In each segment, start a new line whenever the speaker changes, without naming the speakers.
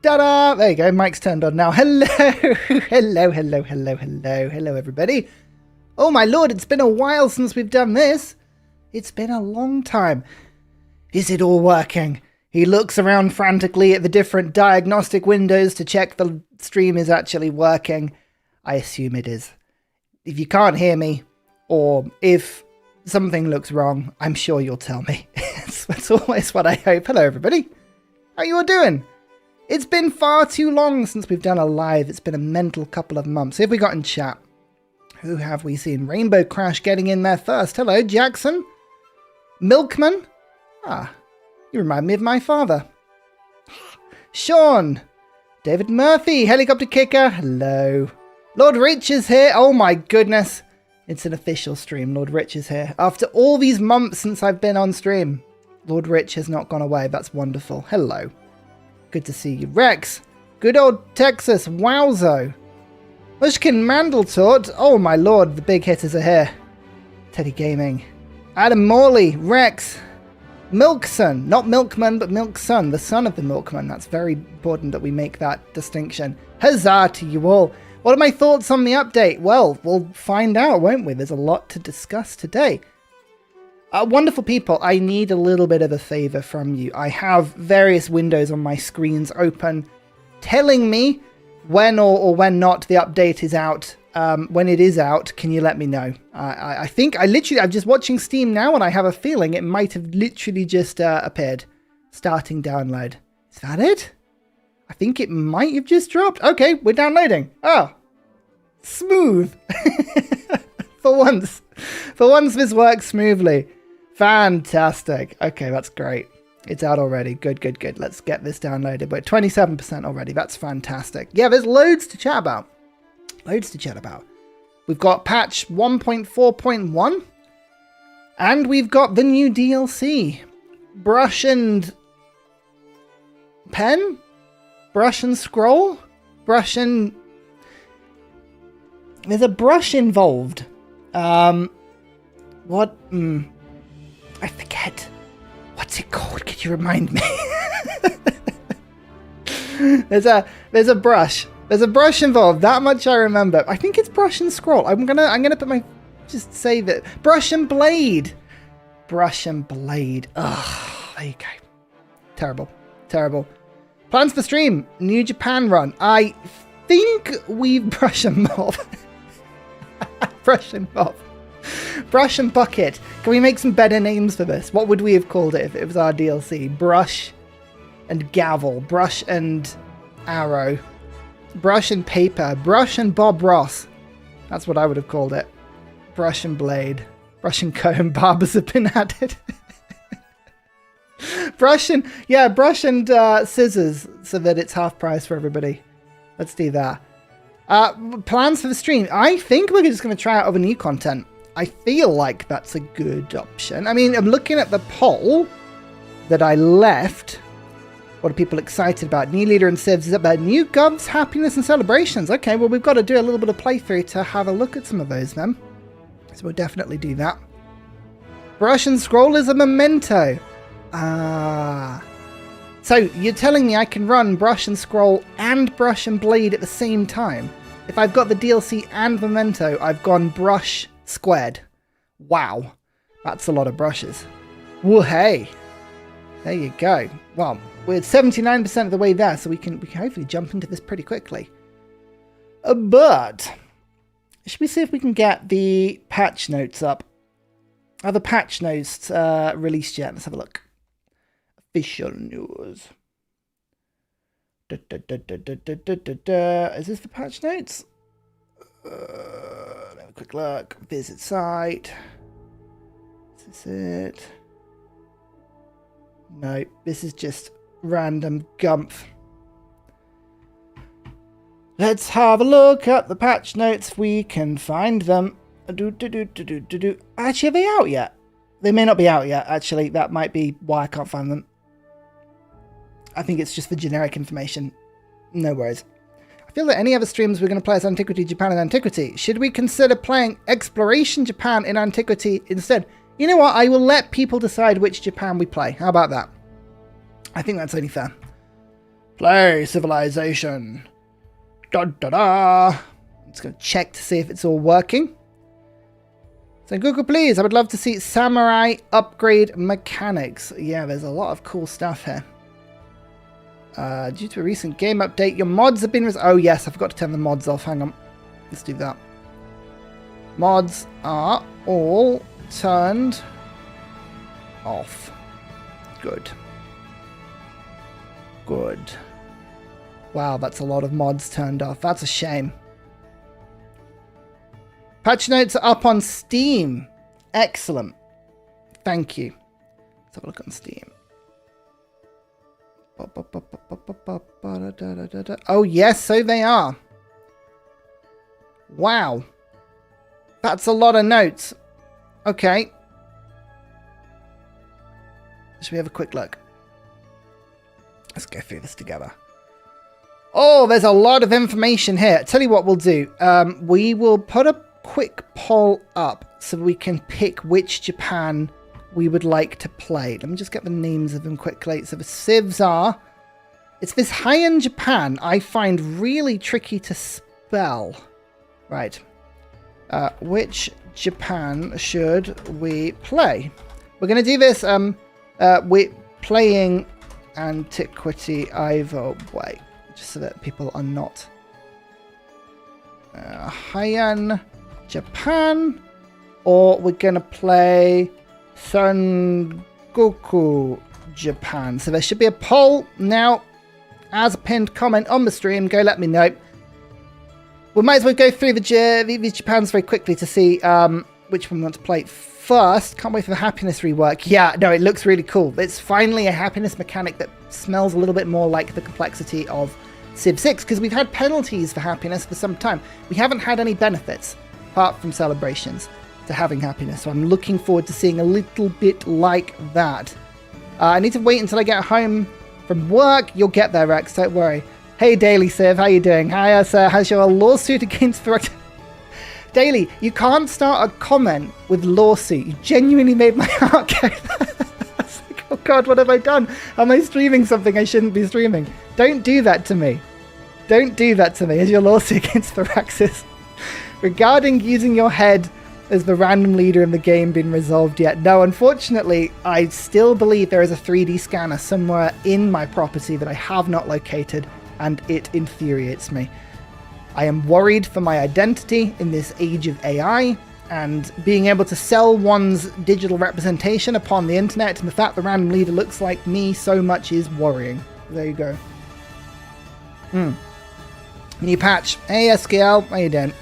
Ta-da! There you go, mic's turned on now. Hello! Hello, everybody. Oh my lord, it's been a while since we've done this. It's been a long time. Is it all working? He looks around frantically at the different diagnostic windows to check the stream is actually working. I assume it is. If you can't hear me, or if something looks wrong, I'm sure you'll tell me. That's always what I hope. Hello, everybody. How you all doing? It's been far too long since we've done a live. It's been a mental couple of months. Who have we got in chat? Who have we seen? Rainbow Crash getting in there first. Hello, Jackson. Milkman. Ah, you remind me of my father. Sean. David Murphy. Helicopter Kicker. Hello. Lord Rich is here. Oh my goodness. It's an official stream. Lord Rich is here. After all these months since I've been on stream, Lord Rich has not gone away. That's wonderful. Hello. Good to see you. Rex. Good old Texas. Wowzo. Mushkin Mandletort. Oh my lord, the big hitters are here. Teddy Gaming. Adam Morley. Rex. Milkson. Not Milkman, but Milkson. The son of the Milkman. That's very important that we make that distinction. Huzzah to you all. What are my thoughts on the update? Well, we'll find out, won't we? There's a lot to discuss today. Wonderful people, I need a little bit of a favor from you. I have various windows on my screens open telling me when or when not the update is out. When it is out, can you let me know? I think I'm just watching Steam now and I have a feeling it might have literally just appeared. Starting download. Is that it? I think it might have just dropped. Okay, we're downloading. Oh, smooth. For once this works smoothly. Fantastic. Okay, that's great. It's out already. Good. Let's get this downloaded. We're at 27% already. That's fantastic. Yeah, there's loads to chat about. We've got patch 1.4.1. And we've got the new DLC. Brush and pen? Brush and scroll? Brush and... There's a brush involved. What? I forget. What's it called? Could you remind me? There's a brush. There's a brush involved. That much I remember. I think it's brush and scroll. I'm gonna put my... Just say that. Brush and blade. Brush and blade. Ugh. There you go. Terrible. Plans for stream. New Japan run. I think we've brush and mop. Brush and mop. Brush and bucket. Can we make some better names for this? What would we have called it if it was our DLC? Brush and gavel. Brush and arrow. Brush and paper. Brush and Bob Ross. That's what I would have called it. Brush and blade. Brush and comb. Barbers have been added. Brush and scissors so that it's half price for everybody. Let's do that. Plans for the stream. I think we're just going to try out other new content. I feel like that's a good option. I mean, I'm looking at the poll that I left. What are people excited about? New leader and civs is about new govs, happiness and celebrations. Okay, well, we've got to do a little bit of playthrough to have a look at some of those then. So we'll definitely do that. Brush and scroll is a memento. So you're telling me I can run brush and scroll and brush and blade at the same time? If I've got the DLC and memento, I've gone brush squared. Wow, that's a lot of brushes. Whoa, hey, there you go. Well, we're 79% of the way there, so we can hopefully jump into this pretty quickly. But should we see if we can get the patch notes up? Are the patch notes released yet? Let's have a look. Official news. Is this the patch notes? Let me have a quick look. Visit site. Is this it? No, this is just random gumph. Let's have a look at the patch notes if we can find them. Actually, are they out yet? They may not be out yet, actually. That might be why I can't find them. I think it's just the generic information. No worries. I feel that any other streams we're going to play as Antiquity Japan and Antiquity. Should we consider playing Exploration Japan in Antiquity instead? You know what? I will let people decide which Japan we play. How about that? I think that's only fair. Play civilization. Da da da. I'm just going to check to see if it's all working. Sengoku, please. I would love to see samurai upgrade mechanics. Yeah, there's a lot of cool stuff here. Due to a recent game update, your mods have been... Oh, yes, I forgot to turn the mods off. Hang on. Let's do that. Mods are all turned off. Good. Good. Wow, that's a lot of mods turned off. That's a shame. Patch notes are up on Steam. Excellent. Thank you. Let's have a look on Steam. Oh, yes, so they are. Wow. That's a lot of notes. Okay. Should we have a quick look? Let's go through this together. Oh, there's a lot of information here. Tell you what we'll do. We will put a quick poll up so we can pick which Japan we would like to play. Let me just get the names of them quickly. So the civs are... It's this Heian Japan I find really tricky to spell. Right. Which Japan should we play? We're going to do this... we're playing Antiquity either way. Just so that people are not... Heian Japan, or we're going to play Sengoku Japan. So there should be a poll now as a pinned comment on the stream. Go let me know. We might as well go through these Japans very quickly to see which one we want to play first. Can't wait for the happiness rework. Yeah, no, it looks really cool. It's finally a happiness mechanic that smells a little bit more like the complexity of Civ 6, because we've had penalties for happiness for some time. We haven't had any benefits apart from celebrations to having happiness, so I'm looking forward to seeing a little bit like that. I need to wait until I get home from work. You'll get there, Rex, don't worry. Hey Daily Civ, how you doing? Hi Ursa, how's your lawsuit against the... Daily, you can't start a comment with lawsuit. You genuinely made my heart go like, oh god, what have I done? Am I streaming something I shouldn't be streaming? Don't do that to me. Don't do that to me. Has your lawsuit against Firaxis regarding using your head as the random leader in the game been resolved yet? No, unfortunately, I still believe there is a 3D scanner somewhere in my property that I have not located, and it infuriates me. I am worried for my identity in this age of AI, and being able to sell one's digital representation upon the internet, and the fact the random leader looks like me so much is worrying. There you go. New patch. Hey SKL, how you doing?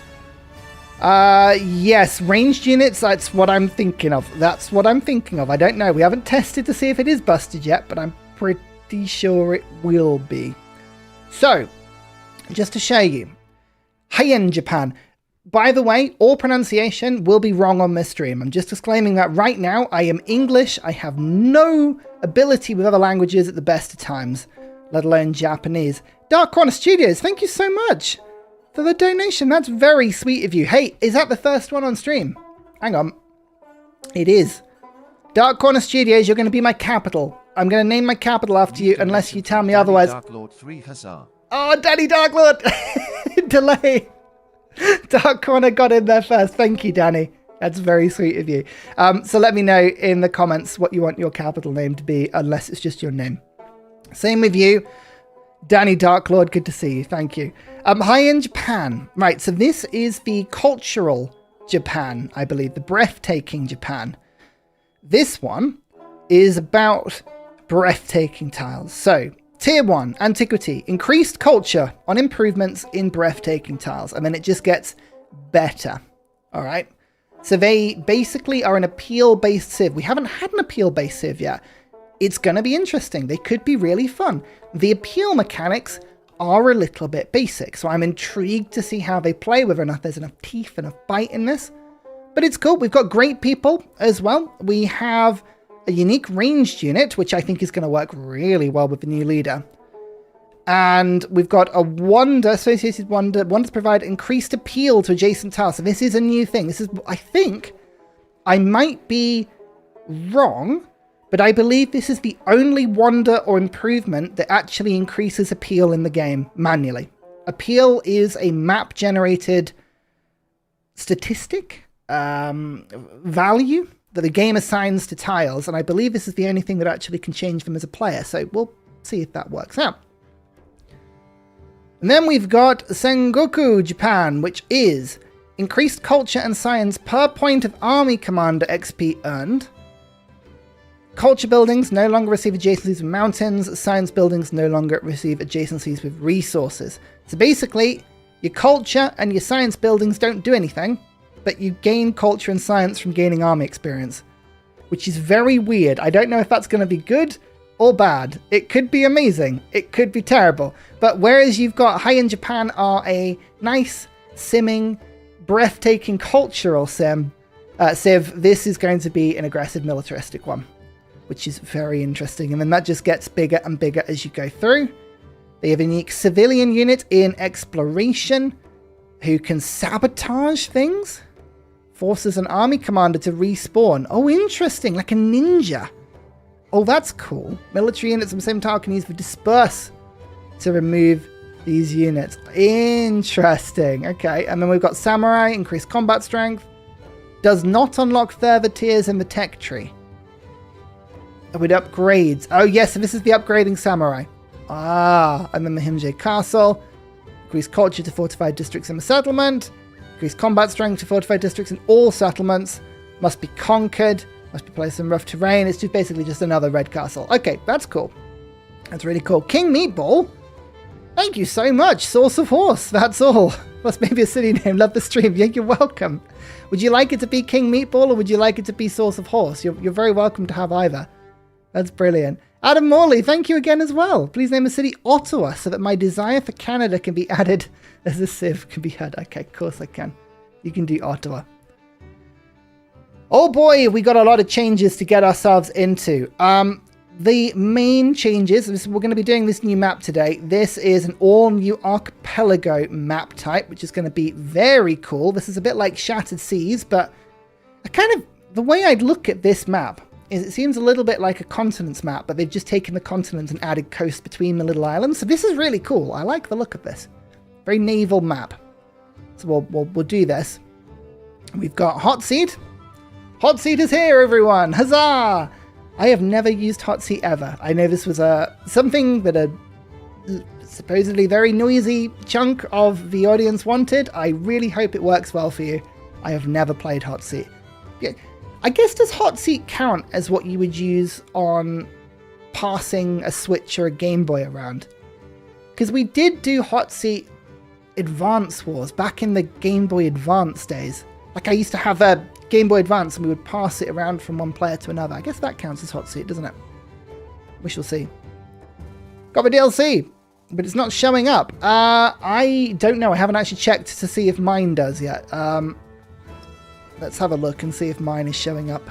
Yes, ranged units, that's what I'm thinking of. That's what I'm thinking of. I don't know. We haven't tested to see if it is busted yet, but I'm pretty sure it will be. So, just to show you, Heian Japan. By the way, all pronunciation will be wrong on this stream. I'm just disclaiming that right now. I am English. I have no ability with other languages at the best of times, let alone Japanese. Dark Corner Studios, thank you so much for the donation. That's very sweet of you. Hey, is that the first one on stream? Hang on. It is. Dark Corner Studios, you're going to be my capital. I'm going to name my capital after you unless you tell me otherwise.
Dark Lord 3 Hussar.
Oh, Daddy Dark Lord! Delay. Dark Corner got in there first. Thank you, Danny. That's very sweet of you. So let me know in the comments what you want your capital name to be, unless it's just your name. Same with you, Danny Dark Lord. Good to see you. Thank you. Heian Japan. Right, so this is the cultural Japan, I believe. The breathtaking Japan. This one is about breathtaking tiles. So, Tier 1, Antiquity, increased culture on improvements in breathtaking tiles. And then it just gets better. All right. So they basically are an appeal-based civ. We haven't had an appeal-based civ yet. It's going to be interesting. They could be really fun. The appeal mechanics are a little bit basic. So I'm intrigued to see how they play, whether or not there's enough teeth and a bite in this. But it's cool. We've got great people as well. We have a unique ranged unit, which I think is going to work really well with the new leader. And we've got a wonder, associated wonder. Wonders provide increased appeal to adjacent tiles. So this is a new thing. This is, I think, I might be wrong, but I believe this is the only wonder or improvement that actually increases appeal in the game manually. Appeal is a map-generated statistic, value that the game assigns to tiles, and I believe this is the only thing that actually can change them as a player, so we'll see if that works out. And then we've got Sengoku Japan, which is increased culture and science per point of army commander XP earned. Culture buildings no longer receive adjacencies with mountains. Science buildings no longer receive adjacencies with resources. So basically, your culture and your science buildings don't do anything, but you gain culture and science from gaining army experience, which is very weird. I don't know if that's going to be good or bad. It could be amazing. It could be terrible. But whereas you've got Heian Japan are a nice, simming, breathtaking cultural civ, this is going to be an aggressive militaristic one, which is very interesting. And then that just gets bigger and bigger as you go through. They have a unique civilian unit in exploration who can sabotage things. Forces an army commander to respawn. Oh, interesting, like a ninja. Oh, that's cool. Military units on the same tile can use the disperse to remove these units. Interesting. Okay, and then we've got samurai, increased combat strength. Does not unlock further tiers in the tech tree. With upgrades. Oh yes, so this is the upgrading samurai. Ah, and then the Himje Castle. Increased culture to fortified districts in the settlement. Increased combat strength to fortified districts in all settlements. Must be conquered. Must be placed in rough terrain. It's just basically just another red castle. Okay, that's cool. That's really cool. King Meatball. Thank you so much. Source of Horse. That's all. Plus maybe a city name. Love the stream. Yeah, you're welcome. Would you like it to be King Meatball or would you like it to be Source of Horse? You're very welcome to have either. That's brilliant. Adam Morley, thank you again as well. Please name the city Ottawa so that my desire for Canada can be added as a civ can be had. Okay, of course I can. You can do Ottawa. Oh boy, we got a lot of changes to get ourselves into. The main changes, we're going to be doing this new map today. This is an all-new archipelago map type, which is going to be very cool. This is a bit like Shattered Seas, but the way I'd look at this map is it seems a little bit like a continents map, but they've just taken the continents and added coast between the little islands. So this is really cool. I like the look of this. Very naval map. So we'll do this. We've got Hotseat. Hotseat is here, everyone! Huzzah! I have never used Hotseat ever. I know this was something that a supposedly very noisy chunk of the audience wanted. I really hope it works well for you. I have never played Hotseat. Yeah, I guess does Hotseat count as what you would use on passing a Switch or a Game Boy around? Because we did do Hotseat Advance Wars back in the Game Boy Advance days. Like I used to have a Game Boy Advance and we would pass it around from one player to another. I guess that counts as Hotseat, doesn't it? We shall see. Got the DLC, but it's not showing up. I don't know. I haven't actually checked to see if mine does yet. Let's have a look and see if mine is showing up.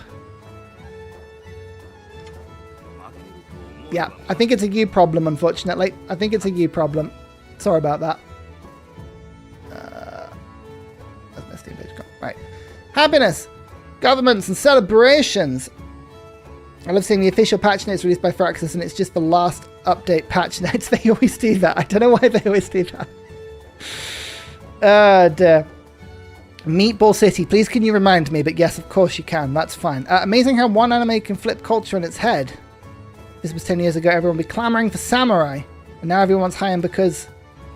Yeah, I think it's a you problem, unfortunately. I think it's a you problem. Sorry about that. That's my Steam page. Right. Happiness, governments, and celebrations. I love seeing the official patch notes released by Firaxis, and it's just the last update patch notes. They always do that. I don't know why they always do that. Dear. Meatball City, please can you remind me? But yes, of course you can. That's fine. Amazing how one anime can flip culture on its head. This was 10 years ago. Everyone would be clamoring for samurai. And now everyone's Heian because...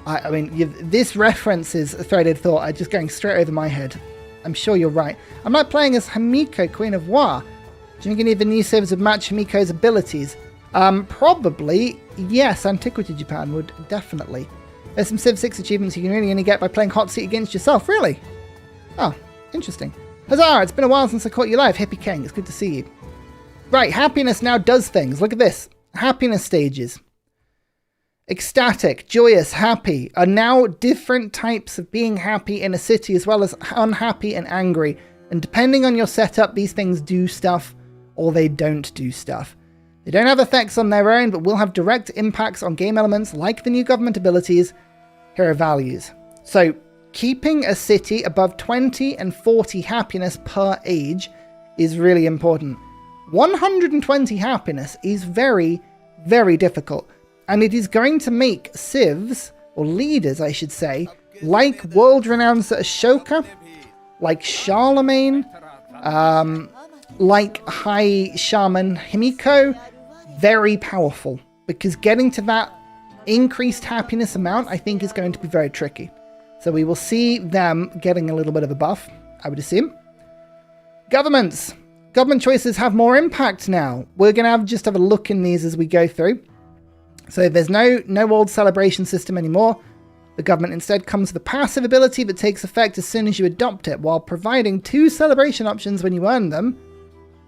I mean, this reference is a threaded thought. Just going straight over my head. I'm sure you're right. I'm not playing as Himiko, Queen of War. Do you think any of the new servers would match Himiko's abilities? Probably. Yes, Antiquity Japan would. Definitely. There's some Civ 6 achievements you can really only get by playing Hotseat against yourself. Really? Oh, interesting. Huzzah! It's been a while since I caught you live. Hippie King, it's good to see you. Right, happiness now does things. Look at this. Happiness stages. Ecstatic, joyous, happy are now different types of being happy in a city as well as unhappy and angry. And depending on your setup, these things do stuff or they don't do stuff. They don't have effects on their own, but will have direct impacts on game elements like the new government abilities, hero values. So, keeping a city above 20 and 40 happiness per age is really important. 120 happiness is very, very difficult. And it is going to make civs, or leaders I should say, like world-renowned Ashoka, like Charlemagne, like High Shaman Himiko, very powerful. Because getting to that increased happiness amount, I think, is going to be very tricky. So we will see them getting a little bit of a buff, I would assume. Governments. Government choices have more impact now. We're going to just have a look in these as we go through. So there's no old celebration system anymore. The government instead comes with a passive ability that takes effect as soon as you adopt it, while providing 2 celebration options when you earn them.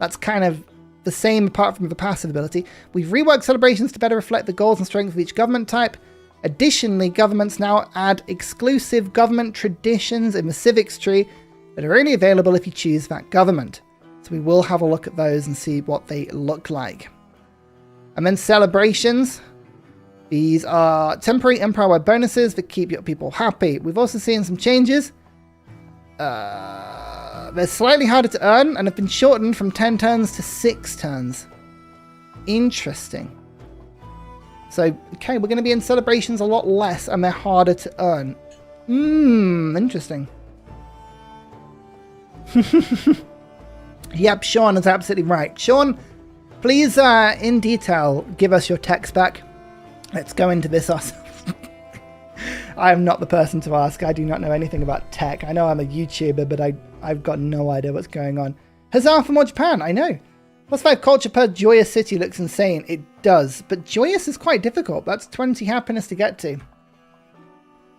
That's kind of the same apart from the passive ability. We've reworked celebrations to better reflect the goals and strengths of each government type. Additionally, governments now add exclusive government traditions in the civics tree that are only available if you choose that government. So we will have a look at those and see what they look like. And then celebrations. These are temporary empire-wide bonuses that keep your people happy. We've also seen some changes. They're slightly harder to earn and have been shortened from 10 turns to 6 turns. Interesting. So, okay, we're going to be in celebrations a lot less and they're harder to earn. Interesting. Yep, Sean is absolutely right. Sean, please, in detail, give us your tech spec. Let's go into this ourselves. I am not the person to ask. I do not know anything about tech. I know I'm a YouTuber, but I've got no idea what's going on. Huzzah for more Japan, I know. +5 culture per Joyous City looks insane. It does, but Joyous is quite difficult. That's 20 happiness to get to.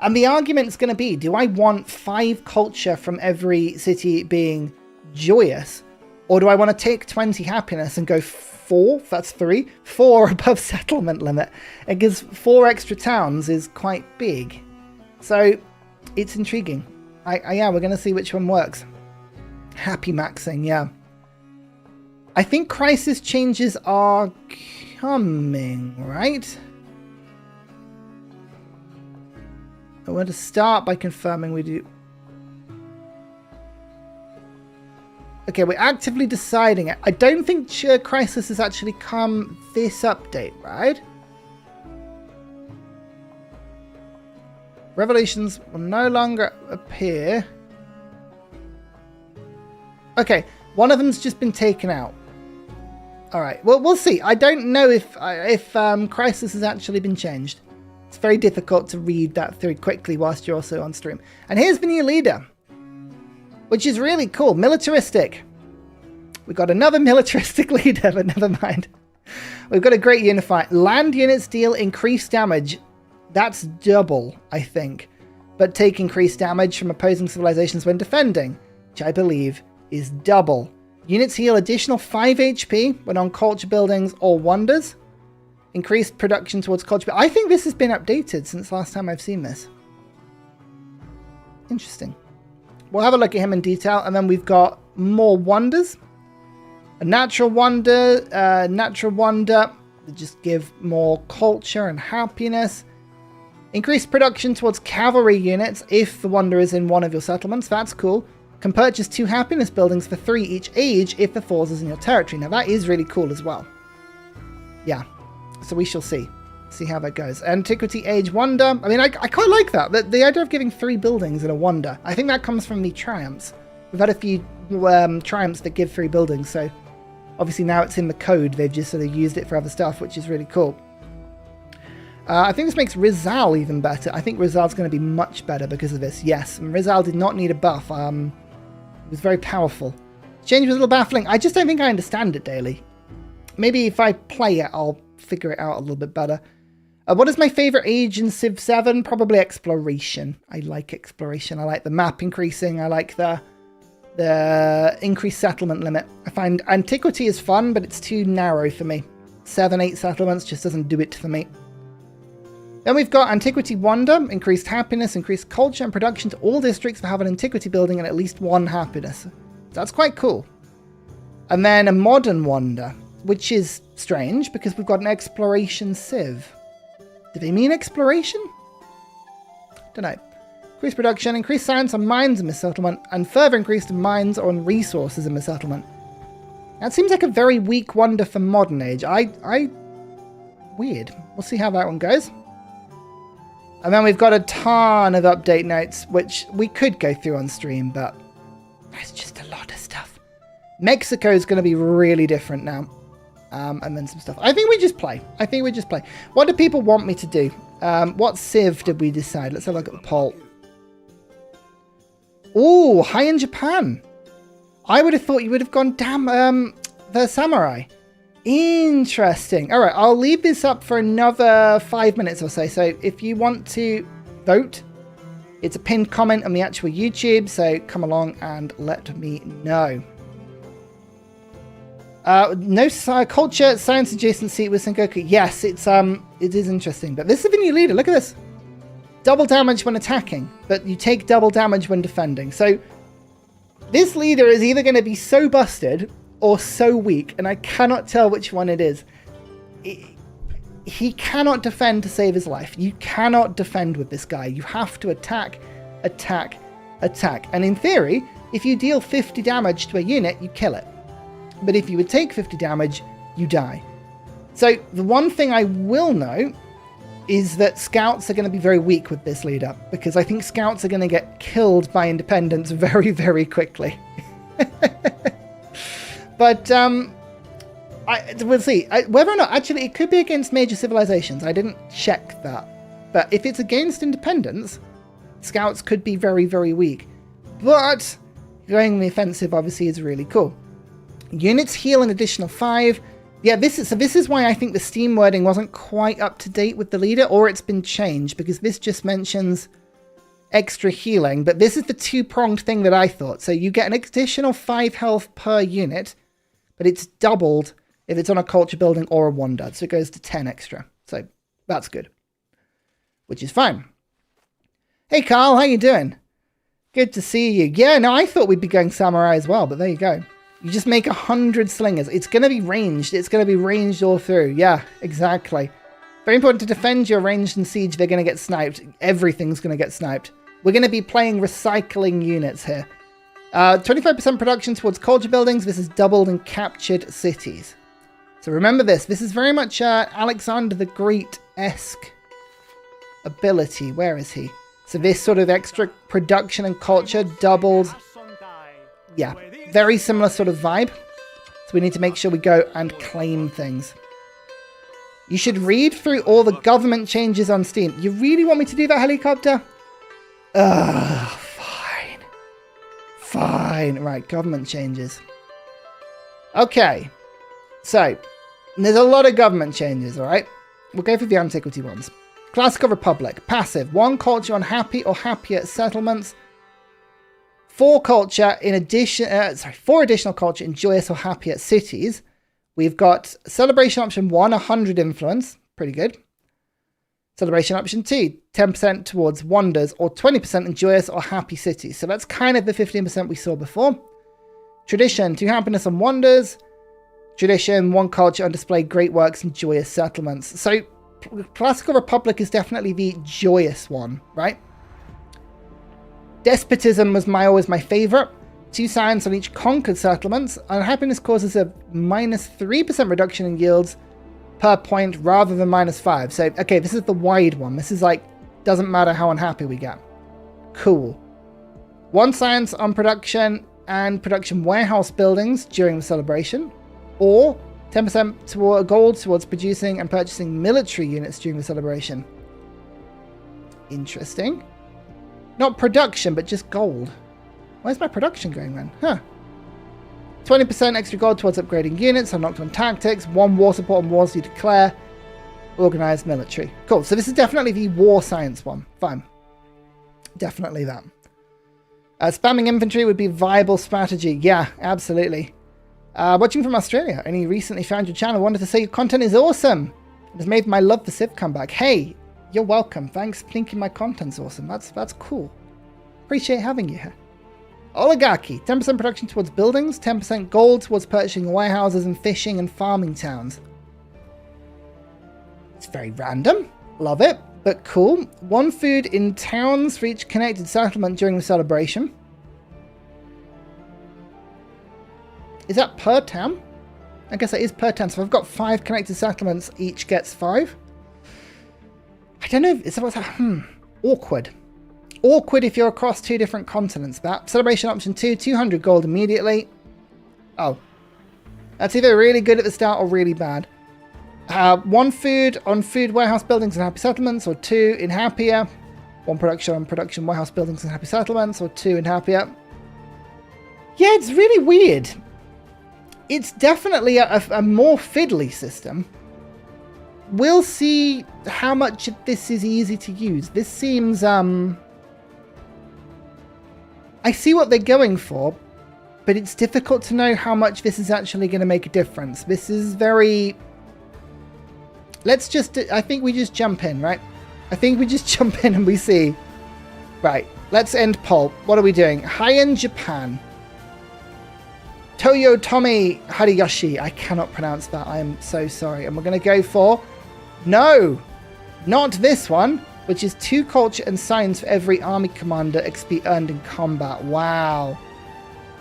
And the argument's going to be, do I want 5 culture from every city being joyous? Or do I want to take 20 happiness and go 4, that's 3, 4 above settlement limit? Because 4 extra towns is quite big. So it's intriguing. Yeah, we're going to see which one works. Happy maxing, yeah. I think crisis changes are coming, right? I want to start by confirming we do. Okay, we're actively deciding it. I don't think crisis has actually come this update, right? Revolutions will no longer appear. Okay, one of them's just been taken out. All right, well, we'll see. I don't know if crisis has actually been changed. It's very difficult to read that through quickly whilst you're also on stream. And here's the new leader, which is really cool. Militaristic. We've got another militaristic leader, but never mind. We've got a great unify. Land units deal increased damage. That's double, I think. But take increased damage from opposing civilizations when defending, which I believe is double. Units heal additional 5 HP when on culture buildings or wonders. Increased production towards culture. I think this has been updated since last time I've seen this. Interesting. We'll have a look at him in detail, and then we've got more wonders. A natural wonder, that just give more culture and happiness. Increased production towards cavalry units if the wonder is in one of your settlements. That's cool. Can purchase 2 happiness buildings for 3 each age if the force is in your territory. Now that is really cool as well. Yeah. So we shall see how that goes. Antiquity Age Wonder. I mean, I quite like that. The idea of giving 3 buildings in a wonder. I think that comes from the triumphs. We've had a few triumphs that give 3 buildings. So obviously now it's in the code. They've just sort of used it for other stuff, which is really cool. I think this makes Rizal even better. I think Rizal's going to be much better because of this. Yes, and Rizal did not need a buff. It was very powerful. Change was a little baffling. I just don't think I understand it daily. Maybe if I play it, I'll figure it out a little bit better. What is my favorite age in Civ 7? Probably exploration. I like exploration. I like the map increasing. I like the increased settlement limit. I find antiquity is fun, but it's too narrow for me. 7, 8 settlements just doesn't do it for me. Then we've got Antiquity Wonder, increased happiness, increased culture and production to all districts that have an antiquity building and at least 1 happiness. So that's quite cool. And then a Modern Wonder, which is strange because we've got an Exploration Civ. Do they mean exploration? Don't know. Increased production, increased science on mines in this settlement, and further increased mines on resources in the settlement. That seems like a very weak wonder for modern age. Weird. We'll see how that one goes. And then we've got a ton of update notes, which we could go through on stream, but there's just a lot of stuff. Mexico is going to be really different now. And then some stuff. I think we just play. What do people want me to do? What civ did we decide? Let's have a look at the poll. Ooh, Heian Japan. I would have thought you would have gone, damn, the samurai. Interesting. All right, I'll leave this up for another 5 minutes or so. So if you want to vote, it's a pinned comment on the actual YouTube. So come along and let me know. No culture, science adjacency with Sengoku. Yes, it is interesting. But this is the new leader. Look at this. Double damage when attacking, but you take double damage when defending. So this leader is either going to be so busted or so weak, and I cannot tell which one it is. He cannot defend to save his life. You cannot defend with this guy. You have to attack, attack, attack. And in theory, if you deal 50 damage to a unit, you kill it. But if you would take 50 damage, you die. So the one thing I will know is that scouts are going to be very weak with this leader, because I think scouts are going to get killed by independents very, very quickly. But we'll see. Whether or not, actually, it could be against major civilizations. I didn't check that. But if it's against independents, scouts could be very, very weak. But going on the offensive, obviously, is really cool. Units heal an additional 5. Yeah, this is why I think the Steam wording wasn't quite up to date with the leader, or it's been changed, because this just mentions extra healing, but this is the two-pronged thing that I thought. So you get an additional 5 health per unit, but it's doubled if it's on a culture building or a wonder, so it goes to 10 extra. So that's good, which is fine. Hey Carl, how you doing? Good to see you. Yeah, no, I thought we'd be going samurai as well, but there you go. You just make 100 slingers. It's going to be ranged. It's going to be ranged all through. Yeah, exactly. Very important to defend your ranged and siege. They're going to get sniped. Everything's going to get sniped. We're going to be playing recycling units here. 25% production towards culture buildings. This is doubled in captured cities. So remember this. This is very much Alexander the Great-esque ability. Where is he? So this sort of extra production and culture doubled. Yeah, very similar sort of vibe. So we need to make sure we go and claim things. You should read through all the government changes on Steam. You really want me to do that, helicopter? Fine. Fine. Right, government changes. Okay. So, there's a lot of government changes, alright? We'll go through the antiquity ones. Classical Republic. Passive. 1 culture on happy or happier settlements. 4 culture in addition, 4 additional culture in joyous or happier cities. We've got celebration option 1, 100 influence. Pretty good. Celebration option 2, 10% towards wonders or 20% in joyous or happy cities. So that's kind of the 15% we saw before. Tradition, 2 happiness on wonders. Tradition, 1 culture on display great works and joyous settlements. So Classical Republic is definitely the joyous one, right? Despotism was always my favorite. 2 science on each conquered settlements. Unhappiness causes a -3% reduction in yields per point rather than -5. So, okay, this is the wide one. This is like, doesn't matter how unhappy we get. Cool. 1 science on production and production warehouse buildings during the celebration. Or 10% toward gold towards producing and purchasing military units during the celebration. Interesting. Not production, but just gold. Where's my production going then? Huh. 20% extra gold towards upgrading units, unlocked on tactics, 1 war support on wars you declare, organized military. Cool, so this is definitely the war science one. Fine. Definitely that. Spamming infantry would be a viable strategy. Yeah, absolutely. Watching from Australia, only recently found your channel. Wanted to say your content is awesome. It has made my love for Civ come back. Hey, you're welcome. Thanks for thinking my content's awesome. That's cool. Appreciate having you here. Oligarchy. 10% production towards buildings. 10% gold towards purchasing warehouses and fishing and farming towns. It's very random. Love it, but cool. 1 food in towns for each connected settlement during the celebration. Is that per town? I guess that is per 10. So if I've got 5 connected settlements, each gets 5. I don't know. Is that what's awkward. Awkward if you're across 2 different continents. That celebration option 2, 200 gold immediately. Oh, that's either really good at the start or really bad. 1 food on food warehouse buildings and happy settlements, or 2 in happier. 1 production on production warehouse buildings and happy settlements, or 2 in happier. Yeah, it's really weird. It's definitely a more fiddly system. We'll see how much of this is easy to use. This seems, I see what they're going for, but it's difficult to know how much this is actually going to make a difference. This is very... I think we just jump in, right? I think we just jump in and we see. Right, let's end poll. What are we doing? Heian Japan. Toyotomi Hideyoshi. I cannot pronounce that. I am so sorry. And we're going to go for... No! Not this one, which is 2 culture and science for every army commander XP earned in combat. Wow.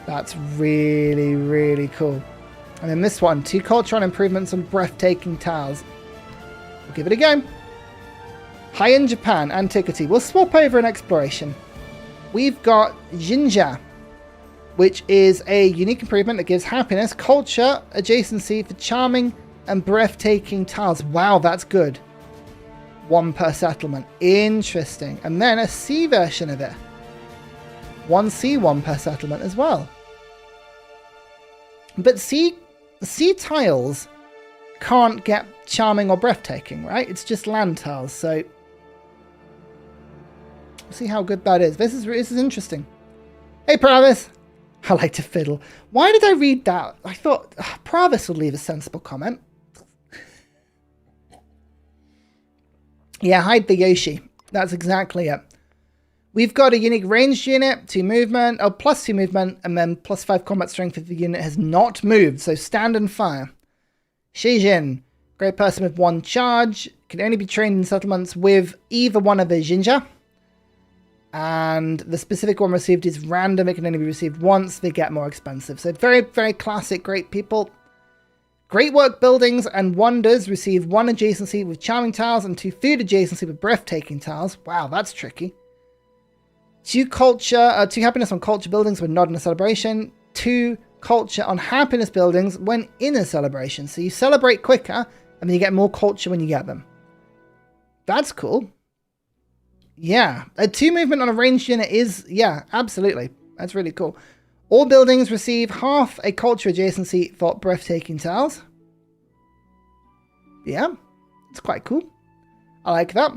That's really, really cool. And then this one, 2 culture on improvements on breathtaking tiles. We'll give it a go. Heian Japan, Antiquity. We'll swap over an exploration. We've got Jinja, which is a unique improvement that gives happiness, culture, adjacency for charming and breathtaking tiles. Wow, that's good. 1 per settlement. Interesting. And then a C version of it. 1 C, 1 per settlement as well. But C tiles can't get charming or breathtaking, right? It's just land tiles, so... We'll see how good that is. This is interesting. Hey, Pravis! I like to fiddle. Why did I read that? I thought Pravis would leave a sensible comment. Yeah, Hideyoshi. That's exactly it. We've got a unique ranged unit, 2 movement, plus 2 movement, and then plus 5 combat strength if the unit has not moved. So stand and fire. Shijin, great person with 1 charge, can only be trained in settlements with either one of the Jinja. And the specific one received is random. It can only be received once. They get more expensive. So very, very classic, great people. Great work buildings and wonders receive 1 adjacency with charming tiles and 2 food adjacency with breathtaking tiles. Wow, that's tricky. 2 happiness on culture buildings when not in a celebration. 2 culture on happiness buildings when in a celebration. So you celebrate quicker and then you get more culture when you get them. That's cool. Yeah, a 2 movement on a ranged unit is, yeah, absolutely. That's really cool. All buildings receive half a culture adjacency for breathtaking tiles. Yeah, it's quite cool. I like that.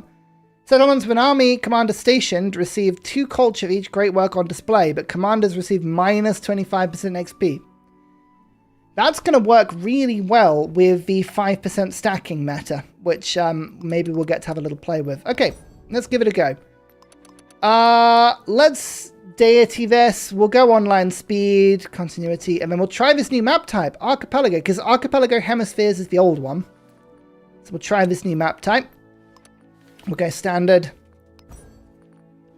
Settlements with an army commander stationed receive 2 culture of each great work on display, but commanders receive minus 25% XP. That's going to work really well with the 5% stacking meta, which maybe we'll get to have a little play with. Okay. Let's give it a go. Let's deity this. We'll go online speed, continuity, and then we'll try this new map type, archipelago, because archipelago hemispheres is the old one. So we'll try this new map type. We'll go standard.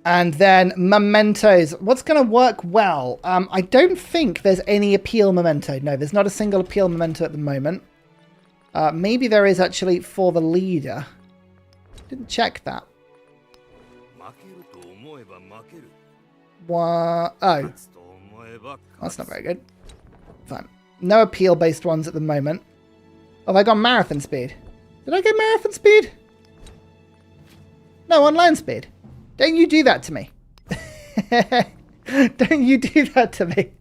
And then mementos. What's going to work well? I don't think there's any appeal memento. No, there's not a single appeal memento at the moment. Maybe there is actually for the leader. Didn't check that. What? Oh. That's not very good. Fine. No appeal-based ones at the moment. Have I got marathon speed? Did I get marathon speed? No, online speed. Don't you do that to me. Don't you do that to me.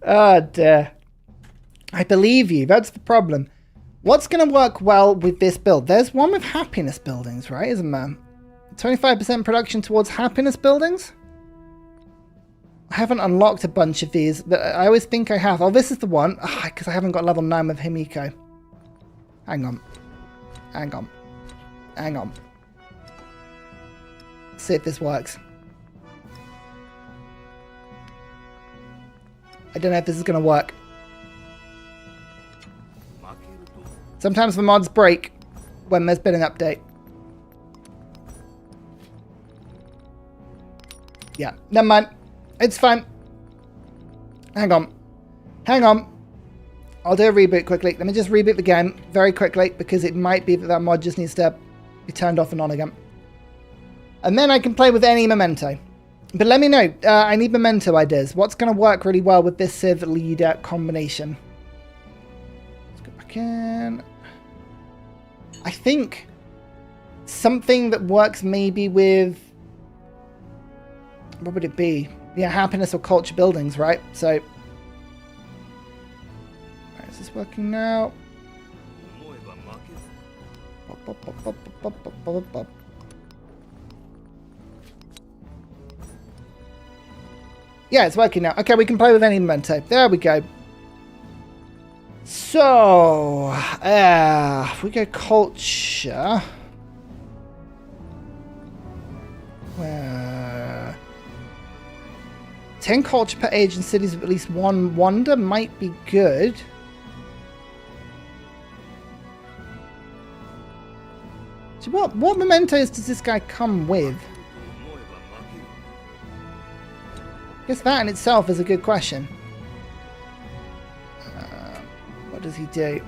Oh, dear. I believe you. That's the problem. What's going to work well with this build? There's one with happiness buildings, right? Isn't there? 25% production towards happiness buildings? I haven't unlocked a bunch of these, but I always think I have. Oh, this is the one. Because I haven't got level 9 with Himiko. Hang on. Hang on. Hang on. Let's see if this works. I don't know if this is going to work. Sometimes the mods break when there's been an update. Yeah, never mind. It's fine. Hang on. Hang on. I'll do a reboot quickly. Let me just reboot the game very quickly because it might be that that mod just needs to be turned off and on again. And then I can play with any memento. But let me know. I need memento ideas. What's going to work really well with this Civ leader combination? Let's go back in. I think something that works maybe with... What would it be? Yeah, happiness or culture buildings, right? So... Right, is this working now? Yeah, it's working now. Okay, we can play with any memento. There we go. So, if we go culture... 10 culture per age in cities with at least one wonder might be good. So what mementos does this guy come with? I guess that in itself is a good question. What does he do?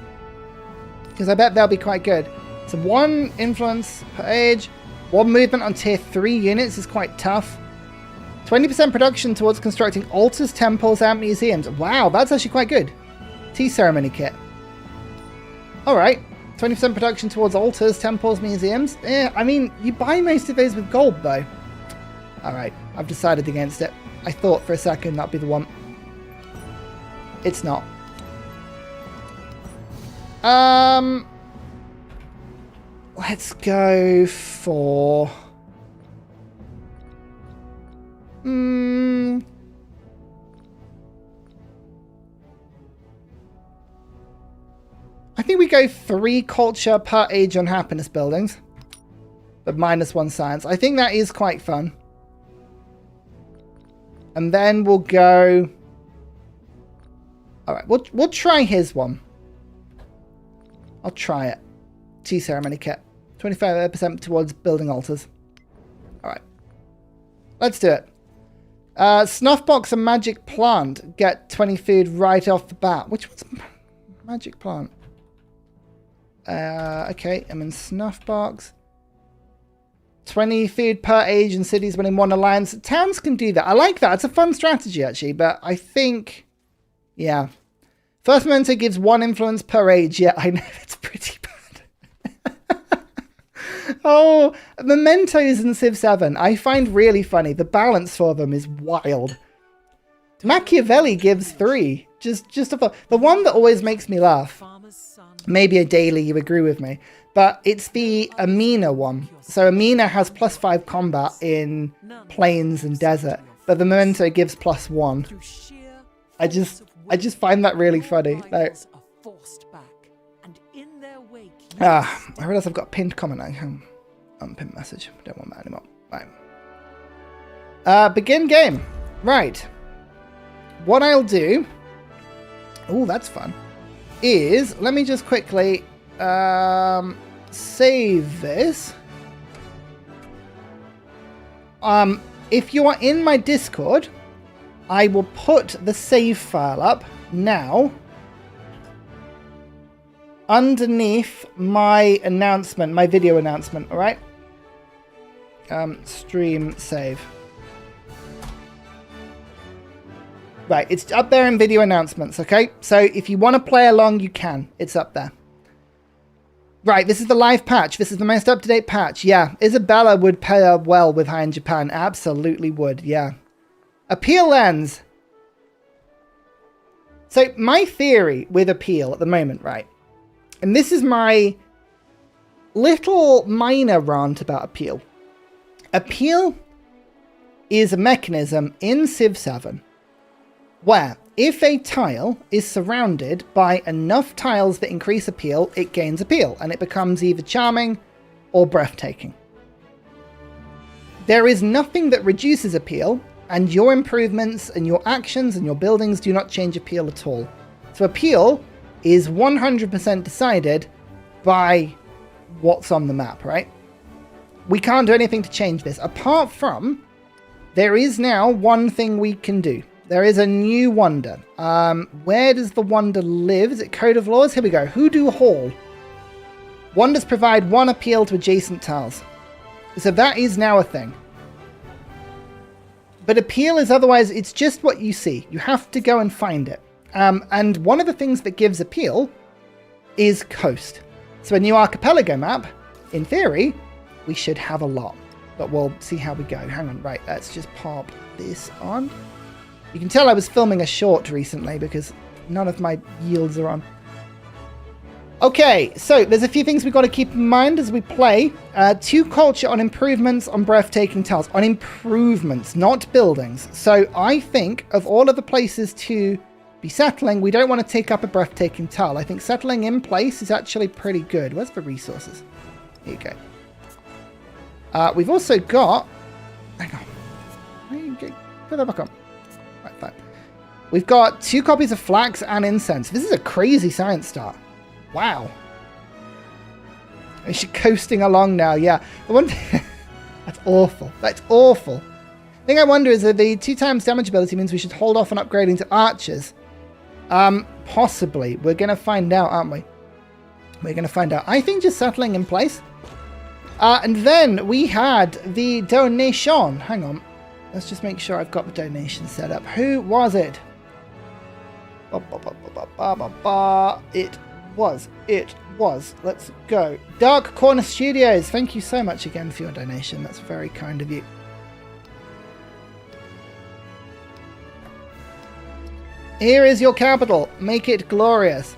Because I bet they'll be quite good. So 1 influence per age. 1 movement on tier 3 units is quite tough. 20% production towards constructing altars, temples, and museums. Wow, that's actually quite good. Tea ceremony kit. Alright. 20% production towards altars, temples, museums. I mean, you buy most of those with gold, though. Alright, I've decided against it. I thought for a second that'd be the one. It's not. Let's go for... I think we go 3 culture per age on happiness buildings. But -1 science. I think that is quite fun. And then we'll go... Alright, we'll try his one. I'll try it. Tea ceremony kit. 25% towards building altars. Alright. Let's do it. Snuffbox and magic plant get 20 food right off the bat. Which one's magic plant? Okay, I'm in Snuffbox. 20 food per age in cities when in one alliance. Towns can do that. I like that. It's a fun strategy, actually. But I think... Yeah. First memento gives 1 influence per age. Yeah, I know. It's pretty bad. Oh, mementos in Civ 7. I find really funny. The balance for them is wild. Machiavelli gives 3. Just the one that always makes me laugh. Maybe a daily, you agree with me. But it's the Amina one. So Amina has +5 combat in plains and desert. But the memento gives +1. I just find that really funny. Like, I realise I've got a pinned comment. Unpinned message. Don't want that anymore. Right. Begin game. Right. What I'll do... Oh, that's fun. Is, let me just quickly save this. If you are in my Discord, I will put the save file up now underneath my announcement, my video announcement, all right? Stream save. Right, it's up there in video announcements, okay? So if you want to play along, you can. It's up there. Right, this is the live patch. This is the most up-to-date patch. Yeah, Isabella would pair well with Heian Japan. Absolutely would, yeah. Appeal lens. So my theory with appeal at the moment, right? And this is my little minor rant about appeal. Appeal is a mechanism in Civ 7 where if a tile is surrounded by enough tiles that increase appeal, it gains appeal and it becomes either charming or breathtaking. There is nothing that reduces appeal, and your improvements and your actions and your buildings do not change appeal at all. So appeal is 100% decided by what's on the map, right? We can't do anything to change this, apart from there is now one thing we can do. There is a new wonder. Where does the wonder live? Is it Code of Laws? Here we go. Hoodoo Hall. Wonders provide 1 appeal to adjacent tiles. So that is now a thing. But appeal is otherwise, it's just what you see. You have to go and find it. And one of the things that gives appeal is coast. So a new archipelago map, in theory, we should have a lot. But we'll see how we go. Hang on, right, let's just pop this on. You can tell I was filming a short recently because none of my yields are on. Okay, so there's a few things we've got to keep in mind as we play. 2 culture on improvements on breathtaking tiles. On improvements, not buildings. So I think of all of the places to be settling, we don't want to take up a breathtaking tile. I think settling in place is actually pretty good. Where's the resources? Here you go. We've also got... Hang on. Put that back on. Right, fine. We've got 2 copies of flax and incense. This is a crazy science start. Wow. Is she coasting along now? Yeah. The one that's awful. That's awful. The thing I wonder is that the 2 times damage ability means we should hold off on upgrading to archers. Possibly. We're going to find out, aren't we? We're going to find out. I think just settling in place. And then we had the donation. Hang on. Let's just make sure I've got the donation set up. Who was it? It was. Let's go. Dark Corner Studios. Thank you so much again for your donation. That's very kind of you. Here is your capital. Make it glorious.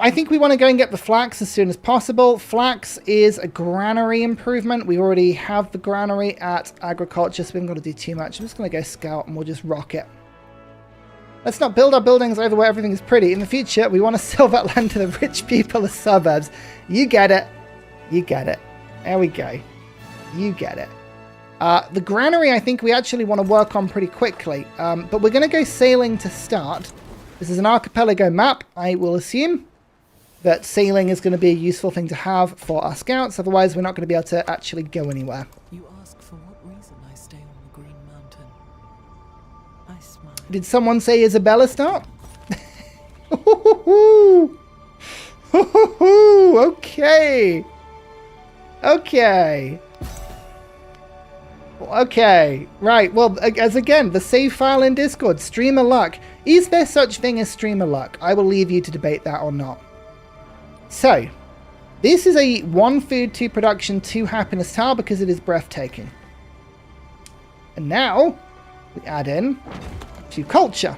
I think we want to go and get the flax as soon as possible. Flax is a granary improvement. We already have the granary at agriculture, so we haven't got to do too much. I'm just going to go scout and we'll just rock it. Let's not build our buildings over where everything is pretty. In the future, we want to sell that land to the rich people as suburbs. You get it. You get it. There we go. You get it. The granary, I think we actually want to work on pretty quickly. But we're going to go sailing to start. This is an archipelago map. I will assume that sailing is going to be a useful thing to have for our scouts. Otherwise, we're not going to be able to actually go anywhere.
You ask for what reason I stay on the Green Mountain. I smile.
Did someone say Isabella start? Okay. Okay. Okay. Right. Well, as again, the save file in Discord, streamer luck. Is there such thing as streamer luck? I will leave you to debate that or not. So, this is a 1 food, 2 production, 2 happiness tile because it is breathtaking. And now, we add in 2 culture.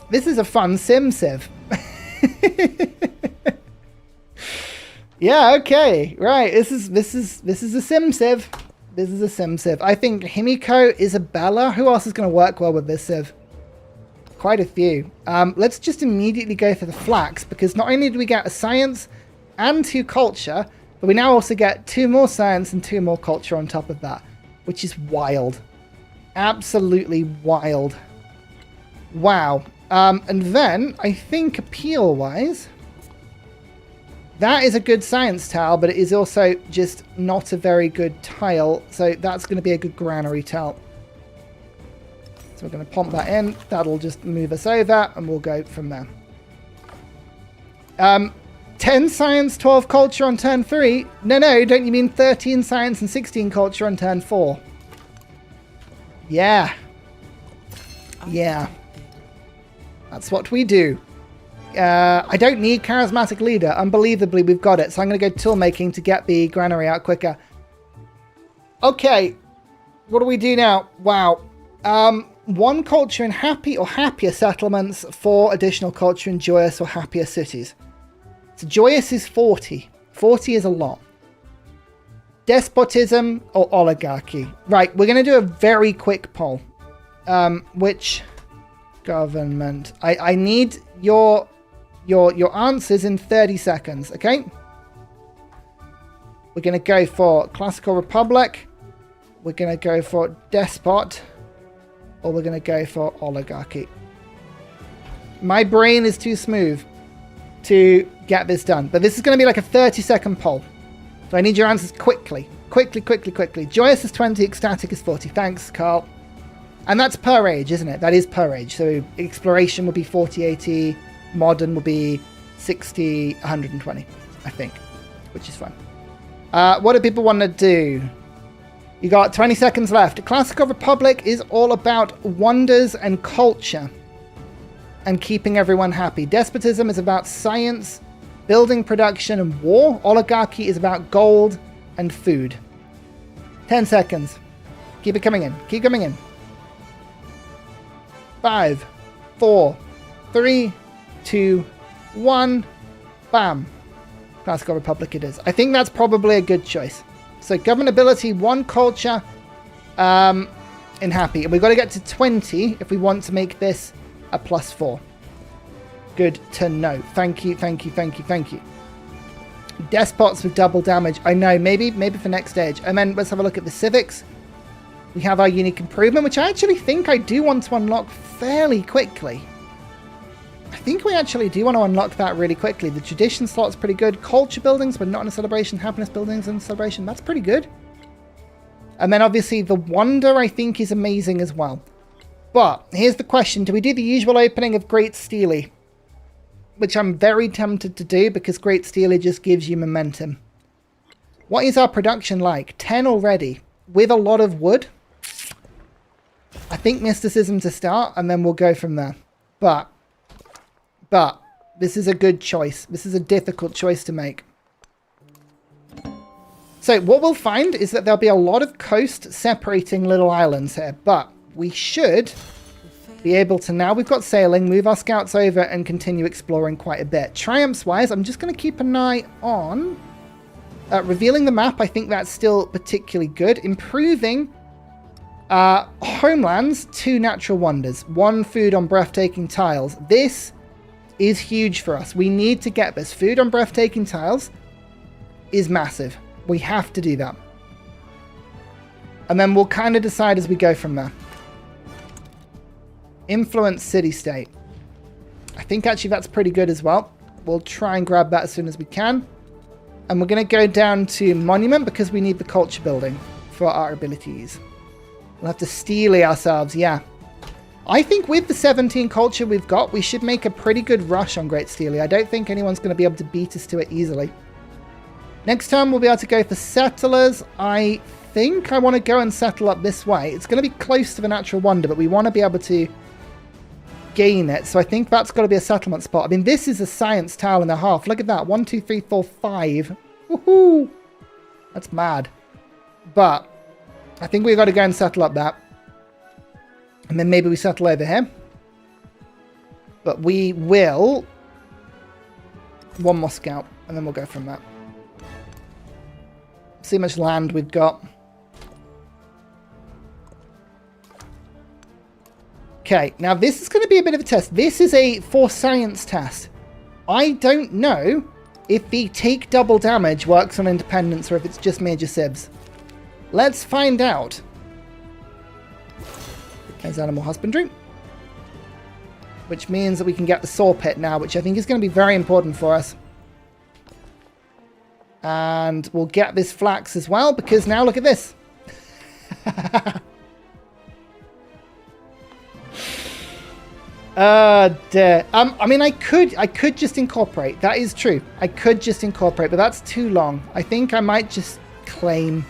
This is a fun sim civ. Yeah, okay. Right. This is a sim civ. This is a sim civ. I think Himiko, Isabella. Who else is going to work well with this civ? Quite a few. Let's just immediately go for the flax, because not only do we get a science and 2 culture, but we now also get 2 more science and 2 more culture on top of that, which is wild. Absolutely wild. Wow. And then, I think appeal-wise, that is a good science tile, but it is also just not a very good tile, so that's going to be a good granary tile. So we're going to pump that in. That'll just move us over, and we'll go from there. 10 science, 12 culture on turn 3. No, don't you mean 13 science and 16 culture on turn 4? Yeah. Yeah. That's what we do. I don't need charismatic leader. Unbelievably, we've got it. So I'm going to go tool making to get the granary out quicker. Okay. What do we do now? Wow. 1 culture in happy or happier settlements, 4 additional culture in joyous or happier cities. So joyous is 40. 40 is a lot. Despotism or oligarchy. Right, we're going to do a very quick poll. Which government? I need your answers in 30 seconds, okay? We're going to go for classical republic. We're going to go for despot. Or we're going to go for oligarchy. My brain is too smooth to get this done. But this is going to be like a 30-second poll. So I need your answers quickly. Quickly, quickly, quickly. Joyous is 20, ecstatic is 40. Thanks, Carl. And that's per age, isn't it? That is per age. So exploration will be 40, 80. Modern will be 60, 120, I think, which is fun. What do people want to do? You got 20 seconds left. Classical Republic is all about wonders and culture and keeping everyone happy. Despotism is about science, building, production, and war. Oligarchy is about gold and food. 10 seconds. Keep it coming in. Keep coming in. 5, 4, 3, 2, 1. Bam. Classical Republic it is. I think that's probably a good choice. So governability, 1 culture, in happy. And we've got to get to 20 if we want to make this a +4. Good to know. Thank you, thank you, thank you, thank you. Despots with double damage. I know, maybe for next stage. And then let's have a look at the civics. We have our unique improvement, which I actually think I do want to unlock fairly quickly. I think we actually do want to unlock that really quickly. The tradition slot's pretty good. Culture buildings, but not in a celebration. Happiness buildings in a celebration. That's pretty good. And then obviously the wonder I think is amazing as well. But here's the question. Do we do the usual opening of Great Steely? Which I'm very tempted to do because Great Steely just gives you momentum. What is our production like? 10 already. With a lot of wood. I think mysticism to start and then we'll go from there. But this is a good choice. This is a difficult choice to make. So what we'll find is that there'll be a lot of coast separating little islands here. But we should be able to, now we've got sailing, move our scouts over and continue exploring quite a bit. Triumphs wise, I'm just going to keep an eye on revealing the map. I think that's still particularly good. Improving homelands, 2 natural wonders, 1 food on breathtaking tiles. This is huge for us. We need to get this. Food on breathtaking tiles is massive. We have to do that. And then we'll kind of decide as we go from there. Influence city-state. I think actually that's pretty good as well. We'll try and grab that as soon as we can. And we're going to go down to monument because we need the culture building for our abilities. We'll have to steal ourselves, yeah. I think with the 17 culture we've got, we should make a pretty good rush on Great Steely. I don't think anyone's going to be able to beat us to it easily. Next time we'll be able to go for settlers. I think I want to go and settle up this way. It's going to be close to the natural wonder, but we want to be able to gain it. So I think that's got to be a settlement spot. I mean, this is a science tile and a half. Look at that. 1, 2, 3, 4, 5. Woohoo! That's mad. But I think we've got to go and settle up that. And then maybe we settle over here. But we will 1 more scout. And then we'll go from that. See how much land we've got. Okay, now this is going to be a bit of a test. This is a for science test. I don't know if the take double damage works on independence or if it's just major civs. Let's find out. There's animal husbandry. Which means that we can get the saw pit now, which I think is going to be very important for us. And we'll get this flax as well, because now look at this. Dear. I mean, I could just incorporate. That is true. I could just incorporate, but that's too long. I think I might just claim.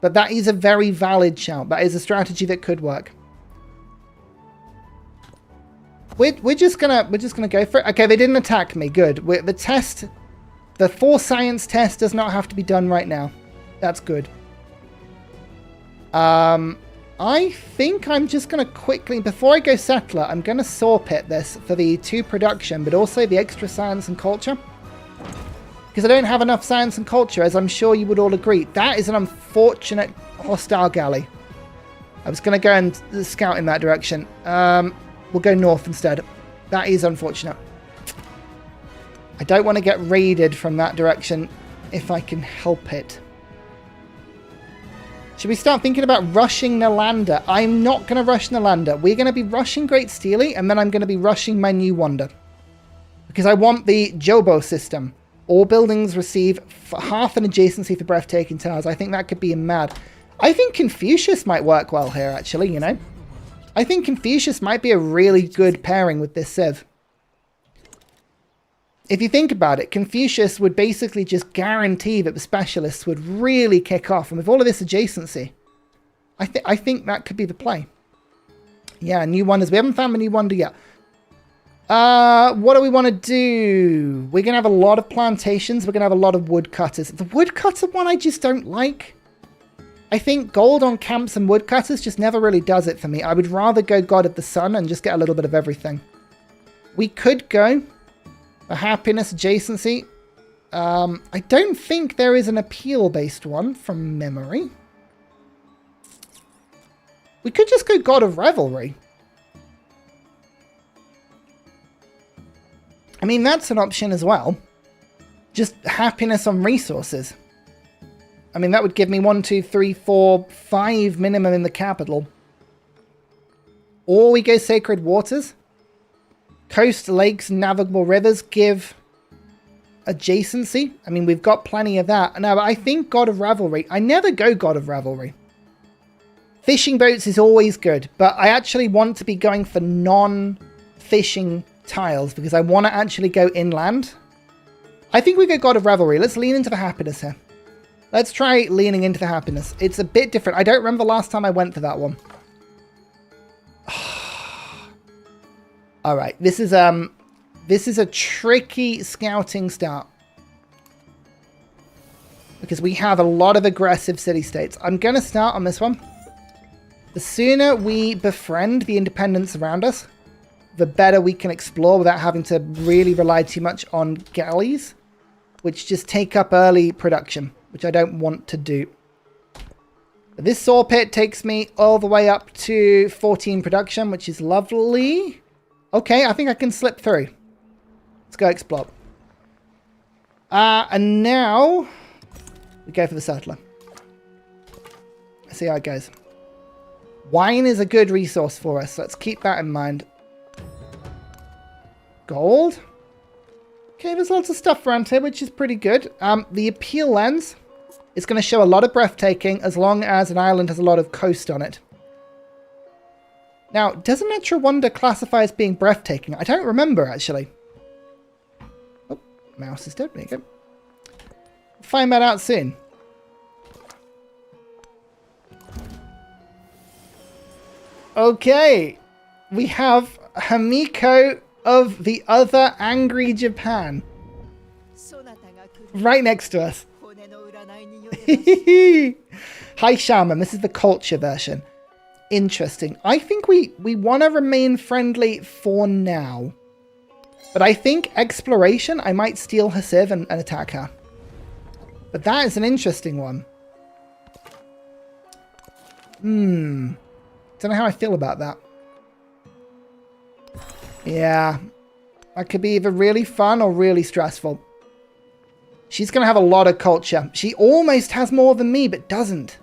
But that is a very valid shout. That is a strategy that could work. We're just gonna go for it. Okay, they didn't attack me. Good. The for science test does not have to be done right now. That's good. I think I'm just gonna quickly, before I go settler, I'm gonna saw pit this for the 2 production, but also the extra science and culture. Because I don't have enough science and culture, as I'm sure you would all agree. That is an unfortunate hostile galley. I was going to go and scout in that direction. We'll go north instead. That is unfortunate. I don't want to get raided from that direction if I can help it. Should we start thinking about rushing Nalanda? I'm not going to rush Nalanda. We're going to be rushing Great Steely, and then I'm going to be rushing my new wonder. Because I want the Jobo system. All buildings receive half an adjacency for breathtaking towers. I think that could be mad. I think Confucius might work well here, actually, you know. I think Confucius might be a really good pairing with this Civ. If you think about it, Confucius would basically just guarantee that the specialists would really kick off. And with all of this adjacency, I think that could be the play. Yeah, new wonders. We haven't found a new wonder yet. What do we want to do? We're going to have a lot of plantations. We're going to have a lot of woodcutters. The woodcutter one I just don't like. I think gold on camps and woodcutters just never really does it for me. I would rather go God of the Sun and just get a little bit of everything. We could go a happiness adjacency. I don't think there is an appeal-based one from memory. We could just go God of Revelry. I mean, that's an option as well. Just happiness on resources. I mean, that would give me 1, 2, 3, 4, 5 minimum in the capital. Or we go Sacred Waters. Coast, lakes, navigable rivers give adjacency. I mean, we've got plenty of that. No, but I think God of Revelry. I never go God of Revelry. Fishing boats is always good, but I actually want to be going for non-fishing tiles because I want to actually go inland. I think we go God of Revelry. Let's lean into the happiness here. Let's try leaning into the happiness. It's a bit different. I don't remember the last time I went for that one. All right, this is a tricky scouting start because we have a lot of aggressive city-states. I'm going to start on this one. The sooner we befriend the independents around us, the better we can explore without having to really rely too much on galleys, which just take up early production, which I don't want to do. But this saw pit takes me all the way up to 14 production, which is lovely. Okay, I think I can slip through. Let's go explore. And now we go for the settler. Let's see how it goes. Wine is a good resource for us. Let's keep that in mind. Gold. Okay, there's lots of stuff around here, which is pretty good. The appeal lens is going to show a lot of breathtaking as long as an island has a lot of coast on it. Now, does a natural wonder classify as being breathtaking? I don't remember, actually. Oh, mouse is dead. There you go. Find that out soon. Okay, we have Himiko of the other angry Japan right next to us. Hi Shaman, this is the culture version. Interesting. I think we want to remain friendly for now. But I think exploration, I might steal her civ and attack her. But that is an interesting one. Don't know how I feel about that. Yeah. That could be either really fun or really stressful. She's going to have a lot of culture. She almost has more than me, but doesn't.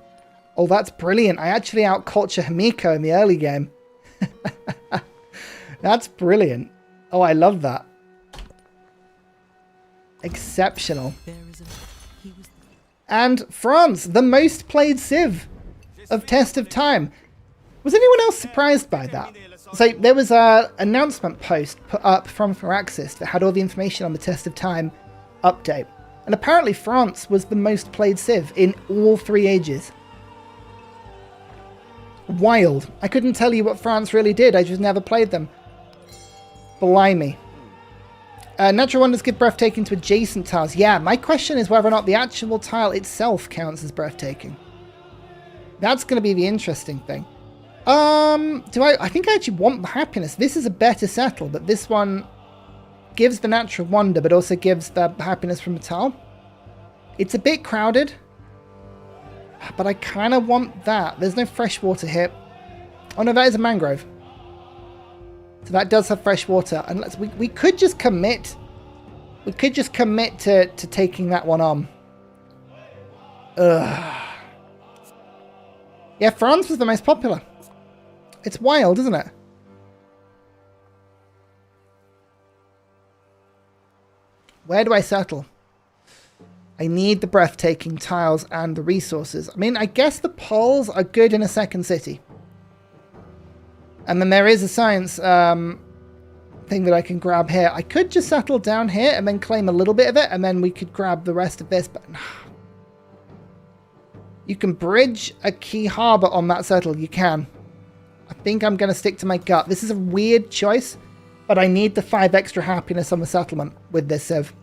Oh, that's brilliant. I actually out-culture Himiko in the early game. That's brilliant. Oh, I love that. Exceptional. And France, the most played civ of Test of Time. Was anyone else surprised by that? So there was an announcement post put up from Firaxis that had all the information on the Test of Time update. And apparently France was the most played civ in all 3 ages. Wild. I couldn't tell you what France really did. I just never played them. Blimey. Natural wonders give breathtaking to adjacent tiles. Yeah, my question is whether or not the actual tile itself counts as breathtaking. That's going to be the interesting thing. I think I actually want the happiness. This is a better settle, but this one gives the natural wonder, but also gives the happiness from the tile. It's a bit crowded, but I kind of want that. There's no fresh water here. Oh no, that is a mangrove. So that does have fresh water. And we could just commit. We could just commit to taking that one on. Ugh. Yeah, France was the most popular. It's wild, isn't it? Where do I settle? I need the breathtaking tiles and the resources. I mean, I guess the poles are good in a second city. And then there is a science thing that I can grab here. I could just settle down here and then claim a little bit of it, and then we could grab the rest of this, but you can bridge a key harbor on that settle. You can. I think I'm going to stick to my gut. This is a weird choice, but I need the 5 extra happiness on the settlement with this civ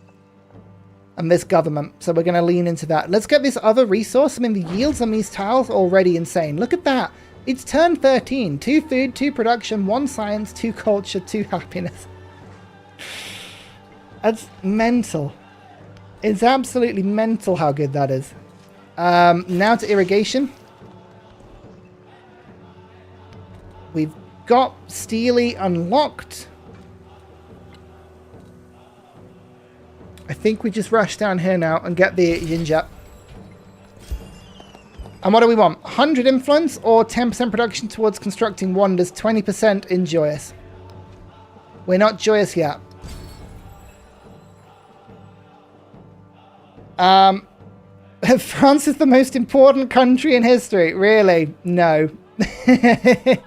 and this government. So we're going to lean into that. Let's get this other resource. I mean, the yields on these tiles are already insane. Look at that. It's turn 13. 2 food, 2 production, 1 science, 2 culture, 2 happiness. That's mental. It's absolutely mental how good that is. Now to irrigation. We've got Steely unlocked. I think we just rush down here now and get the ginger. And what do we want? 100 influence or 10% production towards constructing wonders, 20% in joyous. We're not joyous yet. France is the most important country in history. Really? No. The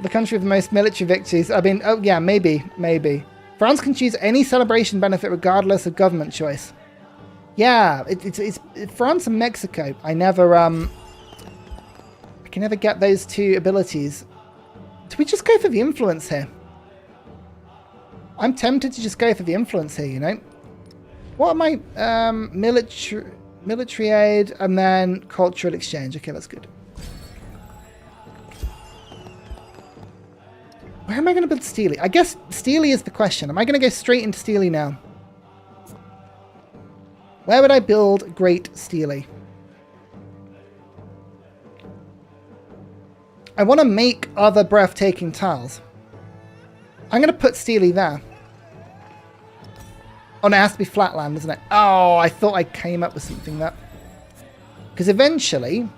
country with the most military victories. I mean, oh yeah, maybe. France can choose any celebration benefit regardless of government choice. Yeah, it's France and Mexico. I can never get those 2 abilities. Do we just go for the influence here? I'm tempted to just go for the influence here, you know. What am I? Military aid and then cultural exchange. Okay, that's good. Where am I going to build Steely? I guess Steely is the question. Am I going to go straight into Steely now? Where would I build Great Steely? I want to make other breathtaking tiles. I'm going to put Steely there. Oh, no, it has to be flatland, isn't it? Oh, I thought I came up with something that... Because eventually,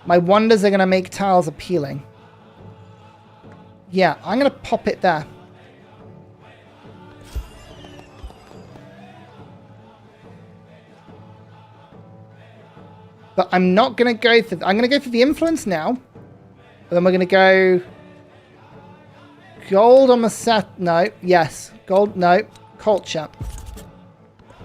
my wonders are going to make tiles appealing. Yeah, I'm going to pop it there. But I'm not going to go for... I'm going to go for the influence now. And then we're going to go... Gold on the set... No. Yes. Gold... No. Culture.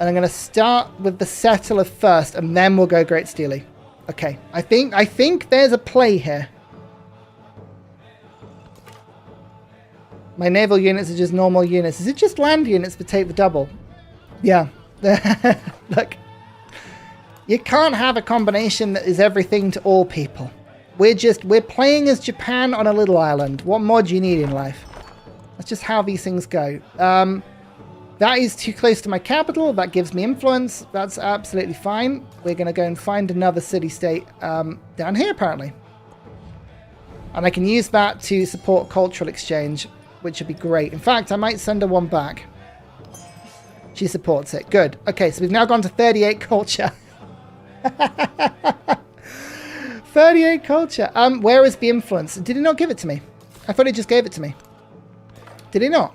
And I'm going to start with the settler first, and then we'll go Great Steely. Okay. I think there's a play here. My naval units are just normal units. Is it just land units that take the double? Yeah. Look. You can't have a combination that is everything to all people. We're playing as Japan on a little island. What more do you need in life? That's just how these things go. That is too close to my capital. That gives me influence. That's absolutely fine. We're going to go and find another city-state down here, apparently. And I can use that to support cultural exchange, which would be great. In fact, I might send her one back. She supports it. Good. Okay, so we've now gone to 38 culture. 38 culture. Where is the influence? Did he not give it to me? I thought he just gave it to me. Did he not?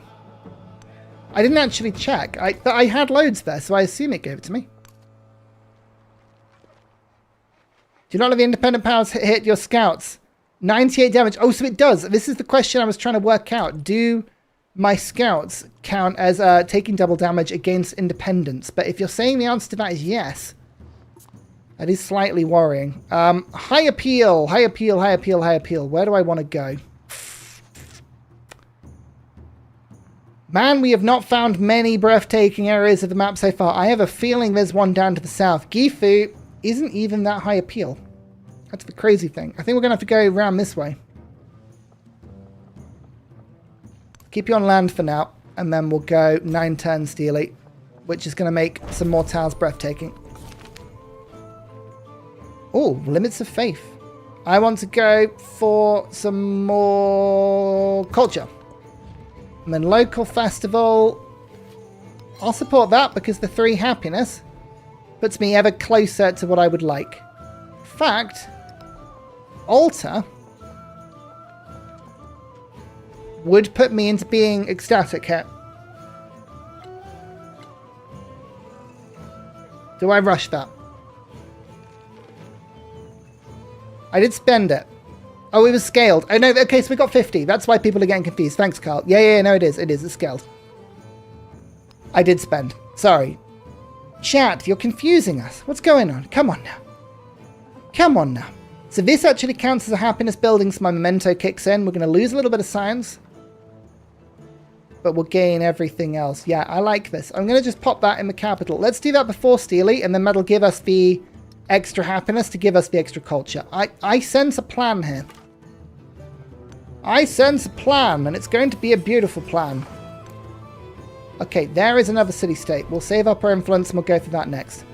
I didn't actually check. I had loads there, so I assume it gave it to me. Do not let the independent powers hit your scouts. 98 damage. Oh, so it does. This is the question I was trying to work out. Do my scouts count as taking double damage against independents? But if you're saying the answer to that is yes, that is slightly worrying. High appeal. High appeal, high appeal, high appeal. Where do I want to go? Man, we have not found many breathtaking areas of the map so far. I have a feeling there's one down to the south. Gifu isn't even that high appeal. That's the crazy thing. I think we're going to have to go around this way. Keep you on land for now. And then we'll go 9 turns Steely, which is going to make some more tiles breathtaking. Oh, limits of faith. I want to go for some more culture. And then local festival. I'll support that because the 3 happiness puts me ever closer to what I would like. In fact, altar would put me into being ecstatic here. Do I rush that? I did spend it. Oh, it was scaled. Oh, no. Okay, so we got 50. That's why people are getting confused. Thanks, Carl. Yeah, no, it is. It is. It's scaled. I did spend. Sorry. Chat, you're confusing us. What's going on? Come on now. Come on now. So this actually counts as a happiness building, so my memento kicks in. We're going to lose a little bit of science, but we'll gain everything else. Yeah, I like this. I'm going to just pop that in the capital. Let's do that before Steely, and then that'll give us the extra happiness to give us the extra culture. I sense a plan here. I sense a plan, and it's going to be a beautiful plan. Okay, there is another city-state. We'll save up our influence, and we'll go for that next.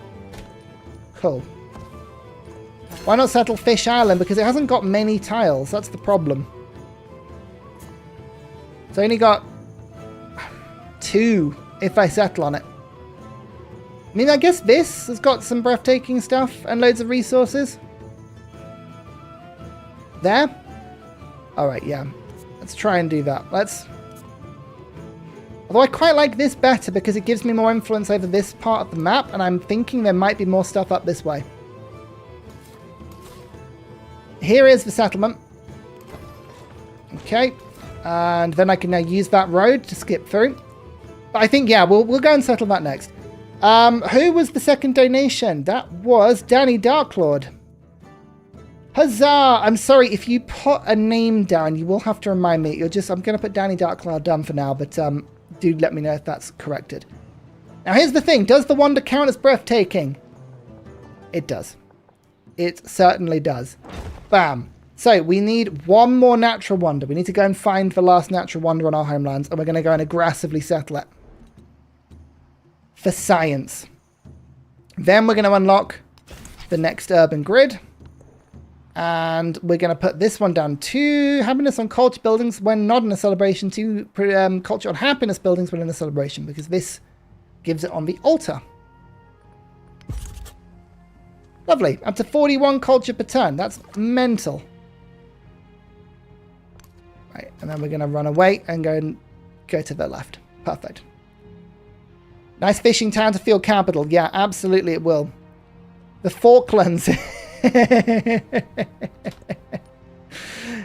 Cool. Why not settle Fish Island? Because it hasn't got many tiles. That's the problem. It's only got 2 if I settle on it. I mean, I guess this has got some breathtaking stuff and loads of resources. There? Alright, yeah. Let's try and do that. Although I quite like this better because it gives me more influence over this part of the map, and I'm thinking there might be more stuff up this way. Here is the settlement. Okay. And then I can now use that road to skip through. But I think, yeah, we'll go and settle that next. Who was the second donation? That was Danny Darklord. Huzzah! I'm sorry, if you put a name down, you will have to remind me. I'm going to put Danny Darklord down for now, but do let me know if that's corrected. Now, here's the thing. Does the wonder count as breathtaking? It does. It certainly does. Bam. So, we need one more natural wonder. We need to go and find the last natural wonder on our homelands, and we're going to go and aggressively settle it. For science. Then we're going to unlock the next urban grid. And we're going to put this one down. 2 happiness on culture buildings when not in a celebration. 2 culture on happiness buildings when in a celebration. Because this gives it on the altar. Lovely. Up to 41 culture per turn. That's mental. Right. And then we're going to run away and go to the left. Perfect. Nice fishing town to field capital. Yeah, absolutely it will. The Falklands.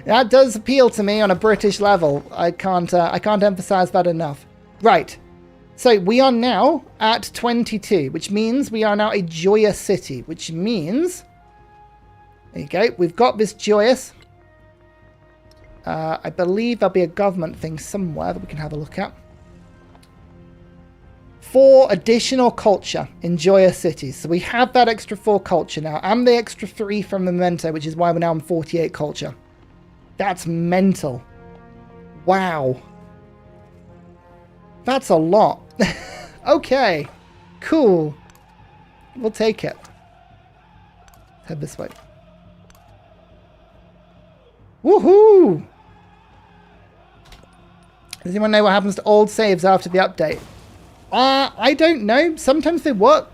That does appeal to me on a British level. I can't emphasize that enough. Right. So we are now at 22, which means we are now a joyous city, which means, there you go, we've got this joyous. I believe there'll be a government thing somewhere that we can have a look at. 4 additional culture in joyous cities. So we have that extra 4 culture now, and the extra 3 from the memento, which is why we're now on 48 culture. That's mental. Wow. That's a lot. Okay. Cool. We'll take it. Head this way. Woohoo! Does anyone know what happens to old saves after the update? I don't know. Sometimes they work.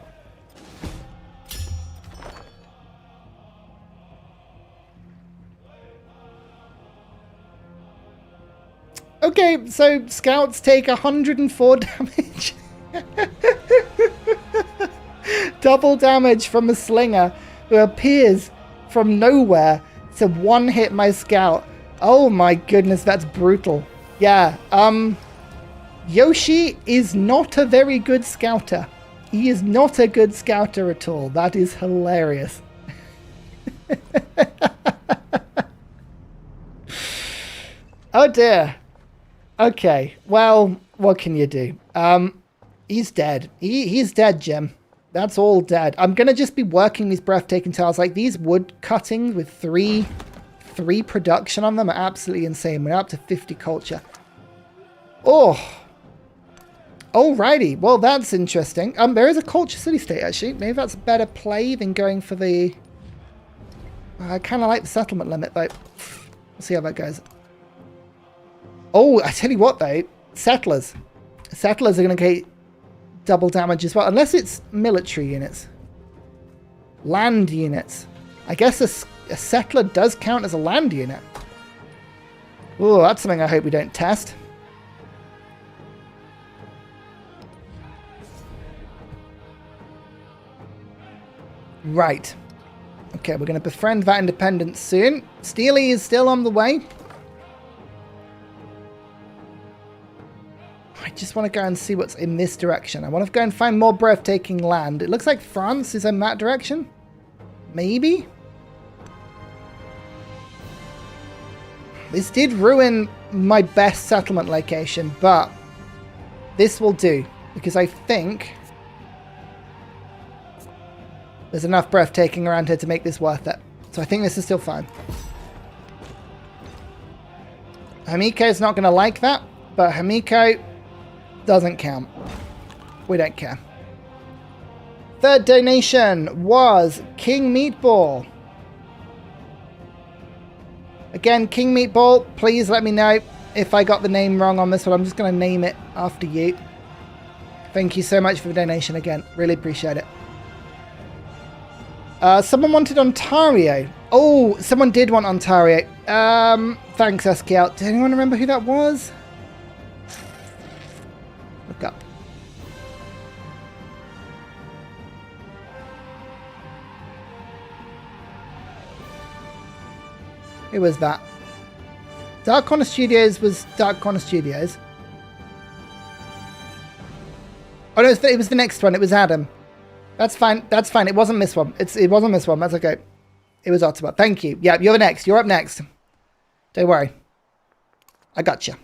Okay, so scouts take 104 damage. Double damage from a slinger who appears from nowhere to one-hit my scout. Oh my goodness, that's brutal. Yeah, Yoshi is not a very good scouter. He is not a good scouter at all. That is hilarious. Oh dear. Okay, well, what can you do? He's dead. He's dead, Jim. That's all dead. I'm going to just be working these breathtaking tiles. Like, these wood cuttings with three production on them are absolutely insane. We're up to 50 culture. Oh. Alrighty. Well, that's interesting. There is a culture city-state, actually. Maybe that's a better play than going for the... I kind of like the settlement limit, though. We'll see how that goes. Oh, I tell you what, though. Settlers. Settlers are going to get double damage as well. Unless it's military units. Land units. I guess a settler does count as a land unit. Oh, that's something I hope we don't test. Right. Okay, we're going to befriend that independence soon. Steely is still on the way. I just want to go and see what's in this direction. I want to go and find more breathtaking land. It looks like France is in that direction. Maybe? This did ruin my best settlement location, but this will do. Because I think there's enough breathtaking around here to make this worth it. So I think this is still fine. Himiko is not going to like that, but Himiko doesn't count. We don't care. Third donation was King Meatball. Again, King Meatball, please let me know if I got the name wrong on this one. I'm just going to name it after you. Thank you so much for the donation again. Really appreciate it. Someone wanted Ontario. Oh, someone did want Ontario. Thanks, SKL. Does anyone remember who that was? Look up. Who was that? Dark Corner Studios was Dark Corner Studios. Oh no, it was the next one. It was Adam. That's fine. That's fine. It wasn't this one. It wasn't this one. That's okay. It was Ottawa. Thank you. Yeah, you're next. You're up next. Don't worry. I got you.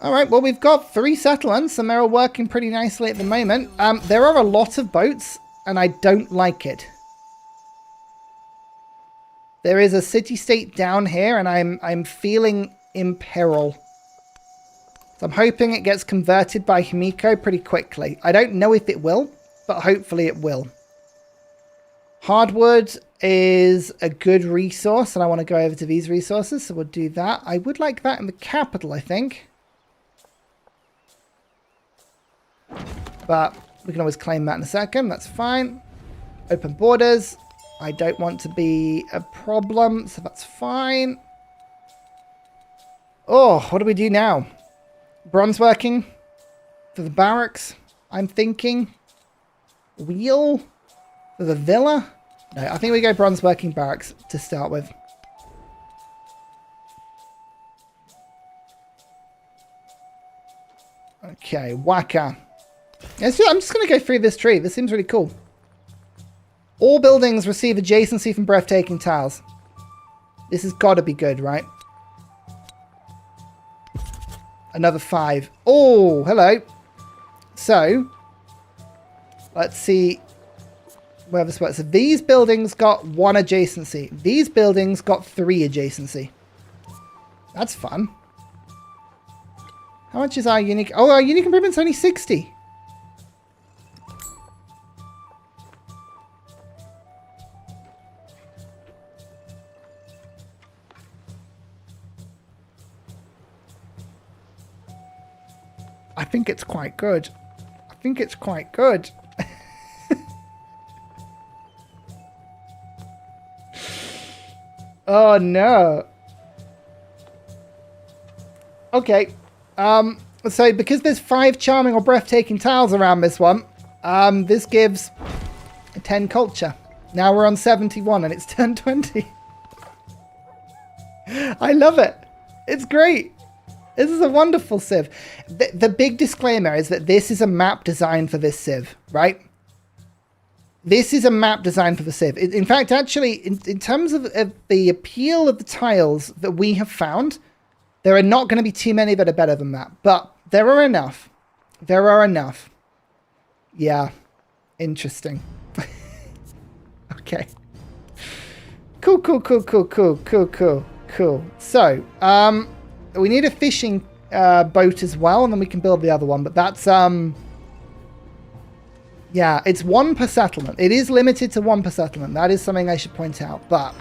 All right. Well, we've got 3 settlements, and they're all working pretty nicely at the moment. There are a lot of boats, and I don't like it. There is a city-state down here, and I'm feeling in peril. So I'm hoping it gets converted by Himiko pretty quickly. I don't know if it will, but hopefully it will. Hardwood is a good resource, and I want to go over to these resources, so we'll do that. I would like that in the capital, I think. But we can always claim that in a second. That's fine. Open borders. I don't want to be a problem, so that's fine. Oh, what do we do now? Bronze working for the barracks, I'm thinking. Wheel for the villa? No, I think we go bronze working barracks to start with. Okay, Waka. I'm just going to go through this tree. This seems really cool. All buildings receive adjacency from breathtaking tiles. This has got to be good, right? Another 5. Oh, hello. So, let's see where this works. So these buildings got 1 adjacency. These buildings got 3 adjacency. That's fun. How much is our unique? Oh, our unique improvement's only 60. I think it's quite good. I think it's quite good. Oh no. Okay. So because there's 5 charming or breathtaking tiles around this one, this gives a 10 culture. Now we're on 71 and it's turned 20. I love it. It's great. This is a wonderful civ. The big disclaimer is that this is a map designed for this civ, right? This is a map designed for the civ. In fact, actually, in terms of the appeal of the tiles that we have found, there are not going to be too many that are better than that. But there are enough. There are enough. Yeah. Interesting. Okay. Cool. So, we need a fishing boat as well, and then we can build the other one. But that's, yeah, it's 1 per settlement. It is limited to 1 per settlement. That is something I should point out. But,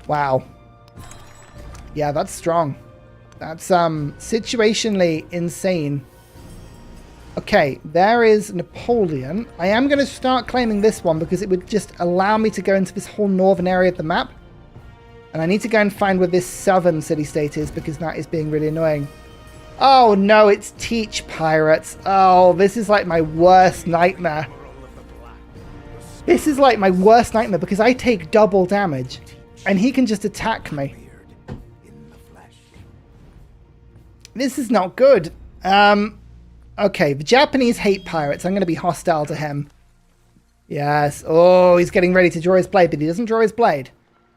wow. Yeah, that's strong. That's situationally insane. Okay, there is Napoleon. I am going to start claiming this one because it would just allow me to go into this whole northern area of the map. And I need to go and find where this southern city-state is because that is being really annoying. Oh no, it's teach pirates. Oh, this is like my worst nightmare. This is like my worst nightmare because I take double damage and he can just attack me. This is not good. Okay, the Japanese hate pirates. I'm going to be hostile to him. Yes. Oh, he's getting ready to draw his blade, but he doesn't draw his blade.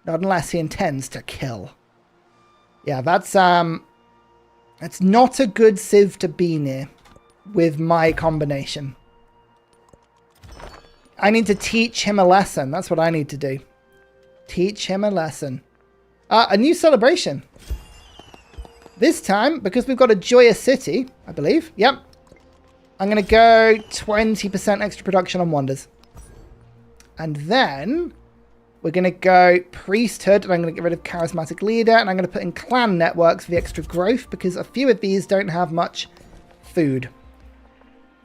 Not unless he intends to kill. Yeah, that's not a good civ to be near with my combination. I need to teach him a lesson. That's what I need to do. Teach him a lesson. A new celebration. This time, because we've got a joyous city, I believe. Yep. I'm going to go 20% extra production on wonders. And then we're going to go priesthood, and I'm going to get rid of charismatic leader, and I'm going to put in clan networks for the extra growth, because a few of these don't have much food.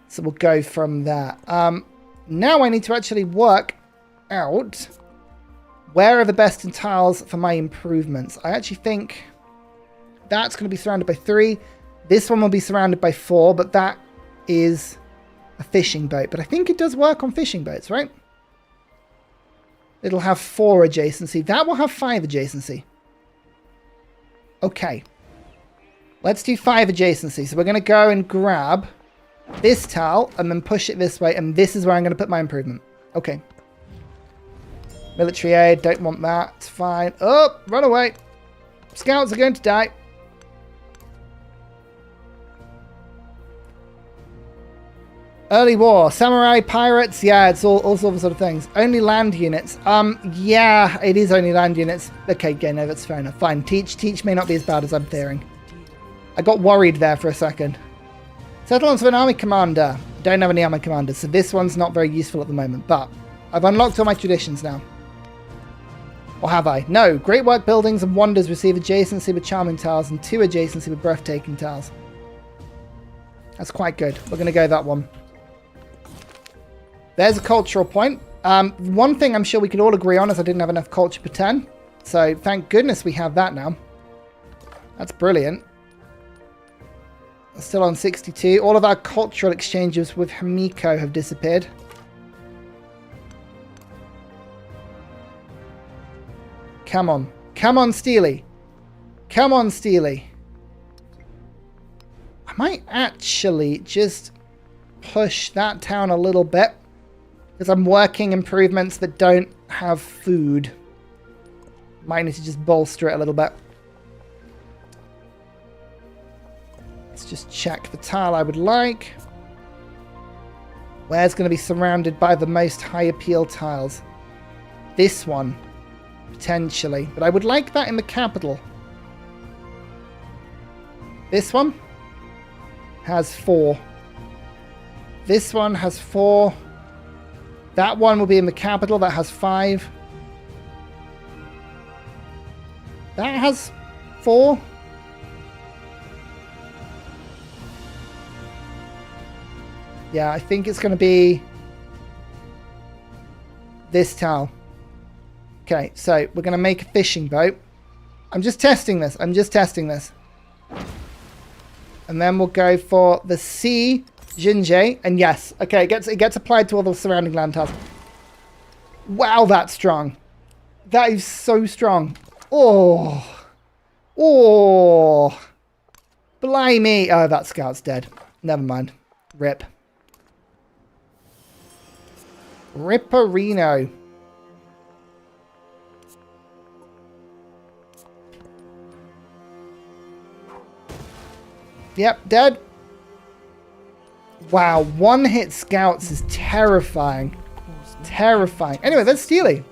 So we'll go from there. Now I need to actually work out where are the best in tiles for my improvements. I actually think that's going to be surrounded by 3. This one will be surrounded by 4, but that is a fishing boat. But I think it does work on fishing boats, right? It'll have 4 adjacency. That will have 5 adjacency. Okay. Let's do 5 adjacency. So we're going to go and grab this tile and then push it this way. And this is where I'm going to put my improvement. Okay. Military aid. Don't want that. It's fine. Oh, run away. Scouts are going to die. Early war, samurai, pirates, yeah, it's all sorts of things. Only land units. Yeah, it is only land units. Okay, yeah, no, that's fair enough. Fine, teach may not be as bad as I'm fearing. I got worried there for a second. Settlements of an army commander. Don't have any army commanders, so this one's not very useful at the moment, but I've unlocked all my traditions now. Or have I? No, great work buildings and wonders receive adjacency with charming tiles and 2 adjacency with breathtaking tiles. That's quite good. We're going to go that one. There's a cultural point. One thing I'm sure we could all agree on is I didn't have enough culture per 10. So thank goodness we have that now. That's brilliant. Still on 62. All of our cultural exchanges with Himiko have disappeared. Come on. Come on, Steely. Come on, Steely. I might actually just push that town a little bit. Because I'm working improvements that don't have food. Might need to just bolster it a little bit. Let's just check the tile I would like. Where's going to be surrounded by the most high appeal tiles? This one. Potentially. But I would like that in the capital. This one has 4. This one has 4. That one will be in the capital. That has 5. That has 4. Yeah, I think it's going to be this tile. Okay, so we're going to make a fishing boat. I'm just testing this. I'm just testing this. And then we'll go for the sea Jinjay. And yes, okay, it gets applied to all the surrounding land tiles. Wow, that's strong. That is so strong. Oh. Oh. Blimey. Oh, that scout's dead. Never mind. Rip. Ripperino. Yep, dead. Wow, one-hit scouts is terrifying. Terrifying. Anyway, that's Steely.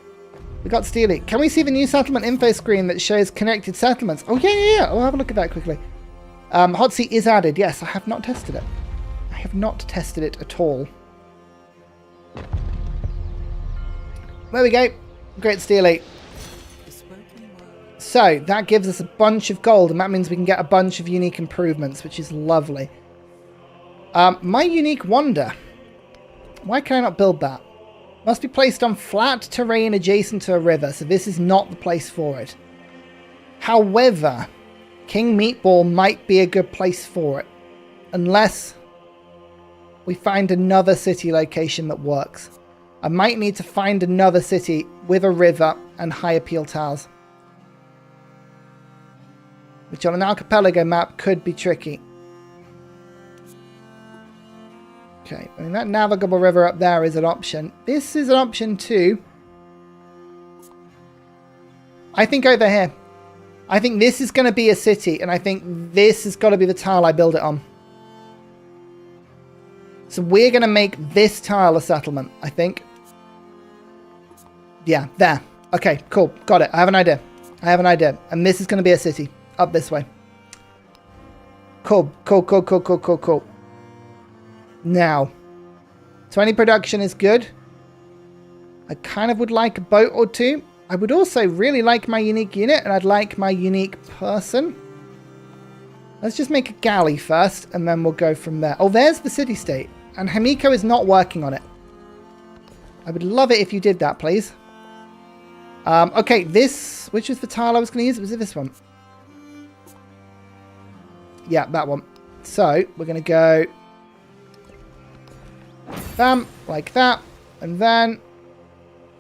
We got Steely. Can we see the new settlement info screen that shows connected settlements? Oh, yeah. I'll have a look at that quickly. Hotseat is added. Yes, I have not tested it. I have not tested it at all. There we go. Great Steely. So, that gives us a bunch of gold, and that means we can get a bunch of unique improvements, which is lovely. My unique wonder. Why can I not build that? Must be placed on flat terrain adjacent to a river, so this is not the place for it. However, King Meatball might be a good place for it. Unless we find another city location that works. I might need to find another city with a river and high appeal tiles. Which on an archipelago map could be tricky. Okay, I mean that navigable river up there is an option. This is an option too. I think over here. I think this is going to be a city, and I think this has got to be the tile I build it on. So we're going to make this tile a settlement, I think. Yeah, there. Okay, cool. Got it. I have an idea. I have an idea. And this is going to be a city. Up this way. Cool. Cool, cool, cool, cool, cool, cool. Now, 20 production is good. I kind of would like a boat or two. I would also really like my unique unit, and I'd like my unique person. Let's just make a galley first, and then we'll go from there. Oh, there's the city-state. And Himiko is not working on it. I would love it if you did that, please. Okay, this... Which was the tile I was going to use? Was it this one? Yeah, that one. So, we're going to go... Bam, like that. And then...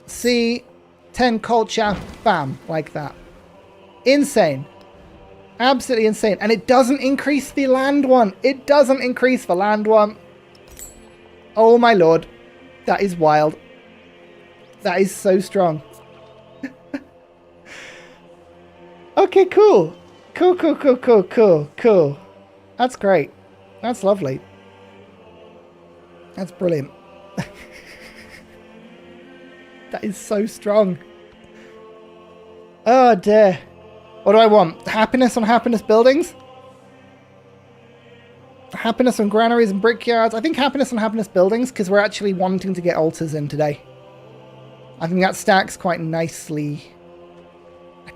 C... 10 culture, bam, like that. Insane. Absolutely insane. And it doesn't increase the land one. It doesn't increase the land one. Oh my lord. That is wild. That is so strong. Okay, cool. Cool, cool, cool, cool, cool, cool. That's great. That's lovely. That's brilliant. That is so strong. Oh dear. What do I want? Happiness on happiness buildings? Happiness on granaries and brickyards? I think happiness on happiness buildings, because we're actually wanting to get altars in today. I think that stacks quite nicely.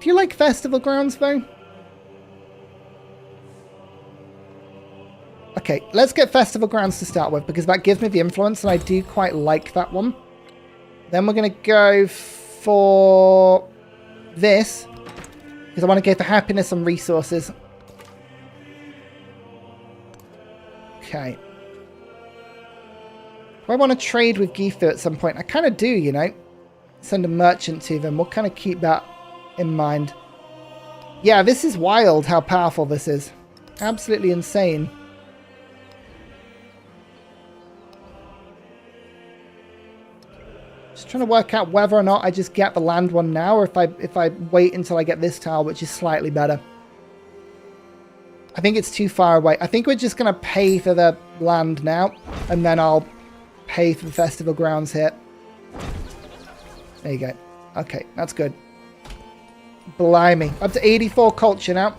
Do you like festival grounds though? Okay, let's get festival grounds to start with, because that gives me the influence, and I do quite like that one. Then we're going to go for this, because I want to go for happiness and resources. Okay. Do I want to trade with Gifu at some point? I kind of do, you know. Send a merchant to them. We'll kind of keep that in mind. Yeah, this is wild how powerful this is. Absolutely insane. Just trying to work out whether or not I just get the land one now, or if I wait until I get this tile, which is slightly better. I think it's too far away. I think we're just going to pay for the land now, and then I'll pay for the festival grounds here. There you go. Okay, that's good. Blimey. Up to 84 culture now.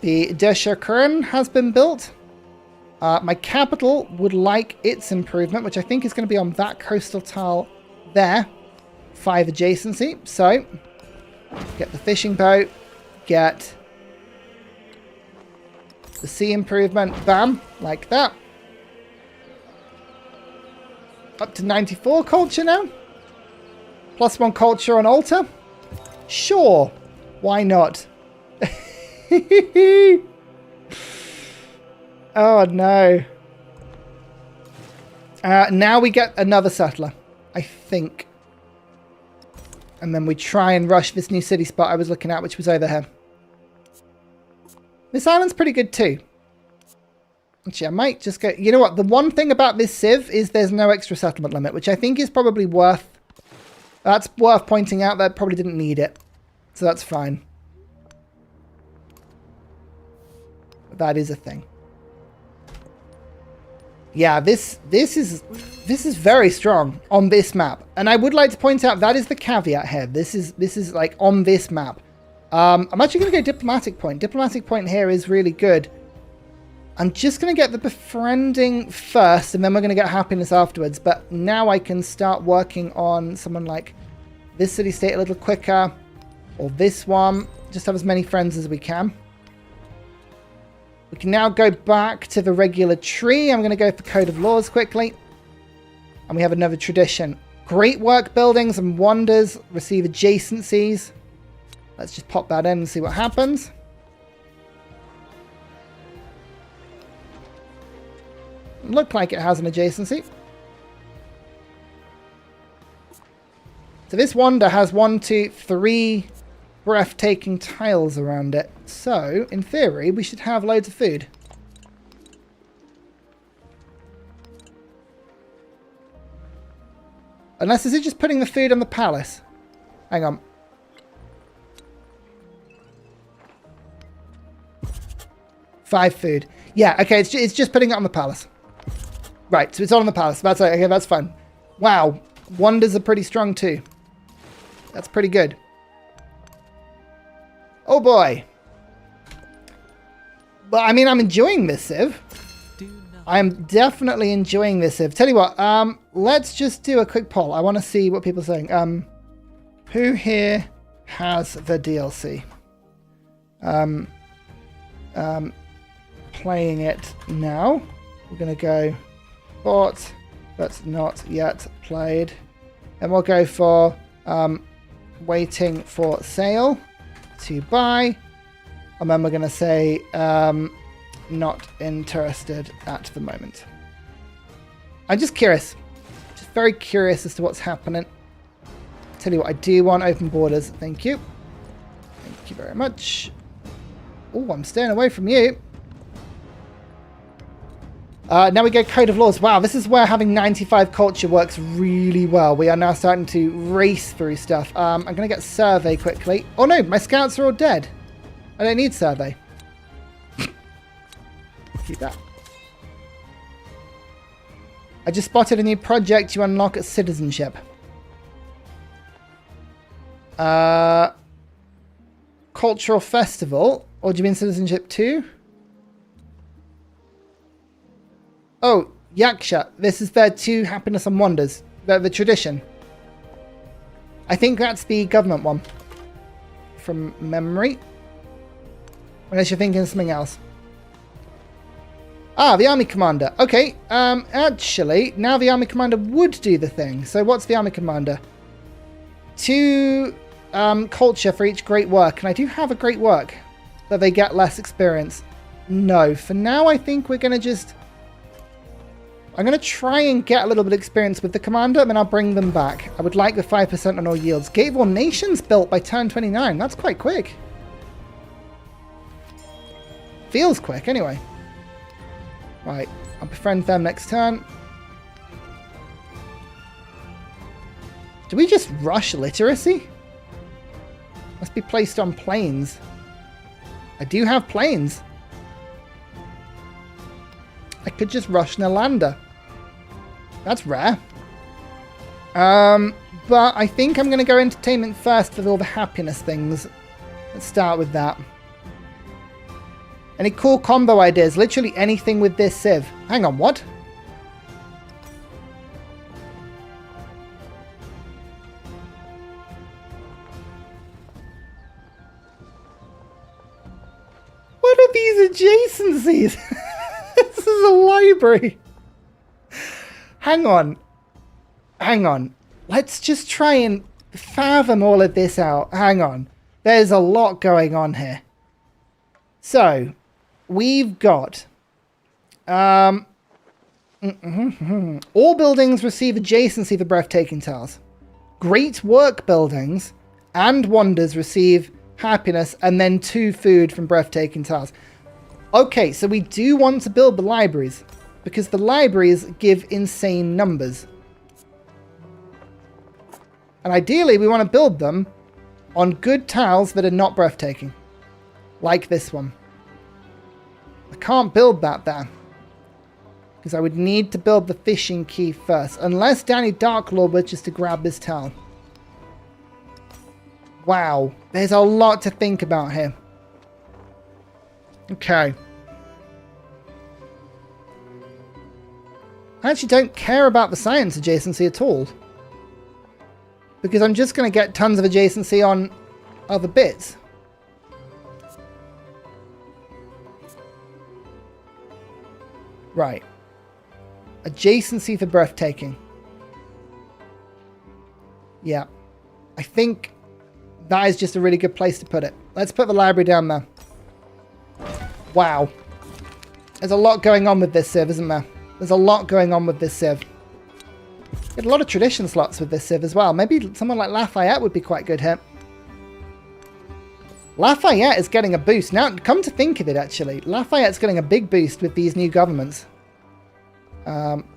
The Deshakuren has been built. My capital would like its improvement, which I think is going to be on that coastal tile there. 5 adjacency. So, get the fishing boat. Get the sea improvement. Bam. Like that. Up to 94 culture now. +1 culture on altar. Sure. Why not? Oh, no. Now we get another settler, I think. And then we try and rush this new city spot I was looking at, which was over here. This island's pretty good too. Actually, I might just go... You know what? The one thing about this civ is there's no extra settlement limit, which I think is probably worth... That's worth pointing out. That probably didn't need it. So that's fine. That is a thing. Yeah, this is very strong on this map. And I would like to point out that is the caveat here. This is like on this map. I'm actually going to go diplomatic point. Diplomatic point here is really good. I'm just going to get the befriending first, and then we're going to get happiness afterwards. But now I can start working on someone like this city-state a little quicker. Or this one. Just have as many friends as we can. We can now go back to the regular tree. I'm going to go for Code of Laws quickly. And we have another tradition. Great work buildings and wonders receive adjacencies. Let's just pop that in and see what happens. Look like it has an adjacency. So this wonder has 1, 2, 3 breathtaking tiles around it. So, in theory, we should have loads of food. Unless, is it just putting the food on the palace? Hang on. Five food. Yeah, okay, it's just putting it on the palace. Right, so it's on the palace. That's okay, that's fine. Wow, wonders are pretty strong too. That's pretty good. Oh boy. But I mean, I'm enjoying this, Civ. I'm definitely enjoying this, Civ. Tell you what, let's just do a quick poll. I want to see what people are saying. Who here has the DLC? Playing it now. We're going to go bought, but not yet played. And we'll go for waiting for sale to buy. And then we're going to say not interested at the moment. I'm just curious. Just very curious as to what's happening. Tell you what, I do want open borders. Thank you. Thank you very much. Oh, I'm staying away from you. Now we go Code of Laws. Wow, this is where having 95 culture works really well. We are now starting to race through stuff. I'm going to get survey quickly. Oh no, my scouts are all dead. I don't need survey. Keep that. I just spotted a new project you unlock at citizenship. Cultural festival. Or do you mean citizenship 2? Oh, Yaksha. This is their 2 happiness and wonders. The tradition. I think that's the government one. From memory. Unless you're thinking of something else. Ah, the army commander. Okay, actually, now the army commander would do the thing. So what's the army commander? 2 culture for each great work. And I do have a great work. That they get less experience. No, for now I think we're going to just... I'm going to try and get a little bit of experience with the commander, and then I'll bring them back. I would like the 5% on all yields. Gate of All Nations built by turn 29. That's quite quick. Feels quick, anyway. Right, I'll befriend them next turn. Do we just rush literacy? Must be placed on planes. I do have planes. I could just rush Nalanda. That's rare. But I think I'm going to go entertainment first with all the happiness things. Let's start with that. Any cool combo ideas? Literally anything with this Civ. Hang on, what? What are these adjacencies? This is a library. Hang on. Hang on. Let's just try and fathom all of this out. Hang on. There's a lot going on here. So, we've got... all buildings receive adjacency for breathtaking tiles. Great work buildings and wonders receive happiness and then 2 food from breathtaking tiles. Okay, so we do want to build the libraries because the libraries give insane numbers. And ideally, we want to build them on good tiles that are not breathtaking. Like this one. I can't build that there. Because I would need to build the fishing key first. Unless Danny Darklord were just to grab this tile. Wow. There's a lot to think about here. Okay. I actually don't care about the science adjacency at all. Because I'm just going to get tons of adjacency on other bits. Right. Adjacency for breathtaking. Yeah. I think That is just a really good place to put it. Let's put the library down there. Wow. There's a lot going on with this civ, isn't there? There's a lot going on with this civ. Get a lot of tradition slots with this civ as well. Maybe someone like Lafayette would be quite good here. Lafayette is getting a boost. Now, come to think of it, actually. Lafayette's getting a big boost with these new governments.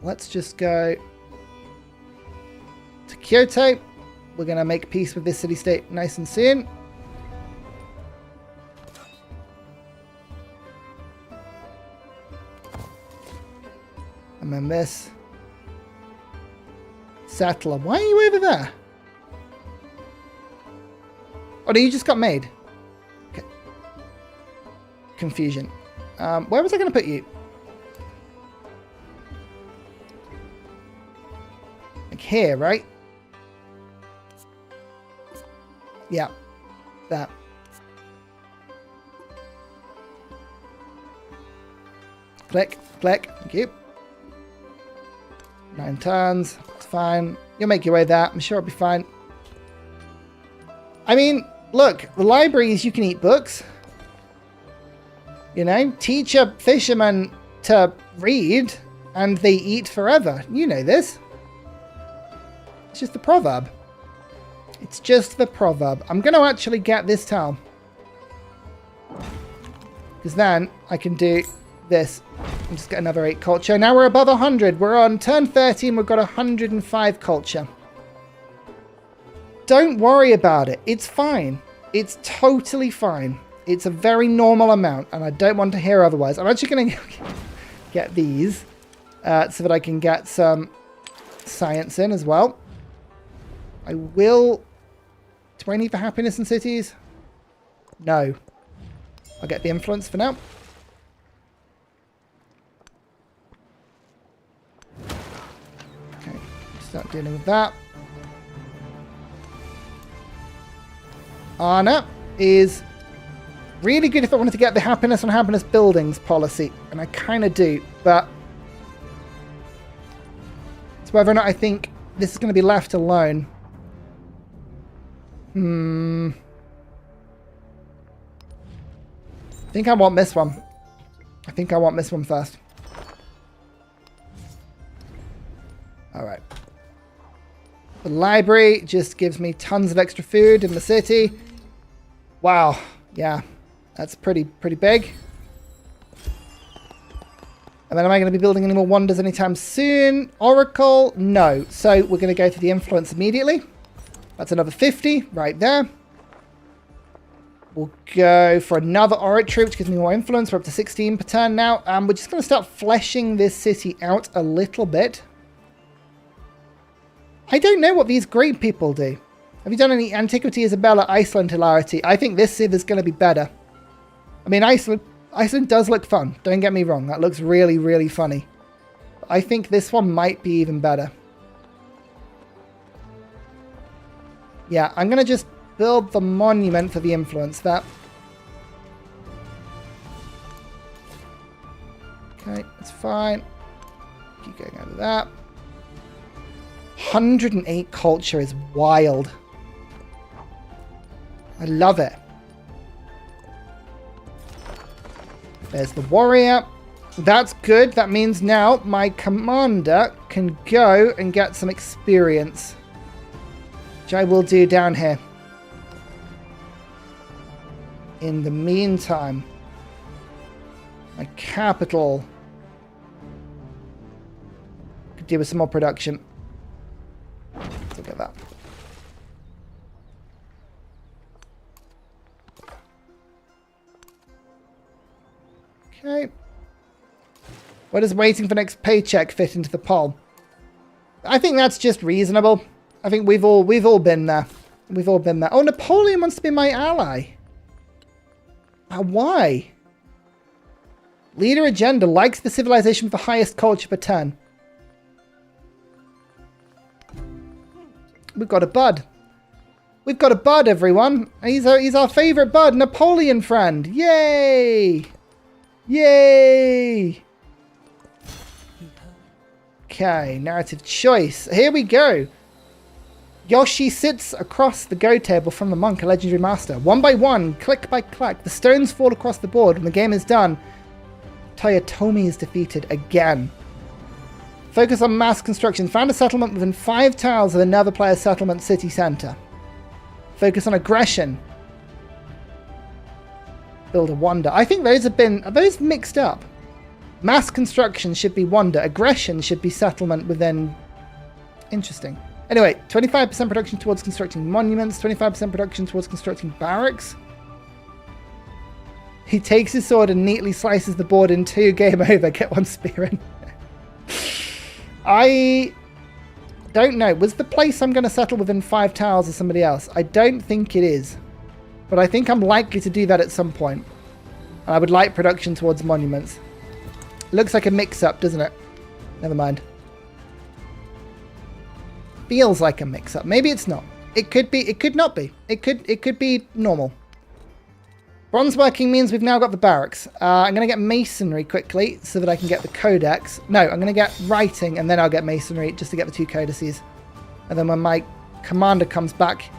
Let's just go to Kyoto. We're going to make peace with this city-state nice and soon. And then this. Settler. Why are you over there? Oh, no, you just got made. Okay. Confusion. Where was I going to put you? Like here, right? Yeah. That. Click, click. Thank you. 9 turns. It's fine. You'll make your way there. I'm sure it'll be fine. I mean, look, the libraries, you can eat books. You know, teach a fisherman to read and they eat forever. You know this. It's just the proverb. It's just the proverb. I'm going to actually get this town. Because then I can do this and just get another 8 culture. Now we're above 100. We're on turn 13. We've got 105 culture. Don't worry about it. It's fine. It's totally fine. It's a very normal amount, and I don't want to hear otherwise. I'm actually going to get these so that I can get some science in as well. I will... Do I need the happiness in cities? No. I'll get the influence for now. Okay, start dealing with that. Anna is really good if I wanted to get the happiness on happiness buildings policy, and I kind of do, but it's whether or not I think this is going to be left alone. I think I want this one. I think I want this one first. Alright. The library just gives me tons of extra food in the city. Wow. Yeah. That's pretty big. And then am I going to be building any more wonders anytime soon? Oracle? No. So we're going to go to the influence immediately. That's another 50 right there. We'll go for another oratory, which gives me more influence. We're up to 16 per turn now. We're just going to start fleshing this city out a little bit. I don't know what these great people do. Have you done any Antiquity, Isabella, Iceland hilarity? I think this civ is going to be better. I mean, Iceland does look fun. Don't get me wrong. That looks really, really funny. But I think this one might be even better. Yeah, I'm going to just build the monument for the influence. That. Okay, that's fine. Keep going over that. 108 culture is wild. I love it. There's the warrior. That's good. That means now my commander can go and get some experience. Which I will do down here. In the meantime, my capital could do with some more production. Let's look at that. Okay. Where does waiting for next paycheck fit into the poll? I think that's just reasonable. I think we've all been there. We've all been there. Oh, Napoleon wants to be my ally. Why? Leader agenda likes the civilization with the highest culture per turn. We've got a bud. We've got a bud, everyone. He's our favourite bud, Napoleon friend. Yay! Yay! Okay, narrative choice. Here we go. Yoshi sits across the go table from the monk, a legendary master. One by one, click by click, the stones fall across the board. When the game is done, Toyotomi is defeated again. Focus on mass construction. Found a settlement within 5 tiles of another player's settlement city center. Focus on aggression. Build a wonder. I think those have been... Are those mixed up? Mass construction should be wonder. Aggression should be settlement within... Interesting. Anyway, 25% production towards constructing monuments. 25% production towards constructing barracks. He takes his sword and neatly slices the board in 2. Game over. Get 1 spear in. I don't know. Was the place I'm going to settle within 5 tiles of somebody else? I don't think it is. But I think I'm likely to do that at some point. And I would like production towards monuments. Looks like a mix-up, doesn't it? Never mind. Feels like a mix-up. Maybe it's not. It could be. It could not be. It could be normal. Bronze working means we've now got the barracks. I'm going to get masonry quickly so that I can get the codex. No, I'm going to get writing and then I'll get masonry just to get the 2 codices. And then when my commander comes back,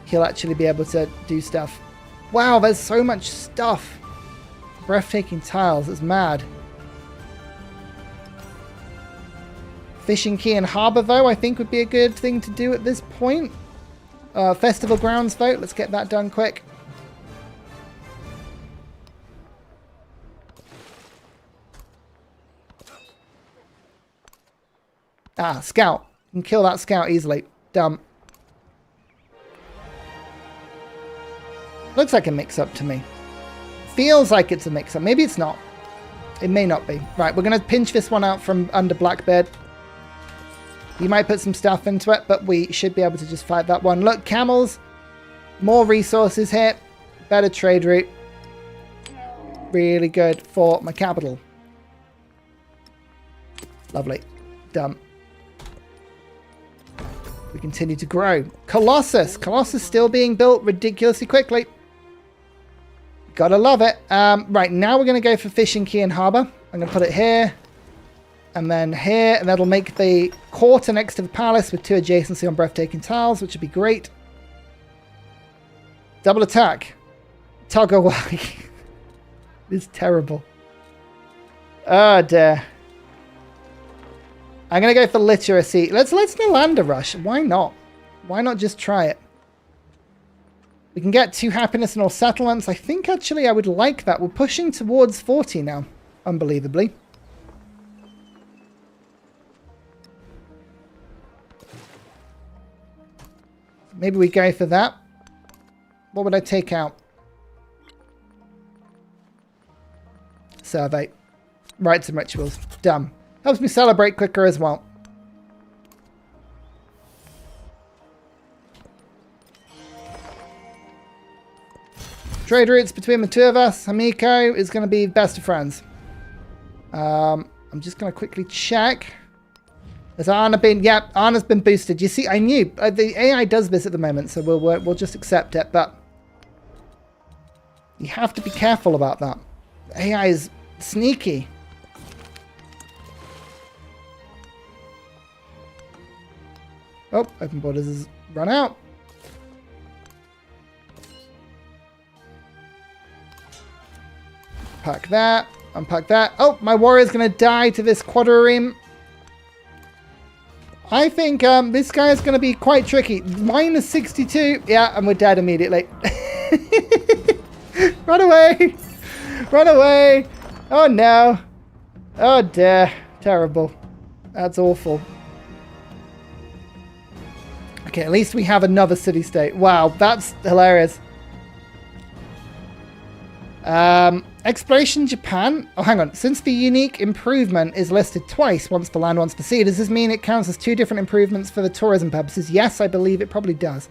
he'll actually be able to do stuff. Wow, there's so much stuff. Breathtaking tiles. It's mad. Fishing Key and Harbour, though, I think would be a good thing to do at this point. Festival Grounds vote. Let's get that done quick. Ah, scout. You can kill that scout easily. Dumb. Looks like a mix-up to me. Feels like it's a mix-up. Maybe it's not. It may not be. Right, we're going to pinch this one out from under Blackbeard. You might put some stuff into it, but we should be able to just fight that one. Look, camels. More resources here. Better trade route. Really good for my capital. Lovely. Done. We continue to grow. Colossus. Colossus still being built ridiculously quickly. Gotta love it. Right, now we're going to go for Fishing Key and Harbour. I'm going to put it here. And then here. And that'll make the quarter next to the palace with 2 adjacency on breathtaking tiles, which would be great. Double attack. Togawai. This is terrible. Oh dear. I'm going to go for literacy. Let's Nalanda rush. Why not? Why not just try it? We can get 2 happiness and all settlements. I think actually I would like that. We're pushing towards 40 now. Unbelievably. Maybe we go for that. What would I take out? Survey. Rites and rituals. Done. Helps me celebrate quicker as well. Trade routes between the 2 of us. Hamiko is going to be best of friends. I'm just going to quickly check. Has Anna been... Yep, Anna's been boosted. You see, I knew. The AI does this at the moment, so we'll just accept it. But you have to be careful about that. The AI is sneaky. Oh, open borders has run out. Pack that. Unpack that. Oh, my warrior's going to die to this quadrireme. I think this guy is going to be quite tricky. Minus 62. Yeah, and we're dead immediately. Run away. Run away. Oh, no. Oh, dear. Terrible. That's awful. Okay, at least we have another city-state. Wow, that's hilarious. Exploration Japan. Oh, hang on. Since the unique improvement is listed twice, once for land, once for sea, does this mean it counts as 2 different improvements for the tourism purposes? Yes, I believe it probably does.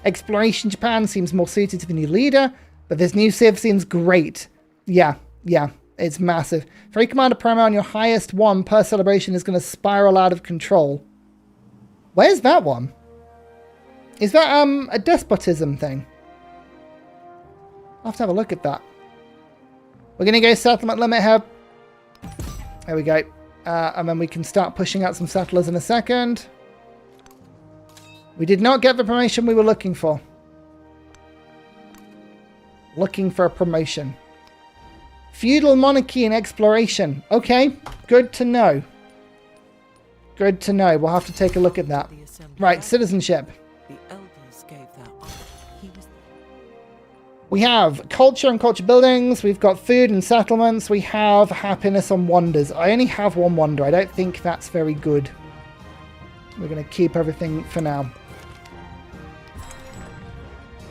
Exploration Japan seems more suited to the new leader, but this new civ seems great. Yeah, it's massive. For a commander promo on your highest one per celebration is going to spiral out of control. Where's that one? Is that a despotism thing? I'll have to have a look at that. We're going to go settlement limit here. There we go. And then we can start pushing out some settlers in a second. We did not get the promotion we were looking for. Looking for a promotion. Feudal monarchy and exploration. Okay, good to know. Good to know. We'll have to take a look at that. Right, citizenship.
The elders gave their honor. He was
We have culture and culture buildings. We've got food and settlements. We have happiness and wonders. I only have one wonder. I don't think that's very good. We're going to keep everything for now.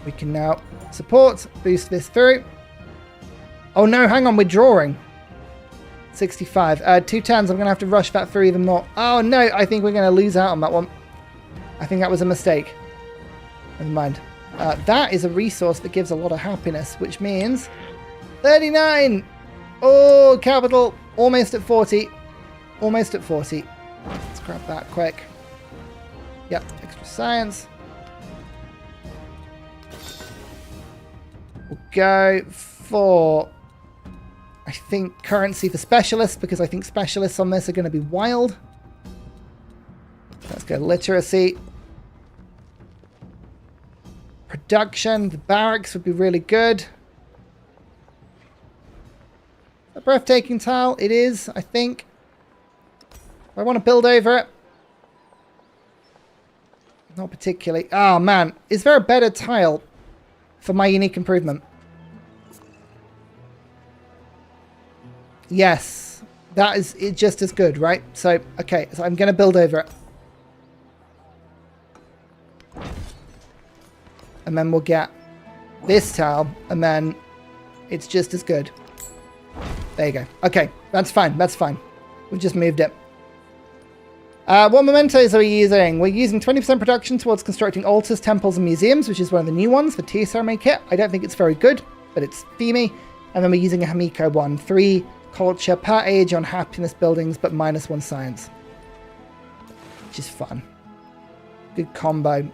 We can now support, boost this through. Oh no, hang on, we're drawing. 65. 2 turns, I'm going to have to rush that through even more. Oh no, I think we're going to lose out on that one. I think that was a mistake. Never mind. That is a resource that gives a lot of happiness, which means 39. Oh, capital. Almost at 40. Almost at 40. Let's grab that quick. Yep, extra science. We'll go for, I think, currency for specialists, because I think specialists on this are going to be wild. Let's go literacy. Production, the barracks would be really good. A breathtaking tile, it is, I think. I want to build over it. Not particularly. Oh man, is there a better tile for my unique improvement? Yes, that is just as good, right? So, okay, so I'm going to build over it. And then we'll get this tile, and then it's just as good. There you go. Okay, that's fine, that's fine. We've just moved it. What mementos are we using? We're using 20% production towards constructing altars, temples, and museums, which is one of the new ones, the tea ceremony kit. I don't think it's very good, but it's themey. And then we're using a Hamiko one. 3 culture per age on happiness buildings, but -1 science. Which is fun. Good combo.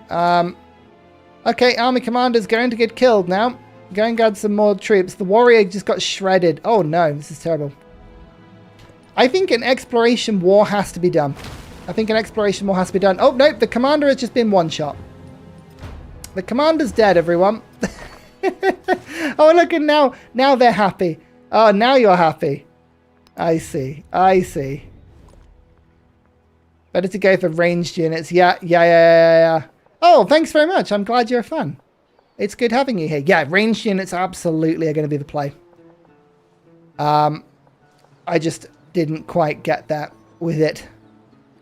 Okay, army commander's going to get killed now. Go and get some more troops. The warrior just got shredded. Oh no, this is terrible. I think an exploration war has to be done. I think an exploration war has to be done. Oh, no, the commander has just been one-shot. The commander's dead, everyone. Oh, look, and now they're happy. Oh, now you're happy. I see. I see. Better to go for ranged units. Yeah. Oh, thanks very much. I'm glad you're a fan. It's good having you here. Yeah, ranged units absolutely are going to be the play. I just didn't quite get that with it.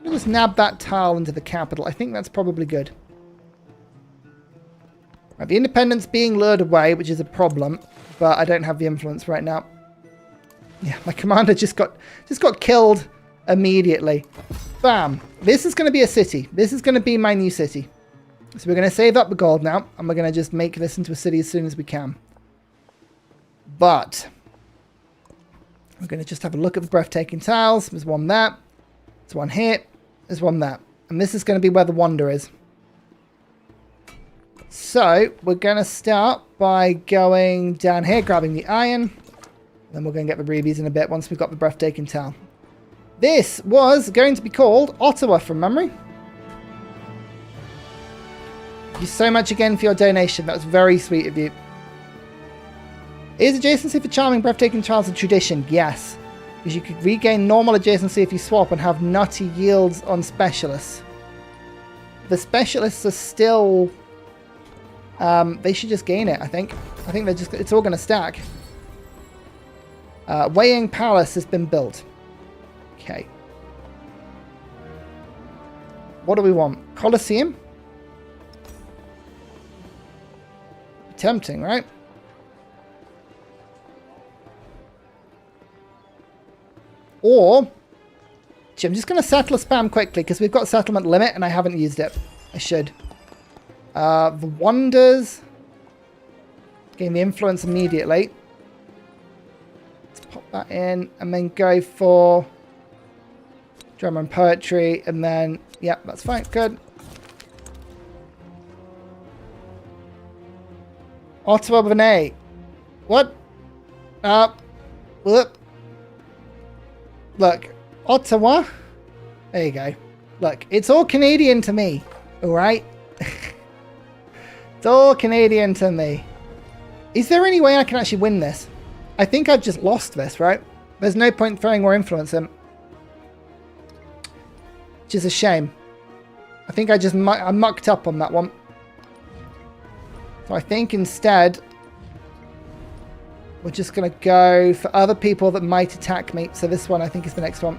I'll just nab that tile into the capital. I think that's probably good. Right, the independence being lured away, which is a problem, but I don't have the influence right now. Yeah, my commander just got killed immediately. Bam. This is going to be a city. This is going to be my new city. So we're going to save up the gold now, and we're going to just make this into a city as soon as we can. But we're going to just have a look at the breathtaking tiles. There's one there. There's one here. There's one there. And this is going to be where the wonder is. So we're going to start by going down here, grabbing the iron. Then we're going to get the rubies in a bit once we've got the breathtaking tile. This was going to be called Ottawa from memory. Thank you so much again for your donation. That was very sweet of you. Is adjacency for charming breathtaking tiles a tradition? Yes. Because you could regain normal adjacency if you swap and have nutty yields on specialists. The specialists are still... they should just gain it, I think. I think it's all going to stack. Weighing Palace has been built. Okay. What do we want? Colosseum? Tempting, right? Or, I'm just going to settle a spam quickly because we've got settlement limit and I haven't used it. I should. The Wonders. Gain the influence immediately. Let's pop that in and then go for drama and poetry and then, yeah, that's fine. Good. Ottawa with an A. What? Whoop. Look, Ottawa. There you go. Look, it's all Canadian to me. All right. It's all Canadian to me. Is there any way I can actually win this? I think I've just lost this, right? There's no point throwing more influence in. Which is a shame. I think I mucked up on that one. So I think instead, we're just going to go for other people that might attack me. So this one, I think, is the next one.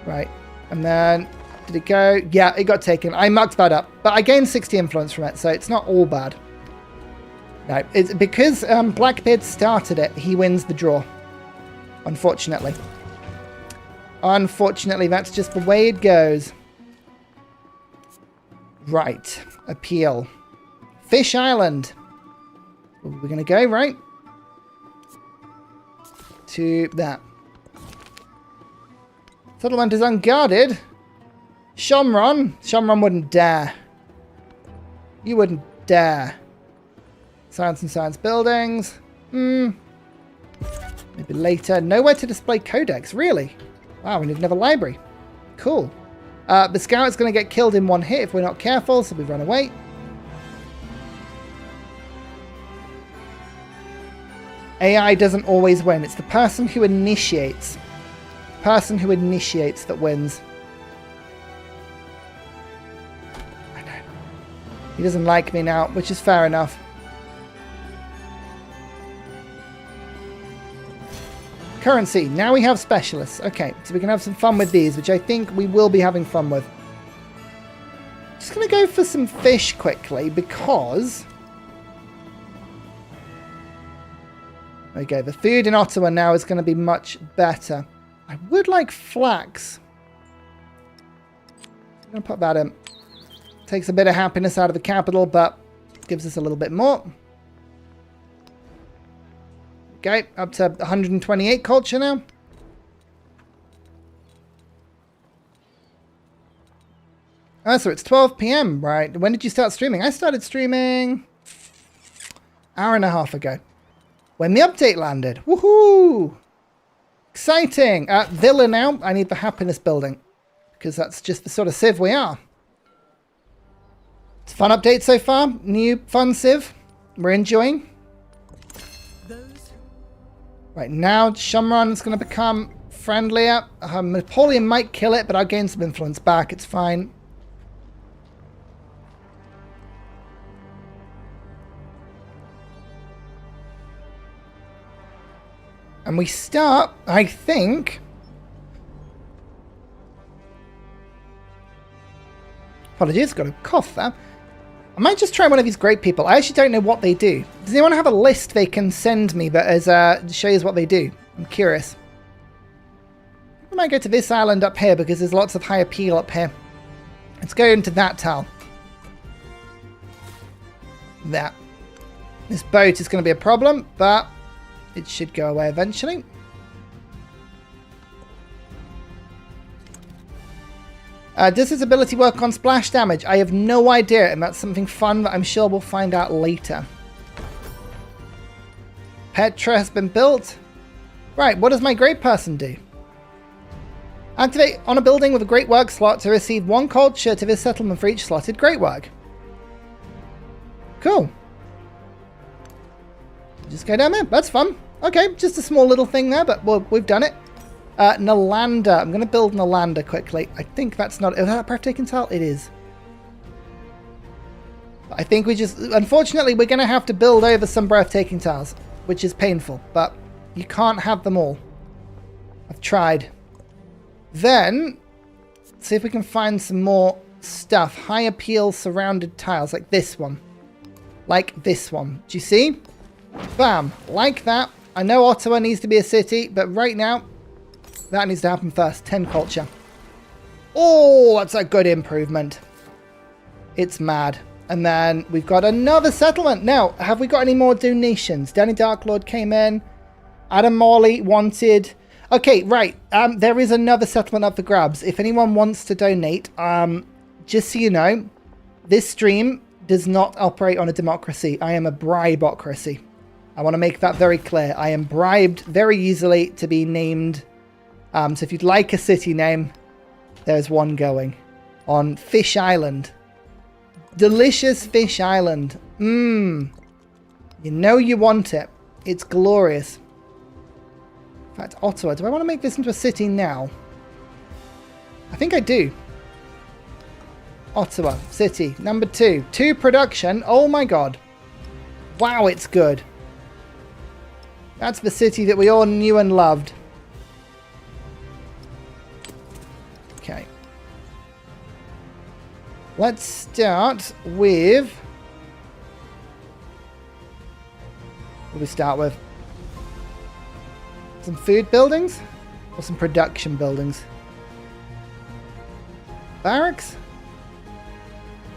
Right. And then, did it go? Yeah, it got taken. I mucked that up. But I gained 60 influence from it, so it's not all bad. No, it's because Blackbeard started it, he wins the draw. Unfortunately. Unfortunately, that's just the way it goes. Right. Appeal. Fish Island. We're going to go, right? To that. Settlement is unguarded. Shamron. Shamron wouldn't dare. You wouldn't dare. Science and science buildings. Maybe later. Nowhere to display codex. Really? Wow, we need another library. Cool. The scout's going to get killed in one hit if we're not careful, so we run away. AI doesn't always win. It's the person who initiates. The person who initiates that wins. I know. He doesn't like me now, which is fair enough. Currency. Now we have specialists. Okay, so we can have some fun with these, which I think we will be having fun with. Just going to go for some fish quickly because... Okay, the food in Ottawa now is going to be much better. I would like flax. I'm going to put that in. Takes a bit of happiness out of the capital, but gives us a little bit more. Okay, up to 128 culture now. Oh, so it's 12 p.m, right? When did you start streaming? I started streaming hour and a half ago. When the update landed. Woohoo! Exciting! Villa now. I need the happiness building. Because that's just the sort of civ we are. It's a fun update so far. New fun civ. We're enjoying. Right, now Shamron is going to become friendlier. Napoleon might kill it, but I'll gain some influence back. It's fine. And we start, I think... Apologies, got a cough there. I might just try one of these great people. I actually don't know what they do. Does anyone have a list they can send me that is, shows what they do? I'm curious. I might go to this island up here because there's lots of high appeal up here. Let's go into that tile. That. This boat is going to be a problem, but it should go away eventually. Does his ability work on splash damage? I have no idea, and that's something fun that I'm sure we'll find out later. Petra has been built. Right, what does my great person do? Activate on a building with a great work slot to receive 1 culture to this settlement for each slotted great work. Cool. Just go down there. That's fun. Okay, just a small little thing there, but we've done it. Nalanda. I'm going to build Nalanda quickly. I think that's not... Is that a breathtaking tile? It is. I think we just... Unfortunately, we're going to have to build over some breathtaking tiles, which is painful, but you can't have them all. I've tried. Then, let's see if we can find some more stuff. High appeal surrounded tiles, like this one. Like this one. Do you see? Bam. Like that. I know Ottawa needs to be a city, but right now... That needs to happen first. 10 culture. Oh, that's a good improvement. It's mad. And then we've got another settlement. Now, have we got any more donations? Danny Darklord came in. Adam Morley wanted... Okay, right. There is another settlement up for grabs. If anyone wants to donate, just so you know, this stream does not operate on a democracy. I am a bribeocracy. I want to make that very clear. I am bribed very easily to be named... so if you'd like a city name, There's one going on Fish Island. Delicious Fish Island. Mmm. You know you want it. It's glorious. In fact, Ottawa. Do I want to make this into a city now? I think I do. Ottawa, city. Number 2. 2 production. Oh my god. Wow, it's good. That's the city that we all knew and loved. Okay. Let's start with... What do we start with? Some food buildings? Or some production buildings? Barracks?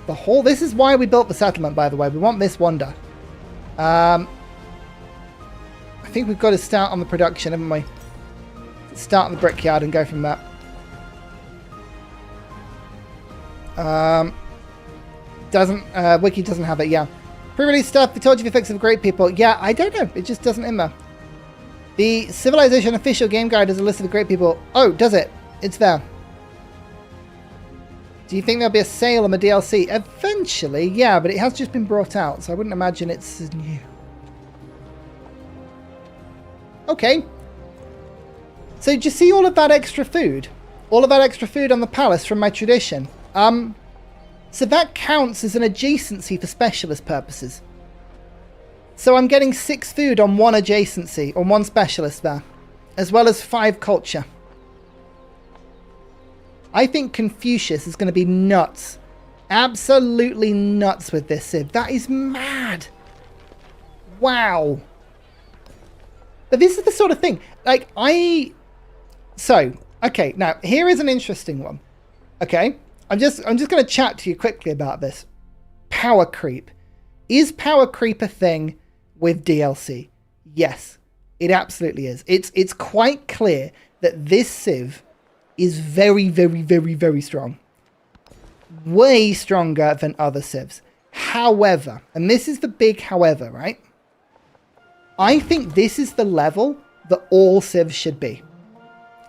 The whole... This is why we built the settlement, by the way. We want this wonder. I think we've got to start on the production, haven't we? Start on the brickyard and go from that. Wiki doesn't have it, yeah. Pre-release stuff, they told you the effects of great people. Yeah, I don't know. It just doesn't in there. The Civilization official game guide has a list of the great people. Oh, does it? It's there. Do you think there'll be a sale on the DLC? Eventually, yeah, but it has just been brought out, so I wouldn't imagine it's new. Okay. So do you see all of that extra food? All of that extra food on the palace from my tradition? So that counts as an adjacency for specialist purposes. So I'm getting 6 food on 1 adjacency, on 1 specialist there, as well as 5 culture. I think Confucius is going to be nuts. Absolutely nuts with this civ. That is mad. Wow. But this is the sort of thing, like, So, okay, now, here is an interesting one. Okay, I'm just going to chat to you quickly about this. Power creep. Is power creep a thing with DLC? Yes, it absolutely is. It's quite clear that this civ is very, very, very, very strong. Way stronger than other civs. However, and this is the big however, right? I think this is the level that all civs should be.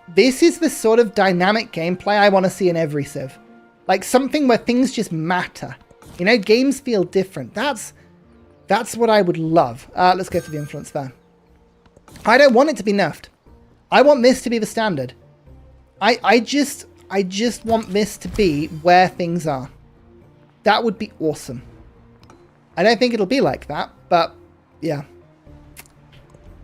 This is the sort of dynamic gameplay I want to see in every civ. Like something where things just matter. You know, games feel different. That's what I would love. Let's go for the influence there. I don't want it to be nerfed. I want this to be the standard. I just want this to be where things are. That would be awesome. I don't think it'll be like that, but yeah.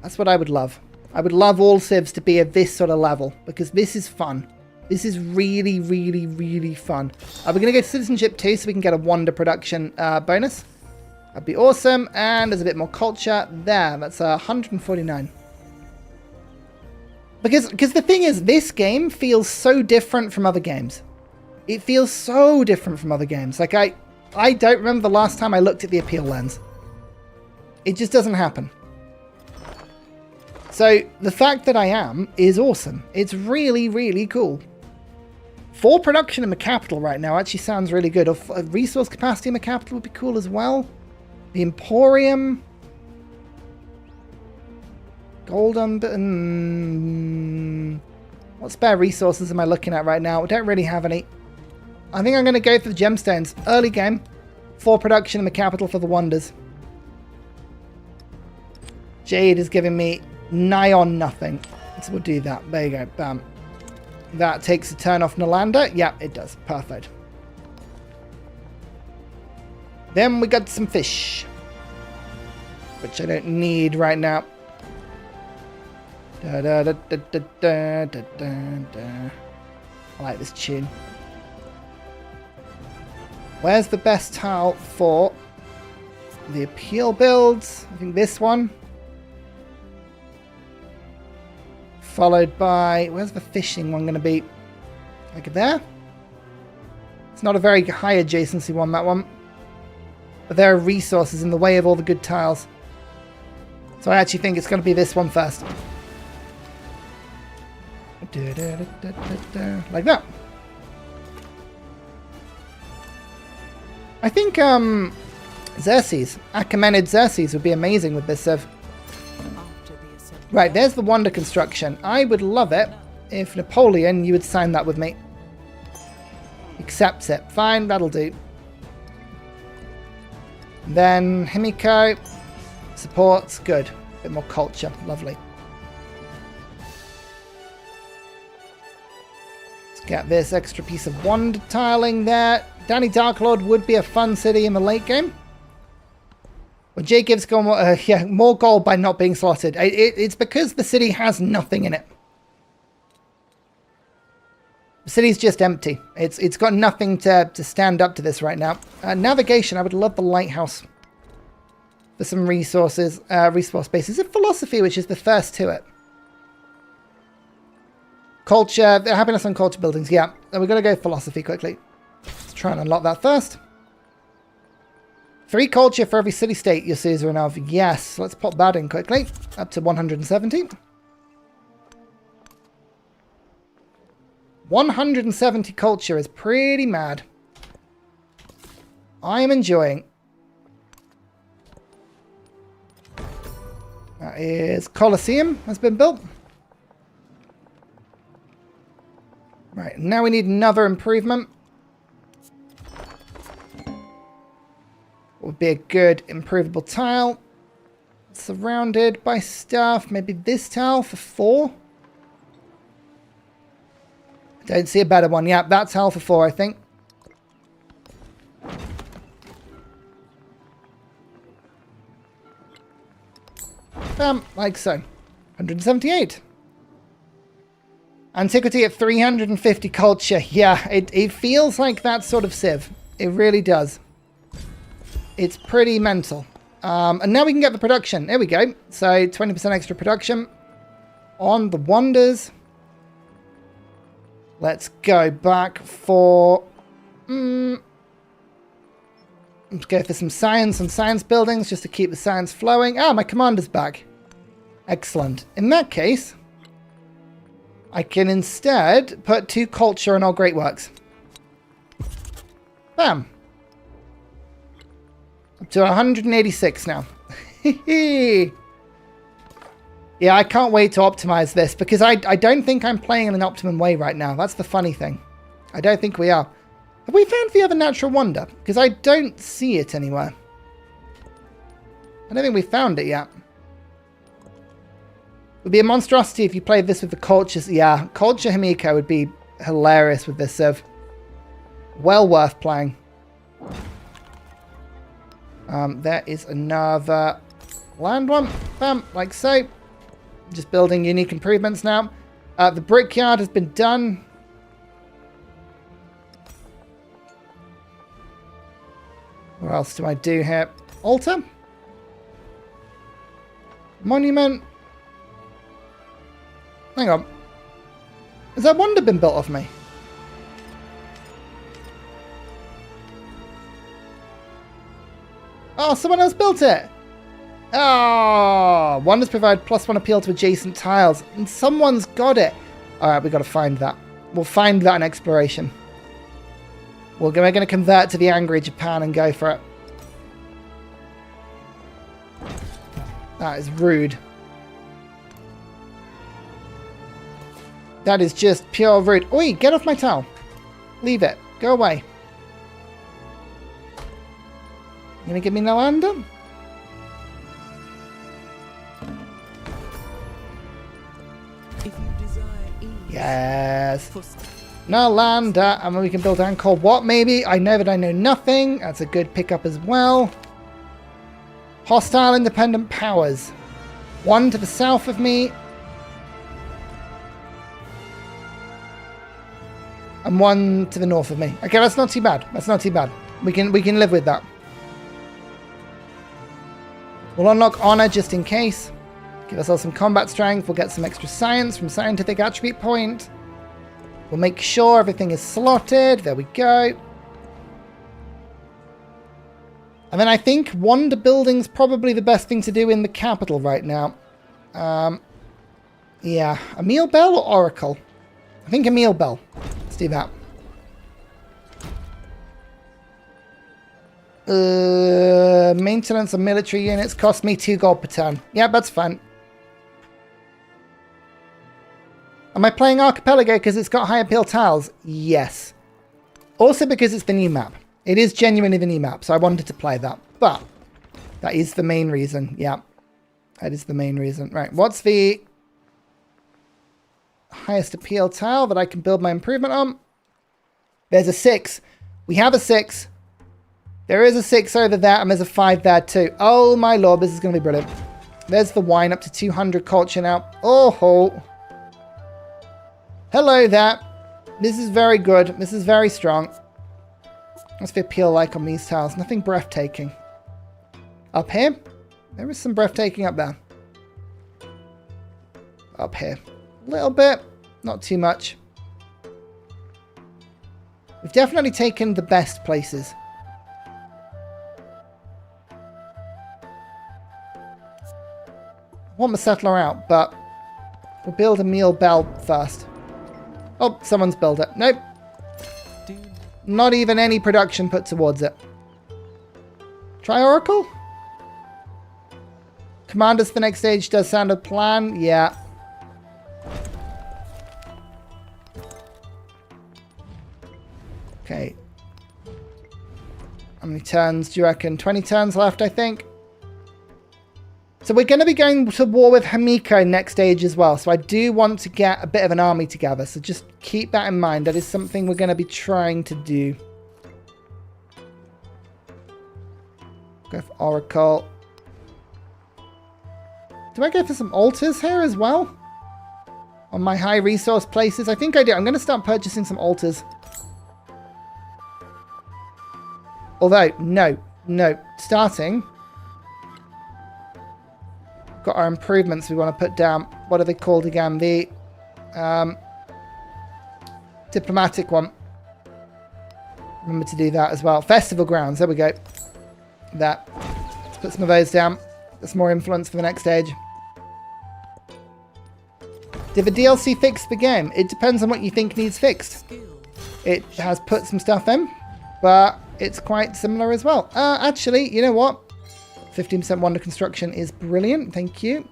That's what I would love. I would love all civs to be at this sort of level, because this is fun. This is really, really, really fun. We're going to go to citizenship too, so we can get a wonder production bonus. That'd be awesome. And there's a bit more culture there. That's 149. Because the thing is, this game feels so different from other games. It feels so different from other games. Like, I don't remember the last time I looked at the appeal lens. It just doesn't happen. So, the fact that I am is awesome. It's really, really cool. 4 production in the capital right now actually sounds really good. A resource capacity in the capital would be cool as well. The Emporium. Golden. What spare resources am I looking at right now? I don't really have any. I think I'm going to go for the gemstones. Early game. 4 production in the capital for the wonders. Jade is giving me nigh on nothing. So we'll do that. There you go. Bam. That takes a turn off Nalanda. Yeah, it does. Perfect. Then we got some fish, which I don't need right now. Da, da, da, da, da, da, da, da. I like this tune. Where's the best tile for the appeal builds? I think this one. Followed by, where's the fishing one going to be? Like there? It's not a very high adjacency one, that one. But there are resources in the way of all the good tiles. So I actually think it's going to be this one first. Like that. I think Xerxes, Achaemenid Xerxes would be amazing with this civ. Right, there's the wonder construction. I would love it if Napoleon, you would sign that with me. Accepts it. Fine, that'll do. Then Himiko. Supports. Good. Bit more culture. Lovely. Let's get this extra piece of wonder tiling there. Danny Darklord would be a fun city in the late game. Well, Jay gives more gold by not being slotted. It's because the city has nothing in it. The city's just empty. It's got nothing to stand up to this right now. Navigation, I would love the lighthouse for some resources, resource bases. It's philosophy, which is the first to it. Culture, happiness on culture buildings. Yeah, we're going to go philosophy quickly. Let's try and unlock that first. 3 culture for every city-state Yasuza and Alpha. Yes, let's pop that in quickly. Up to 170. 170 culture is pretty mad. I am enjoying. That is Colosseum has been built. Right, now we need another improvement. What would be a good improvable tile? Surrounded by stuff. Maybe this tile for 4. Don't see a better one. Yeah, that's tile for 4, I think. Like so. 178. Antiquity at 350 culture. Yeah, it feels like that sort of civ. It really does. It's pretty mental. And now we can get the production. There we go. So 20% extra production on the wonders. Let's go back for... let's go for some science and science buildings just to keep the science flowing. Ah, my commander's back. Excellent. In that case, I can instead put 2 culture on our great works. Bam. Up to 186 now. Yeah, I can't wait to optimize this because I don't think I'm playing in an optimum way right now. That's the funny thing. I don't think we are. Have we found the other natural wonder? Because I don't see it anywhere. I don't think we found it yet. It would be a monstrosity if you played this with the cultures. Yeah, culture Himiko would be hilarious with this civ. Well worth playing. There is another land one. Bam, like so. Just building unique improvements now. The brickyard has been done. What else do I do here? Altar? Monument? Hang on. Has that wonder been built off me? Oh, someone else built it! Oh, wonders provide +1 appeal to adjacent tiles. And someone's got it. Alright, we've got to find that. We'll find that in exploration. We're going to convert to the angry Japan and go for it. That is rude. That is just pure rude. Oi, get off my towel. Leave it. Go away. You going to give me no lander? Yes. No lander. And we can build Angkor Wat maybe. I know that I know nothing. That's a good pickup as well. Hostile independent powers. 1 to the south of me. And 1 to the north of me. Okay, that's not too bad. That's not too bad. We can live with that. We'll unlock honor just in case. Give ourselves some combat strength. We'll get some extra science from scientific attribute point. We'll make sure everything is slotted. There we go. And then I think wonder building's probably the best thing to do in the capital right now. Yeah, Emil Bell or Oracle? I think Emil Bell. Let's do that. Maintenance of military units cost me 2 gold per turn. Yeah, that's fine. Am I playing Archipelago because it's got high appeal tiles? Yes. Also because it's the new map. It is genuinely the new map, so I wanted to play that. But that is the main reason. Yeah, that is the main reason. Right, what's the highest appeal tile that I can build my improvement on? There's a 6. We have a 6. There is a 6 over there, and there's a 5 there too. Oh my lord, this is going to be brilliant. There's the wine up to 200 culture now. Oh ho. Hello there. This is very good. This is very strong. What's the appeal like on these tiles? Nothing breathtaking. Up here? There is some breathtaking up there. Up here. A little bit. Not too much. We've definitely taken the best places. I want the settler out, but we'll build a meal bell first. Oh, someone's built it. Nope. Not even any production put towards it. Try Oracle? Commanders for next stage does sound a plan. Yeah. Okay. How many turns do you reckon? 20 turns left, I think. So we're going to be going to war with Himiko next stage as well. So I do want to get a bit of an army together. So just keep that in mind. That is something we're going to be trying to do. Go for Oracle. Do I go for some altars here as well? On my high resource places? I think I do. I'm going to start purchasing some altars. Although, no. Starting... Got our improvements we want to put down. What are they called again? The diplomatic one. Remember to do that as well. Festival grounds. There we go. That. Let's put some of those down. That's more influence for the next stage. Did the DLC fix the game? It depends on what you think needs fixed. It has put some stuff in, but it's quite similar as well. Actually, you know what? 15% wonder construction is brilliant. Thank you.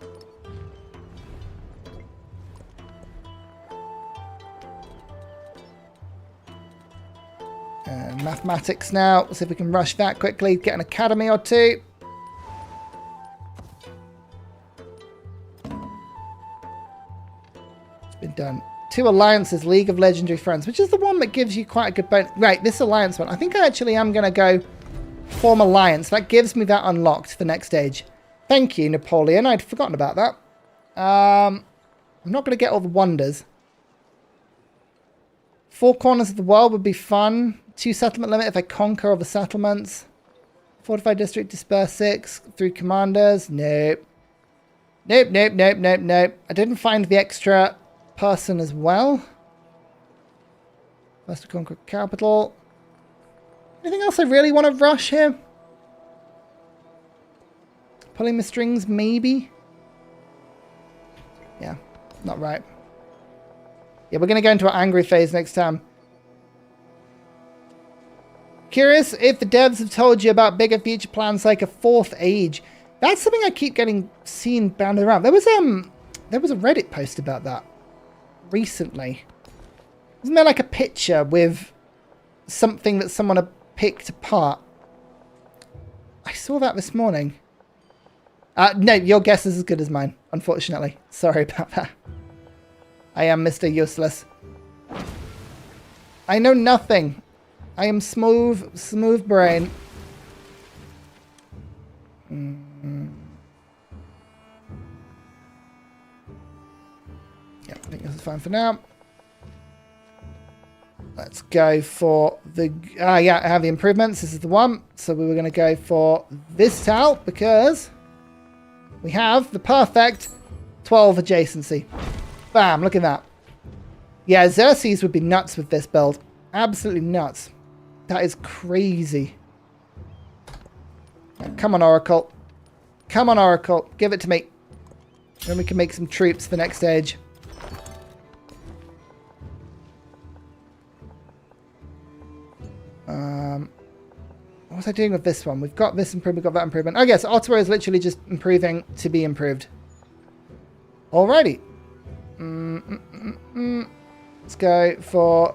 Mathematics now. Let's see if we can rush that quickly. Get an academy or two. It's been done. 2 alliances, League of Legendary Friends, which is the one that gives you quite a good bonus. Right, this alliance one. I think I actually am going to go form alliance. That gives me that unlocked for the next stage. Thank you, Napoleon. I'd forgotten about that. I'm not going to get all the wonders. 4 corners of the world would be fun. 2 settlement limit if I conquer all the settlements. Fortified district, disperse 6 through commanders. Nope. Nope. I didn't find the extra person as well. First to conquer capital. Anything else I really want to rush here? Pulling the strings, maybe? Yeah, not right. Yeah, we're going to go into our angry phase next time. Curious if the devs have told you about bigger future plans like a 4th age. That's something I keep getting seen bounded around. There was a Reddit post about that recently. Wasn't there like a picture with something that someone had picked apart? I saw that this morning. No, your guess is as good as mine, unfortunately. Sorry about that. I am Mr. Useless. I know nothing. I am smooth brain. Yeah, I think this is fine for now. Let's go for the... yeah, I have the improvements. This is the one. So we were going to go for this tile because we have the perfect 12 adjacency. Bam, look at that. Yeah, Xerxes would be nuts with this build. Absolutely nuts. That is crazy. Come on, Oracle. Come on, Oracle. Give it to me. Then we can make some troops for the next stage. What was I doing with this one? We've got this improvement, we've got that improvement. I guess Ottawa is literally just improving to be improved. Alrighty. Let's go for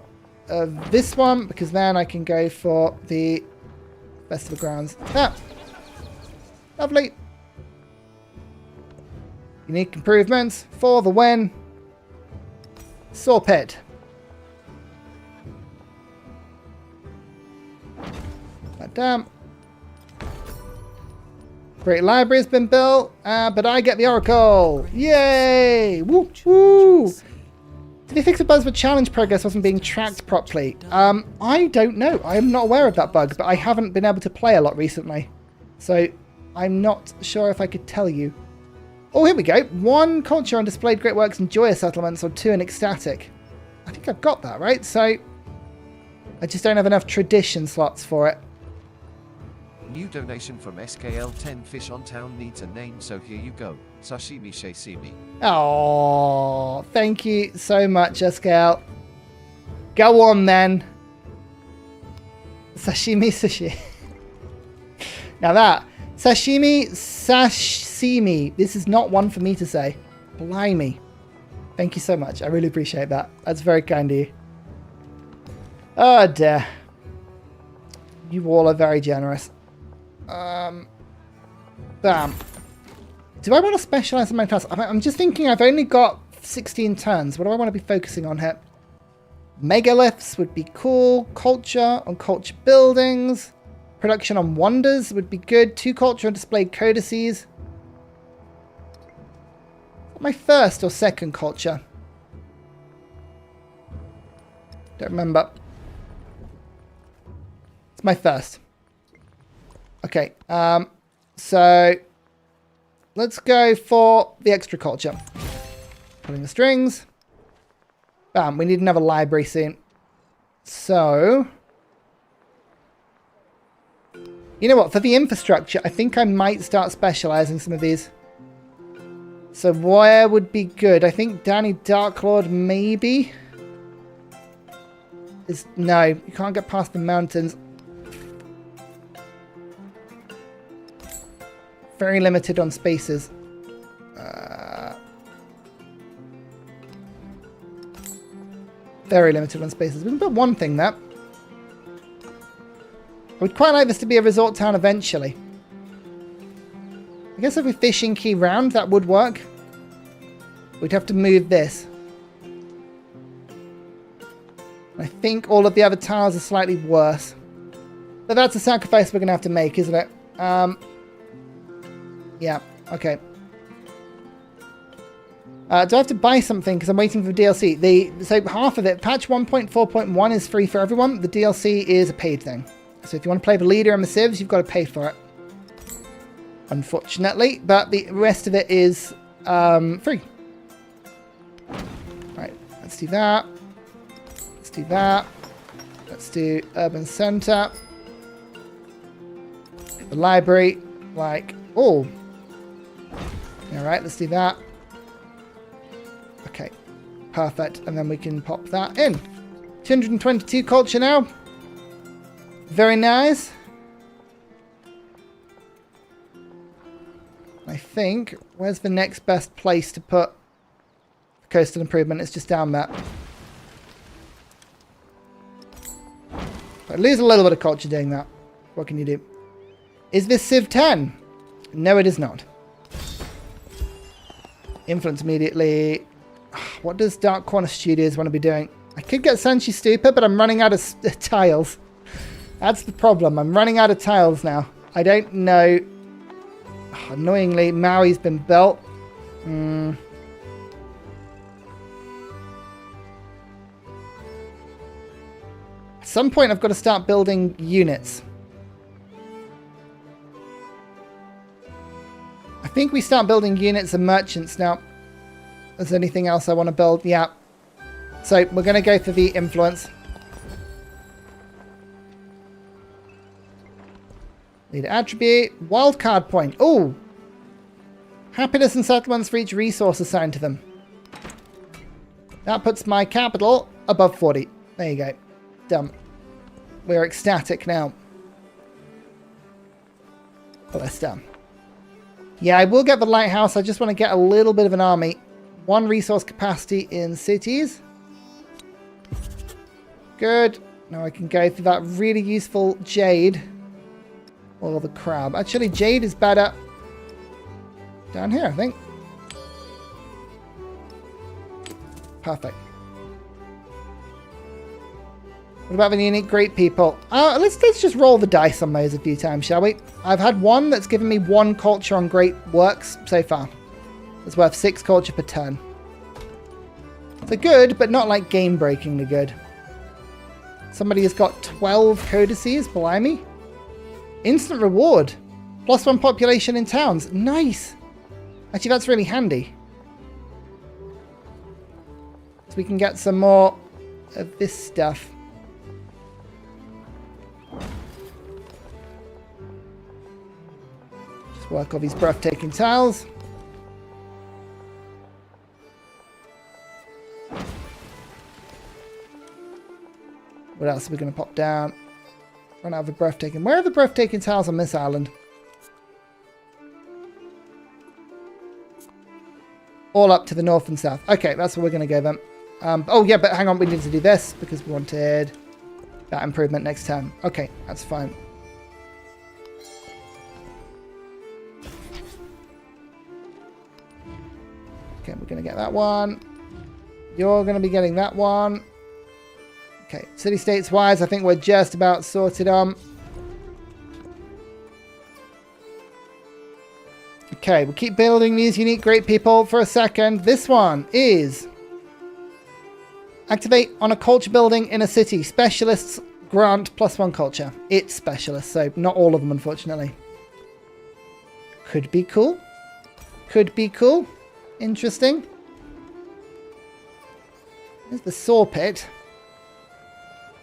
of this one, because then I can go for the Festival Grounds. Ah! Lovely. Unique improvements for the win. Saw pit. Damn. Great library has been built, but I get the Oracle. Yay! Woo woo! Did he fix a bug where challenge progress wasn't being tracked properly? I don't know. I am not aware of that bug, but I haven't been able to play a lot recently. So I'm not sure if I could tell you. Oh, here we go. 1 culture on displayed great works and joyous settlements, or 2 in ecstatic. I think I've got that, right? So I just don't have enough tradition slots for it.
New donation from SKL 10 Fish on Town needs a name, so here you go. Sashimi Shasimi.
Oh, thank you so much, SKL. Go on then. Sashimi sushi. Now that sashimi sashimi. This is not one for me to say. Blimey. Thank you so much. I really appreciate that. That's very kind of you. Oh dear. You all are very generous. Bam. Do I want to specialize in my class? I'm just thinking I've only got 16 turns. What do I want to be focusing on here? Megaliths would be cool. Culture on culture buildings. Production on wonders would be good. 2 culture on displayed codices. My first or second culture? Don't remember. It's my first. Okay, so let's go for the extra culture. Pulling the strings. Bam, we need another library soon. So, you know what, for the infrastructure, I think I might start specializing some of these. So where would be good? I think Danny Darklord maybe. No, you can't get past the mountains. Very limited on spaces. Very limited on spaces. We can put one thing there. I would quite like this to be a resort town eventually. I guess if we fishing key round, that would work. We'd have to move this. I think all of the other tiles are slightly worse. But that's a sacrifice we're going to have to make, isn't it? Yeah, okay. Do I have to buy something because I'm waiting for DLC? So half of it, patch 1.4.1 is free for everyone. The DLC is a paid thing. So if you want to play the leader and the civs, you've got to pay for it. Unfortunately, but the rest of it is free. Right, let's do that. Let's do that. Let's do urban center. The library, like, oh. All right, let's do that. Okay, perfect. And then we can pop that in. 222 culture now. Very nice. I think, where's the next best place to put the coastal improvement? It's just down there. I lose a little bit of culture doing that. What can you do? Is this Civ 10? No, it is not. Influence immediately. What does Dark Corner Studios want to be doing? I could get Senshi Stupa, but I'm running out of tiles. That's the problem. I'm running out of tiles now. I don't know. Annoyingly, Maui's been built. At some point, I've got to start building units. I think we start building units and merchants now. Is there anything else I want to build? Yeah. So we're going to go for the influence. Leader attribute. Wildcard point. Oh! Happiness and settlements for each resource assigned to them. That puts my capital above 40. There you go. Done. We're ecstatic now. Oh, that's done. Yeah, I will get the lighthouse. I just want to get a little bit of an army. 1 resource capacity in cities. Good. Now I can go for that really useful jade. Or the crab. Actually, jade is better down here, I think. Perfect. What about the unique great people? Let's just roll the dice on those a few times, shall we? I've had one that's given me 1 culture on great works so far. It's worth 6 culture per turn. So good, but not like game-breakingly good. Somebody has got 12 codices, blimey. Instant reward. +1 population in towns. Nice. Actually, that's really handy. So we can get some more of this stuff. Just work all these breathtaking tiles. What else are we going to pop down? Run out of the breathtaking. Where are the breathtaking tiles on this island? All up to the north and south. Okay, that's what we're going to go then. Oh yeah, but hang on, we need to do this because we wanted that improvement next time. Okay, that's fine. Okay, we're going to get that one. You're going to be getting that one. Okay, city-states wise, I think we're just about sorted on. Okay, we'll keep building these unique great people for a second. This one is activate on a culture building in a city. Specialists grant +1 culture. It's specialists, so not all of them, unfortunately. Could be cool. Could be cool. Interesting. There's the saw pit.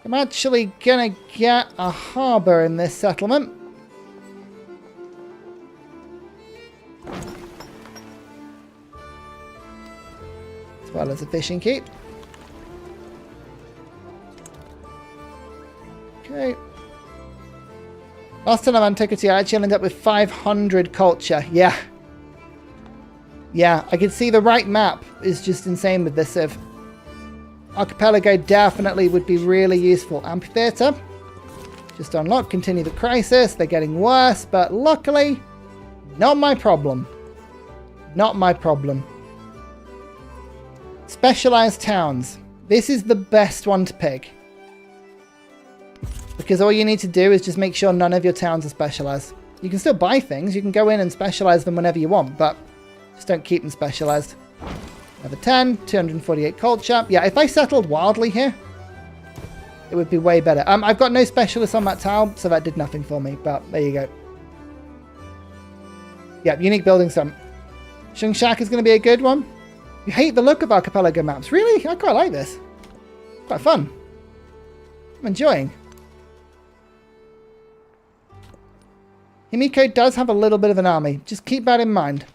I'm actually gonna get a harbour in this settlement. As well as a fishing keep. Okay. Last turn of antiquity, I actually ended up with 500 culture. Yeah. Yeah, I can see the right map is just insane with this Civ. Archipelago definitely would be really useful. Amphitheatre. Just unlock. Continue the crisis. They're getting worse, but luckily, not my problem. Not my problem. Specialized towns. This is the best one to pick. Because all you need to do is just make sure none of your towns are specialized. You can still buy things. You can go in and specialize them whenever you want, but just don't keep them specialized. Another 10, 248 culture. Yeah, if I settled wildly here, it would be way better. I've got no specialists on that tile, so that did nothing for me, but there you go. Yeah, unique building some. Shungshan is going to be a good one. You hate the look of archipelago maps. Really? I quite like this. Quite fun. I'm enjoying. Himiko does have a little bit of an army. Just keep that in mind.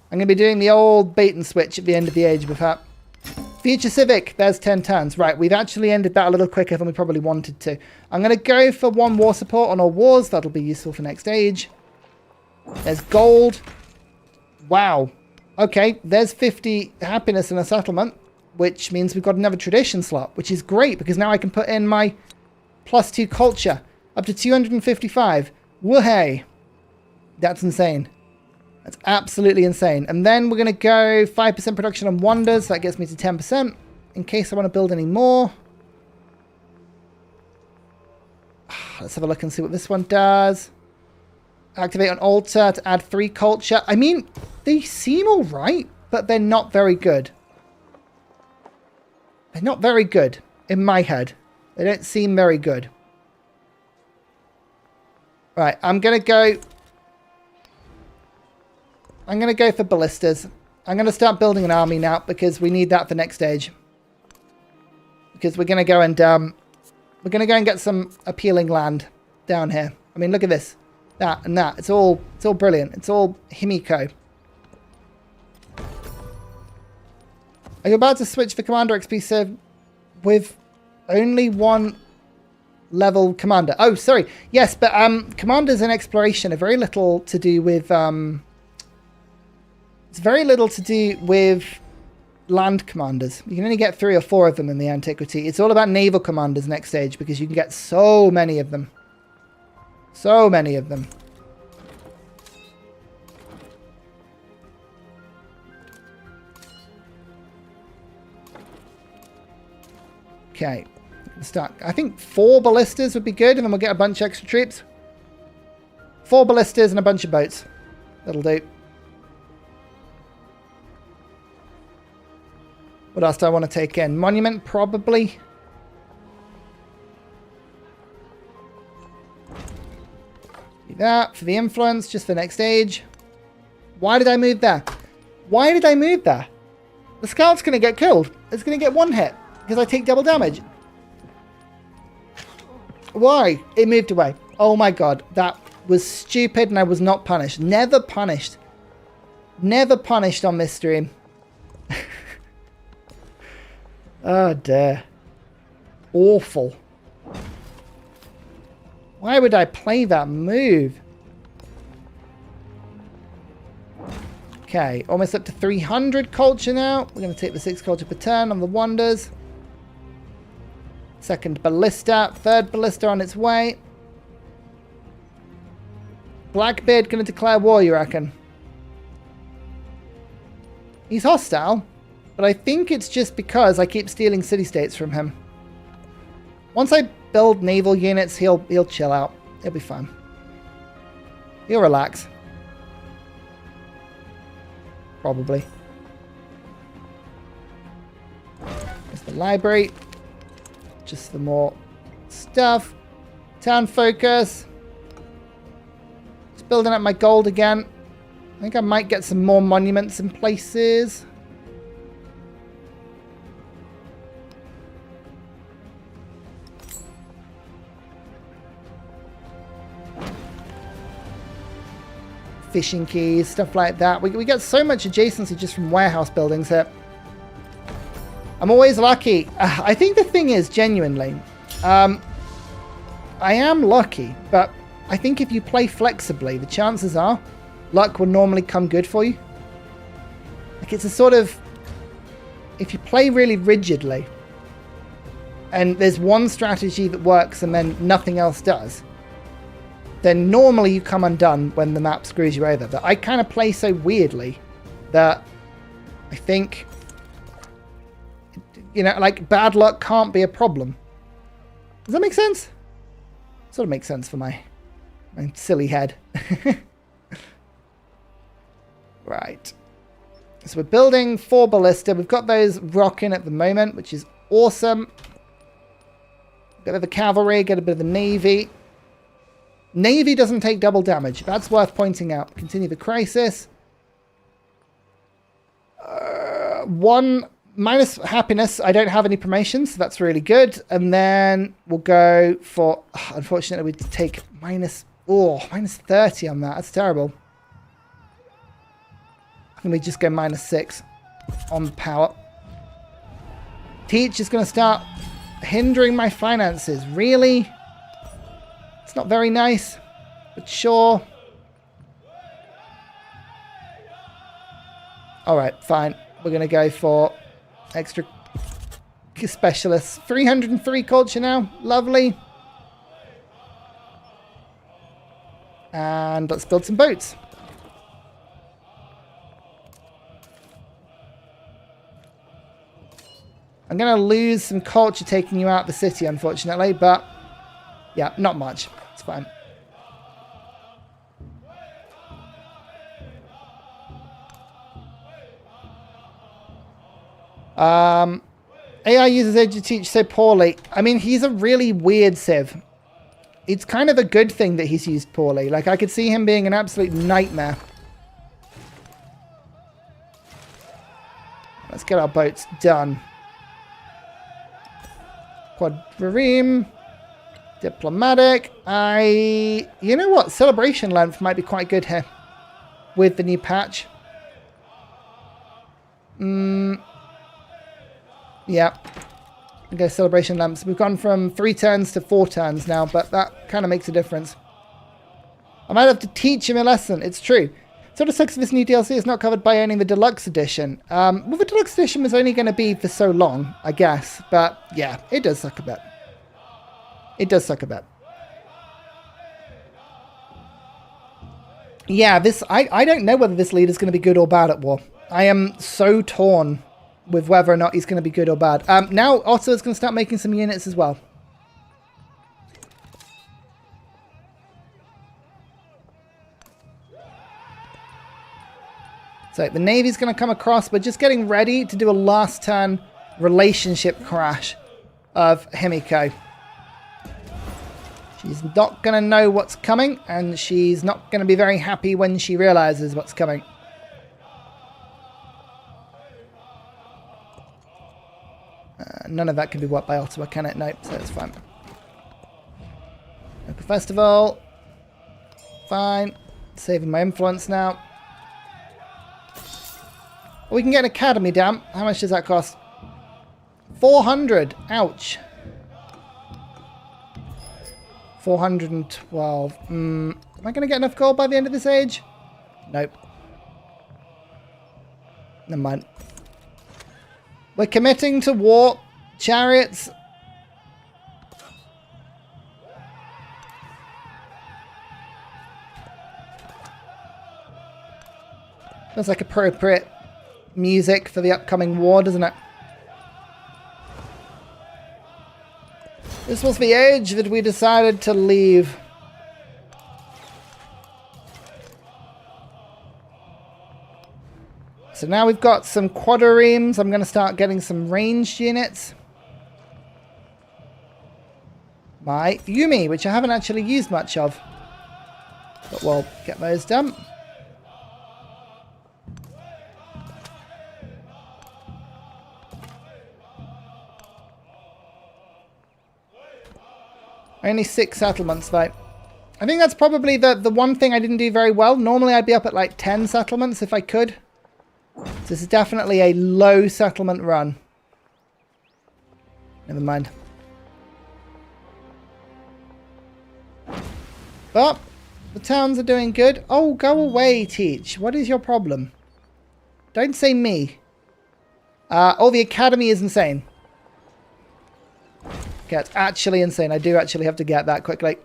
I'm going to be doing the old bait and switch at the end of the age with that. Future Civic, there's 10 turns. Right, we've actually ended that a little quicker than we probably wanted to. I'm going to go for 1 war support on all wars. That'll be useful for next age. There's gold. Wow. Okay, there's 50 happiness in a settlement, which means we've got another tradition slot, which is great because now I can put in my +2 culture up to 255. Woohey. That's insane. That's absolutely insane. And then we're going to go 5% production on wonders. That gets me to 10% in case I want to build any more. Let's have a look and see what this one does. Activate on altar to add 3 culture. I mean, they seem all right, but they're not very good. They're not very good in my head. They don't seem very good. Right, I'm going to go for ballistas. I'm going to start building an army now because we need that for next stage. Because we're going to go and get some appealing land down here. I mean, look at this. That and that. It's all brilliant. It's all Himiko. Are you about to switch the commander XP serve with only 1 level commander? Oh, sorry. Yes, but commanders in exploration are very little to do with it's very little to do with land commanders. You can only get 3 or 4 of them in the Antiquity. It's all about naval commanders next stage because you can get so many of them. So many of them. Okay. Start. I think 4 ballistas would be good, and then we'll get a bunch of extra troops. 4 ballistas and a bunch of boats. That'll do. What else do I want to take in? Monument, probably. Do that for the influence, just for next stage. Why did I move there? Why did I move there? The scout's going to get killed. It's going to get 1 hit because I take double damage. Why? It moved away. Oh my god. That was stupid and I was not punished. Never punished. Never punished on this stream. Oh dear. Awful. Why would I play that move? Okay, almost up to 300 culture now. We're going to take the 6 culture per turn on the wonders. Second ballista, third ballista on its way. Blackbeard going to declare war, you reckon? He's hostile, but I think it's just because I keep stealing city-states from him. Once I build naval units, he'll chill out. He'll be fine. He'll relax. Probably. There's the library. Just for more stuff. Town focus. Just building up my gold again. I think I might get some more monuments in places. Fishing keys, stuff like that. We get so much adjacency just from warehouse buildings here. I'm always lucky. I think the thing is, genuinely, I am lucky, but I think if you play flexibly, the chances are luck will normally come good for you. Like, it's a sort of, if you play really rigidly and there's one strategy that works and then nothing else does, then normally you come undone when the map screws you over. But I kind of play so weirdly that I think, you know, like, bad luck can't be a problem. Does that make sense? Sort of makes sense for my silly head. Right. So we're building 4 ballista. We've got those rocking at the moment, which is awesome. Get a bit of the cavalry, get a bit of the navy. Navy doesn't take double damage. That's worth pointing out. Continue the crisis. 1 minus happiness. I don't have any promotions, so that's really good. And then we'll go for, unfortunately, we take minus 30 on that. That's terrible. And we just go minus 6 on the power. Teach is going to start hindering my finances. Really? It's not very nice, but sure. Alright, fine. We're going to go for extra specialists. 303 culture now. Lovely. And let's build some boats. I'm going to lose some culture taking you out of the city, unfortunately, but yeah, not much. It's fine. AI uses Age to teach so poorly. I mean, he's a really weird civ. It's kind of a good thing that he's used poorly. Like, I could see him being an absolute nightmare. Let's get our boats done. Quadrireme. Diplomatic. You know what? Celebration length might be quite good here. With the new patch. Yeah. Okay, celebration lamps. We've gone from 3 turns to 4 turns now, but that kind of makes a difference. I might have to teach him a lesson. It's true. Sort of sucks this new DLC is not covered by owning the deluxe edition. Well, the deluxe edition was only going to be for so long, I guess. But yeah, it does suck a bit. It does suck a bit. Yeah, this I don't know whether this leader's going to be good or bad at war. I am so torn with whether or not he's going to be good or bad. Now Otto is going to start making some units as well. So the Navy's going to come across. We're just getting ready to do a last turn relationship crash of Himiko. She's not going to know what's coming, and she's not going to be very happy when she realizes what's coming. None of that can be worked by Ottawa, can it? No, so it's fine. Local festival. Fine. Saving my influence now. We can get an academy down. How much does that cost? 400. Ouch. 412. Am I going to get enough gold by the end of this age? Nope. Never mind. We're committing to war. Chariots. Feels like appropriate music for the upcoming war, doesn't it? This was the age that we decided to leave. So now we've got some quadriremes. I'm going to start getting some ranged units. My Yumi, which I haven't actually used much of. But we'll get those done. Only 6 settlements, though. I think that's probably the one thing I didn't do very well. Normally I'd be up at like 10 settlements if I could. So this is definitely a low settlement run. Never mind. But the towns are doing good. Oh, go away, Teach. What is your problem? Don't say me. Oh, the academy is insane. Okay, it's actually insane. I do actually have to get that quickly.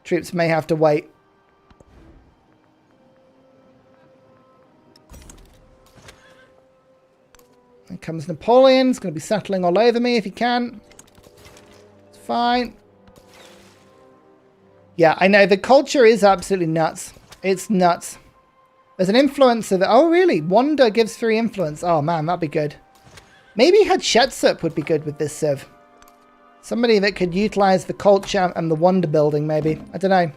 Troops may have to wait. Here comes Napoleon. He's going to be settling all over me if he can. It's fine. Yeah, I know. The culture is absolutely nuts. It's nuts. There's an influencer that... Oh, really? Wanda gives 3 influence. Oh, man, that'd be good. Maybe Hatshepsut would be good with this civ. Somebody that could utilize the culture and the wonder building, maybe. I don't know.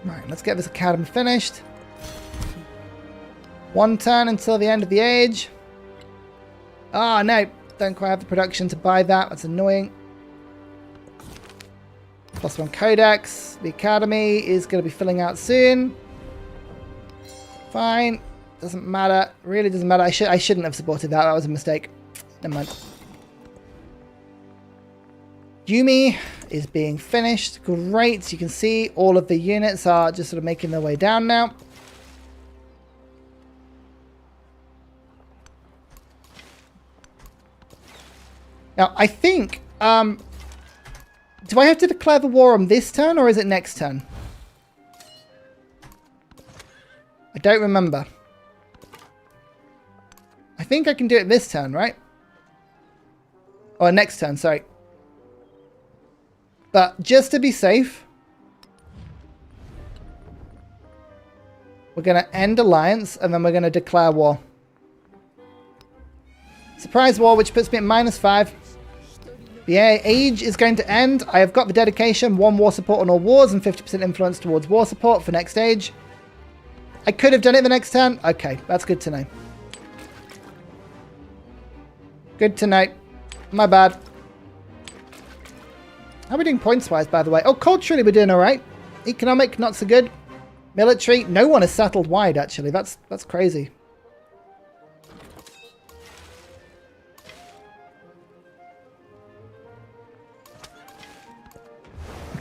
Right, let's get this academy finished. 1 turn until the end of the age. Ah, no. Don't quite have the production to buy that. That's annoying. +1 codex. The academy is going to be filling out soon. Fine. Doesn't matter. Really doesn't matter. I shouldn't have supported that. That was a mistake. Never mind. Yumi is being finished. Great. You can see all of the units are just sort of making their way down now. Now, I think... do I have to declare the war on this turn, or is it next turn? I don't remember. I think I can do it this turn, right? Or next turn, sorry. But just to be safe, we're going to end alliance, and then we're going to declare war. Surprise war, which puts me at -5. The age is going to end. I have got the dedication, 1 war support on all wars, and 50% influence towards war support for next age. I could have done it the next turn. Okay, that's good to know. Good to know. My bad. How are we doing points-wise, by the way? Oh, culturally we're doing all right. Economic, not so good. Military, no one has settled wide, actually. That's crazy.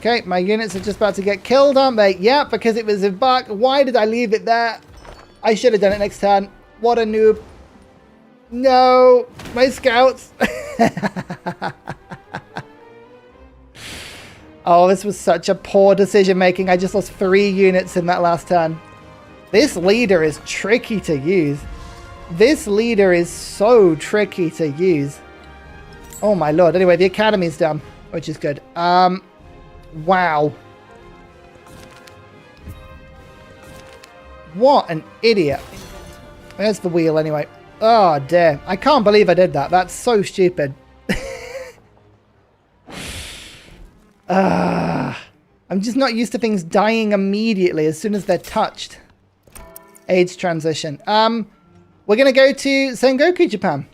Okay, my units are just about to get killed, aren't they? Yeah, because it was a bug. Why did I leave it there? I should have done it next turn. What a noob. No, my scouts. Oh, this was such a poor decision making. I just lost 3 units in that last turn. This leader is tricky to use. This leader is so tricky to use. Oh my lord. Anyway, the academy's done, which is good. Wow. What an idiot. There's the wheel anyway. Oh dear. I can't believe I did that. That's so stupid. I'm just not used to things dying immediately as soon as they're touched. Age transition. We're going to go to Sengoku Japan.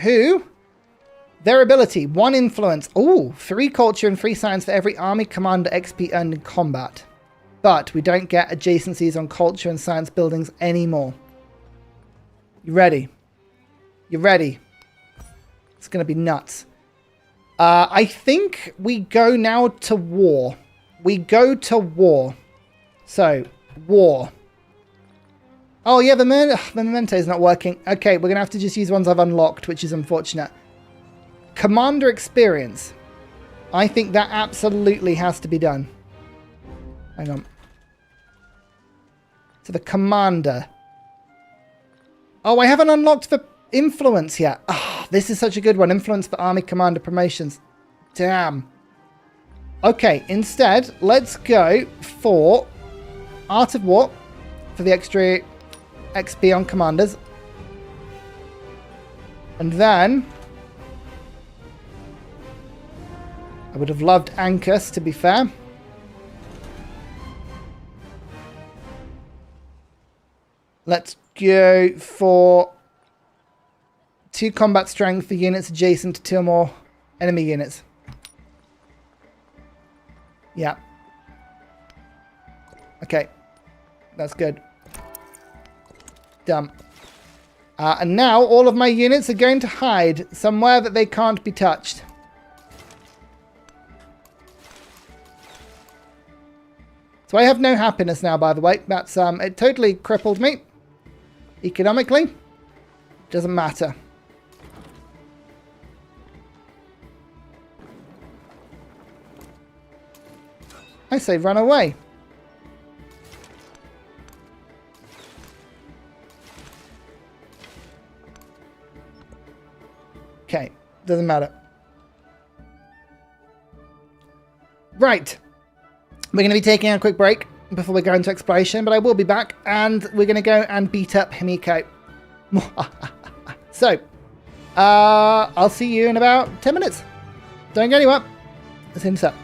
Who? Their ability. 1 influence. Ooh, 3 culture and 3 science for every army commander XP earned in combat. But we don't get adjacencies on culture and science buildings anymore. You ready? You ready? It's going to be nuts. I think we go now to war. We go to war. So, war. Oh, yeah, the memento is not working. Okay, we're going to have to just use ones I've unlocked, which is unfortunate. Commander experience. I think that absolutely has to be done. Hang on. So the commander. Oh, I haven't unlocked the influence yet. Ah, this is such a good one. Influence for army commander promotions. Damn. Okay, instead, let's go for Art of War for the extra XP on commanders. And then I would have loved Anchus, to be fair. Let's go for 2 combat strength for units adjacent to 2 or more enemy units. Yeah. Okay. That's good. Done. And now all of my units are going to hide somewhere that they can't be touched. So I have no happiness now, by the way. That's it totally crippled me. Economically. Doesn't matter. I say run away. Okay, doesn't matter. Right. We're going to be taking a quick break before we go into exploration, but I will be back, and we're going to go and beat up Himiko. So, I'll see you in about 10 minutes. Don't go anywhere. Let's hit this up.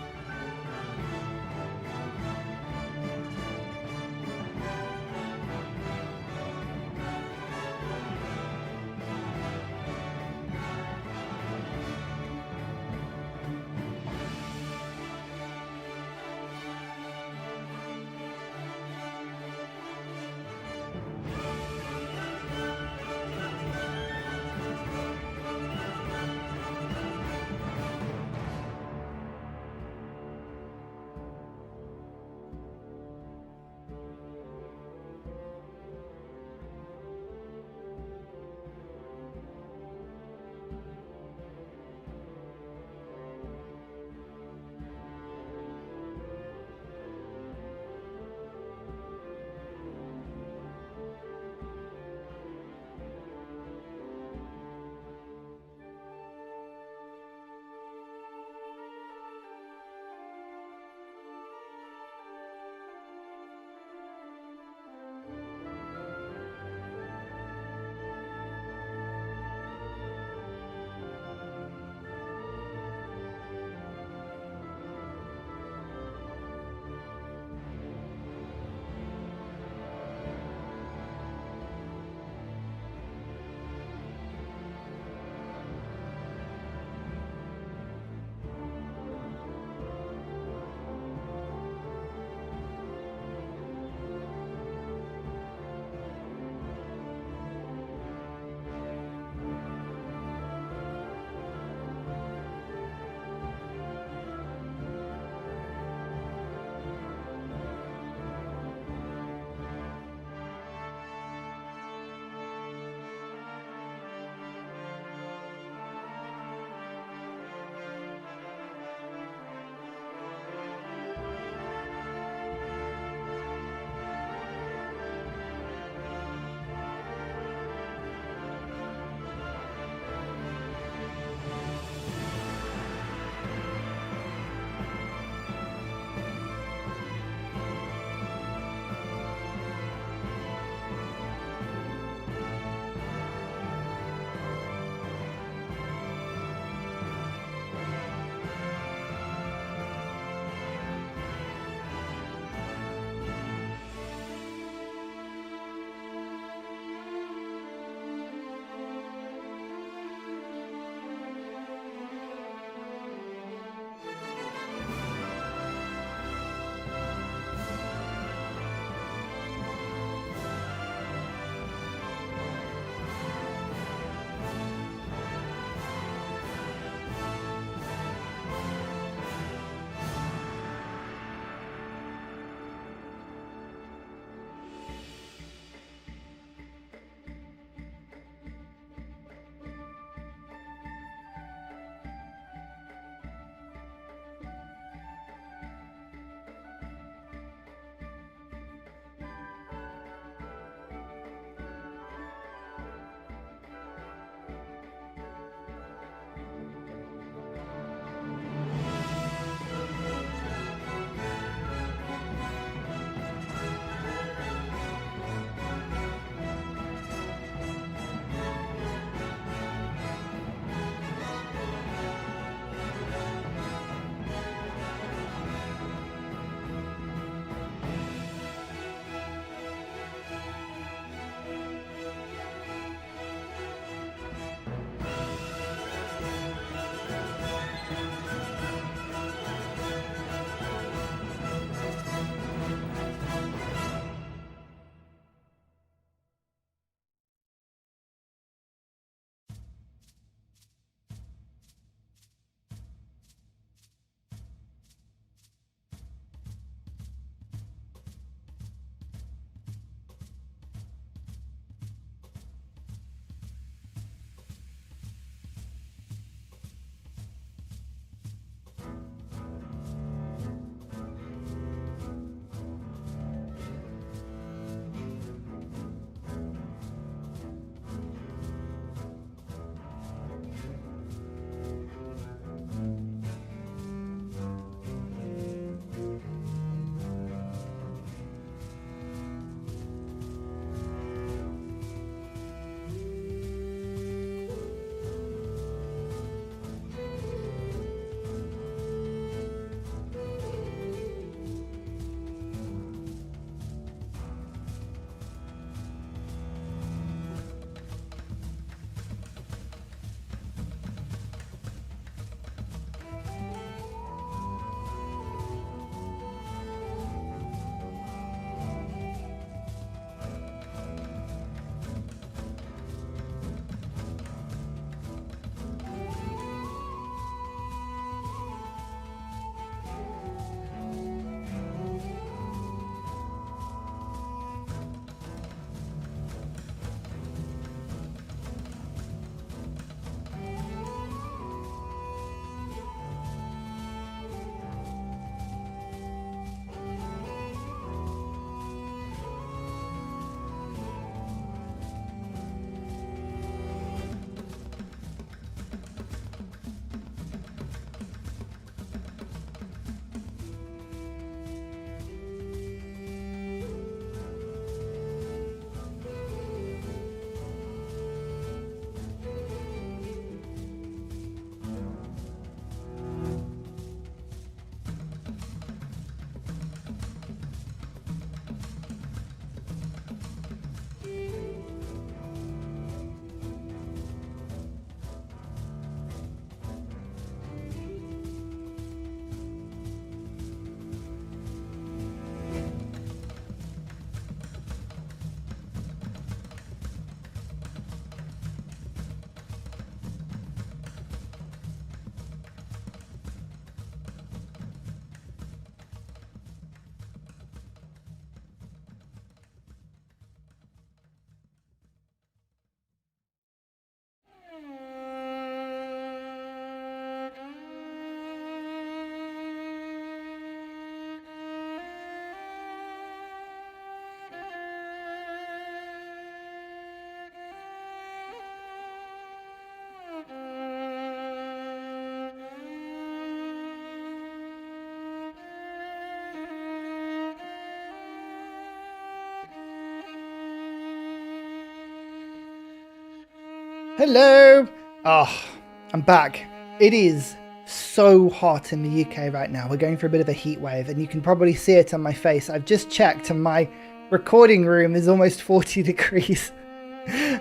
Hello! Oh, I'm back. It is so hot in the UK right now. We're going for a bit of a heat wave, and you can probably see it on my face. I've just checked, and my recording room is almost 40 degrees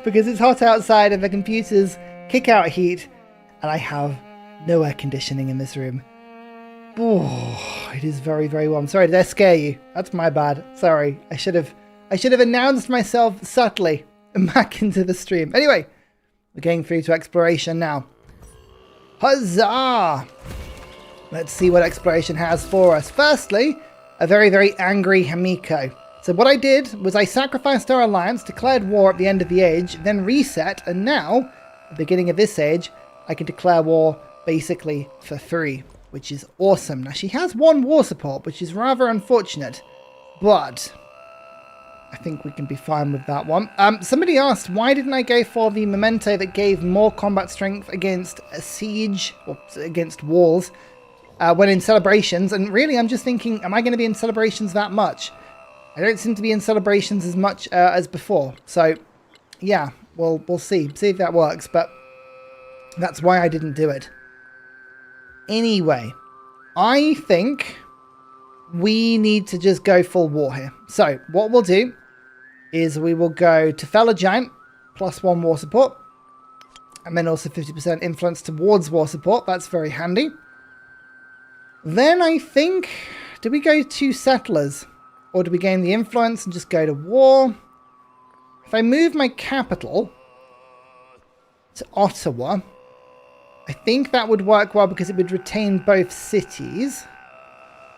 because it's hot outside and the computers kick out heat, and I have no air conditioning in this room. Oh, it is very, very warm. Sorry, did I scare you? That's my bad. Sorry. I should have announced myself subtly and back into the stream. Anyway, we're going through to exploration now. Huzzah! Let's see what exploration has for us. Firstly, a very, very angry Himiko. So what I did was I sacrificed our alliance, declared war at the end of the age, then reset, and now, at the beginning of this age, I can declare war basically for free, which is awesome. Now, she has one war support, which is rather unfortunate, but I think we can be fine with that one. Somebody asked, why didn't I go for the memento that gave more combat strength against a siege, or against walls, when in celebrations? And really, I'm just thinking, am I going to be in celebrations that much? I don't seem to be in celebrations as much as before. So, yeah, we'll see. See if that works, but that's why I didn't do it. Anyway, I think we need to just go full war here. So, what we'll do is we will go to Fellow Giant, +1 war support, and then also 50% influence towards war support. That's very handy. Then I think, do we go to Settlers? Or do we gain the influence and just go to war? If I move my capital to Ottawa, I think that would work well because it would retain both cities.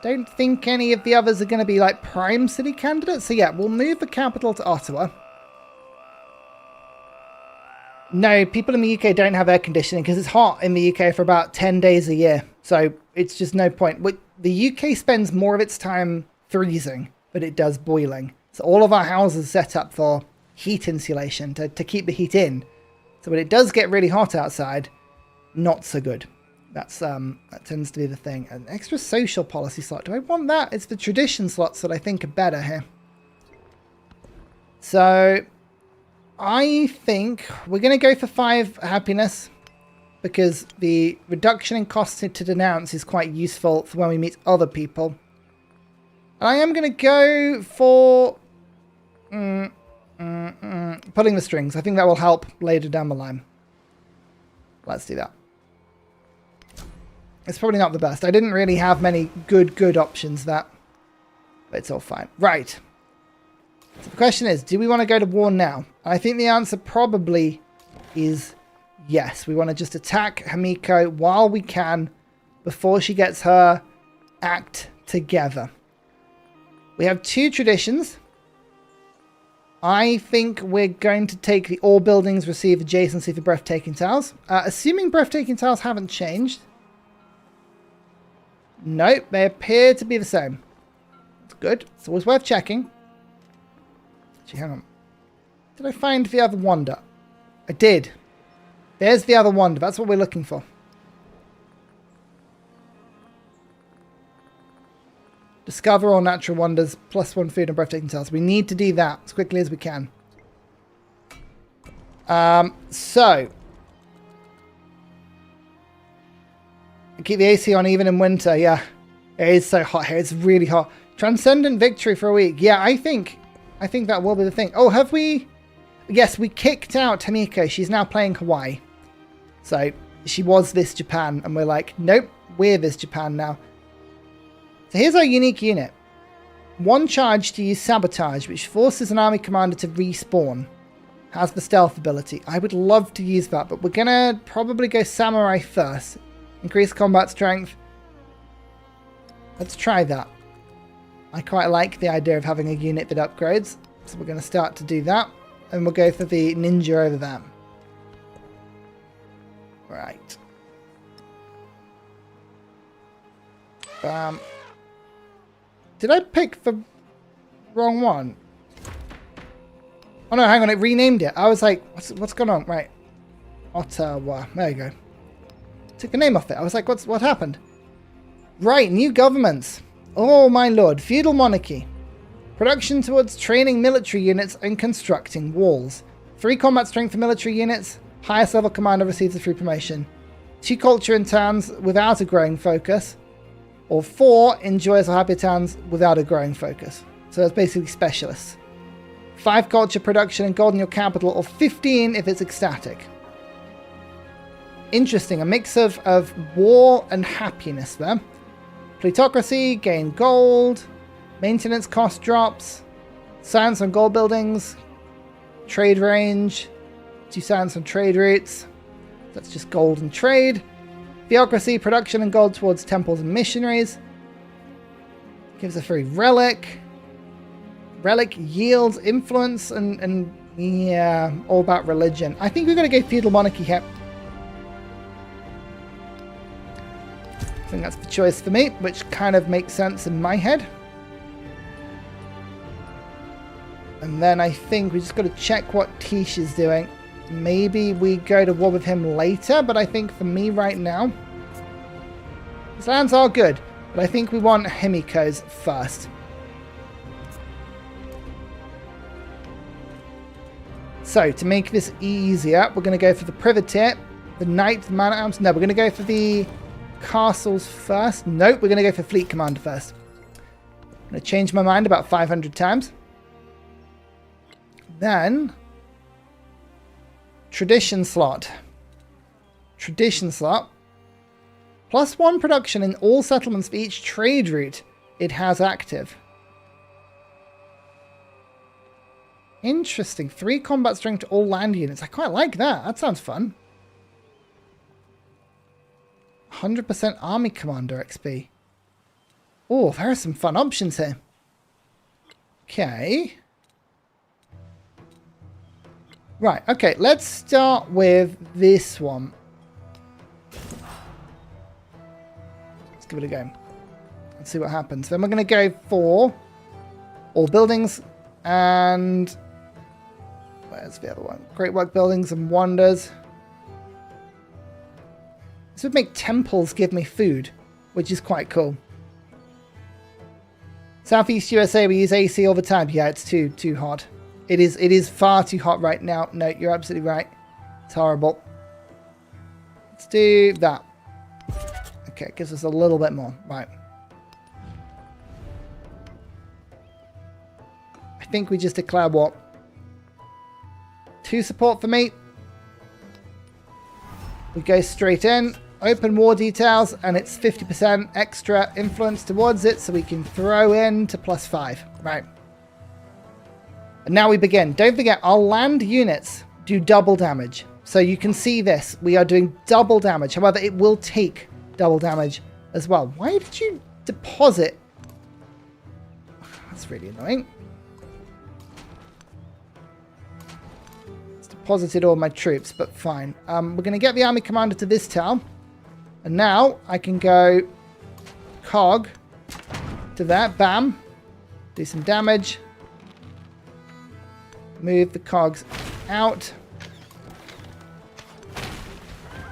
Don't think any of the others are going to be like prime city candidates. So yeah, we'll move the capital to Ottawa. No, people in the UK don't have air conditioning because it's hot in the UK for about 10 days a year. So it's just no point. The UK spends more of its time freezing, but it does boiling. So all of our houses are set up for heat insulation to keep the heat in. So when it does get really hot outside, not so good. That tends to be the thing. An extra social policy slot. Do I want that? It's the tradition slots that I think are better here. So I think we're going to go for 5 happiness because the reduction in cost to denounce is quite useful for when we meet other people. And I am going to go for pulling the strings. I think that will help later down the line. Let's do that. It's probably not the best. I didn't really have many good options that. But it's all fine. Right. So the question is, do we want to go to war now? I think the answer probably is yes. We want to just attack Himiko while we can before she gets her act together. We have 2 traditions. I think we're going to take the all buildings receive adjacency for breathtaking tiles. Assuming breathtaking tiles haven't changed. Nope, they appear to be the same. That's good. It's always worth checking. Actually, hang on. Did I find the other wonder? I did. There's the other wonder. That's what we're looking for. Discover all natural wonders, +1 food and breathtaking tiles. We need to do that as quickly as we can. So keep the AC on even in winter. Yeah, it is so hot here. It's really hot. Transcendent victory for a week. Yeah, I think that will be the thing. Oh, have we? Yes, we kicked out Himiko. She's now playing Hawaii. So she was this Japan, and we're like, nope, we're this Japan now. So here's our unique unit. 1 charge to use sabotage, which forces an army commander to respawn. Has the stealth ability. I would love to use that, but we're gonna probably go samurai first. Increase combat strength. Let's try that. I quite like the idea of having a unit that upgrades. So we're going to start to do that. And we'll go for the ninja over there. Right. Did I pick the wrong one? Oh no, hang on, it renamed it. I was like, what's going on? Right. Ottawa. There you go. Took the name off it. I was like, what happened? Right, new governments. Oh my lord. Feudal monarchy. Production towards training military units and constructing walls. 3 combat strength for military units. Highest level commander receives a free promotion. 2 culture in towns without a growing focus. Or 4 enjoys or happier towns without a growing focus. So that's basically specialists. 5 culture production and gold in your capital, or 15 if it's ecstatic. Interesting, a mix of war and happiness there. Plutocracy, gain gold. Maintenance cost drops. Science on gold buildings. Trade range. 2 science on trade routes. That's just gold and trade. Theocracy, production and gold towards temples and missionaries. Gives a free relic. Relic yields influence and yeah, all about religion. I think we're going to go feudal monarchy here. I think that's the choice for me, which kind of makes sense in my head. And then I think we just got to check what Tish is doing. Maybe we go to war with him later, but I think for me right now, his lands are good, but I think we want Himiko's first. So, to make this easier, we're going to go for the privateer, the knight, the man-at-arms. No, we're going to go for the castles first. Nope, we're going to go for fleet commander first. I'm going to change my mind about 500 times. Then, tradition slot. Tradition slot. +1 production in all settlements for each trade route it has active. Interesting. 3 combat strength to all land units. I quite like that. That sounds fun. 100% army commander XP. Oh, there are some fun options here. Okay. Right, okay. Let's start with this one. Let's give it a go. Let's see what happens. Then we're going to go for all buildings and... where's the other one? Great work buildings and wonders. This would make temples give me food, which is quite cool. Southeast USA, we use AC all the time. Yeah, it's too hot. It is far too hot right now. No, you're absolutely right. It's horrible. Let's do that. Okay, it gives us a little bit more. Right. I think we just declare war. 2 support for me. We go straight in. Open war details, and it's 50% extra influence towards it, so we can throw in to +5. Right. And now we begin. Don't forget, our land units do double damage. So you can see this. We are doing double damage. However, it will take double damage as well. Why did you deposit? That's really annoying. It's deposited all my troops, but fine. We're going to get the army commander to this town. And now I can go cog to that. Bam. Do some damage. Move the cogs out.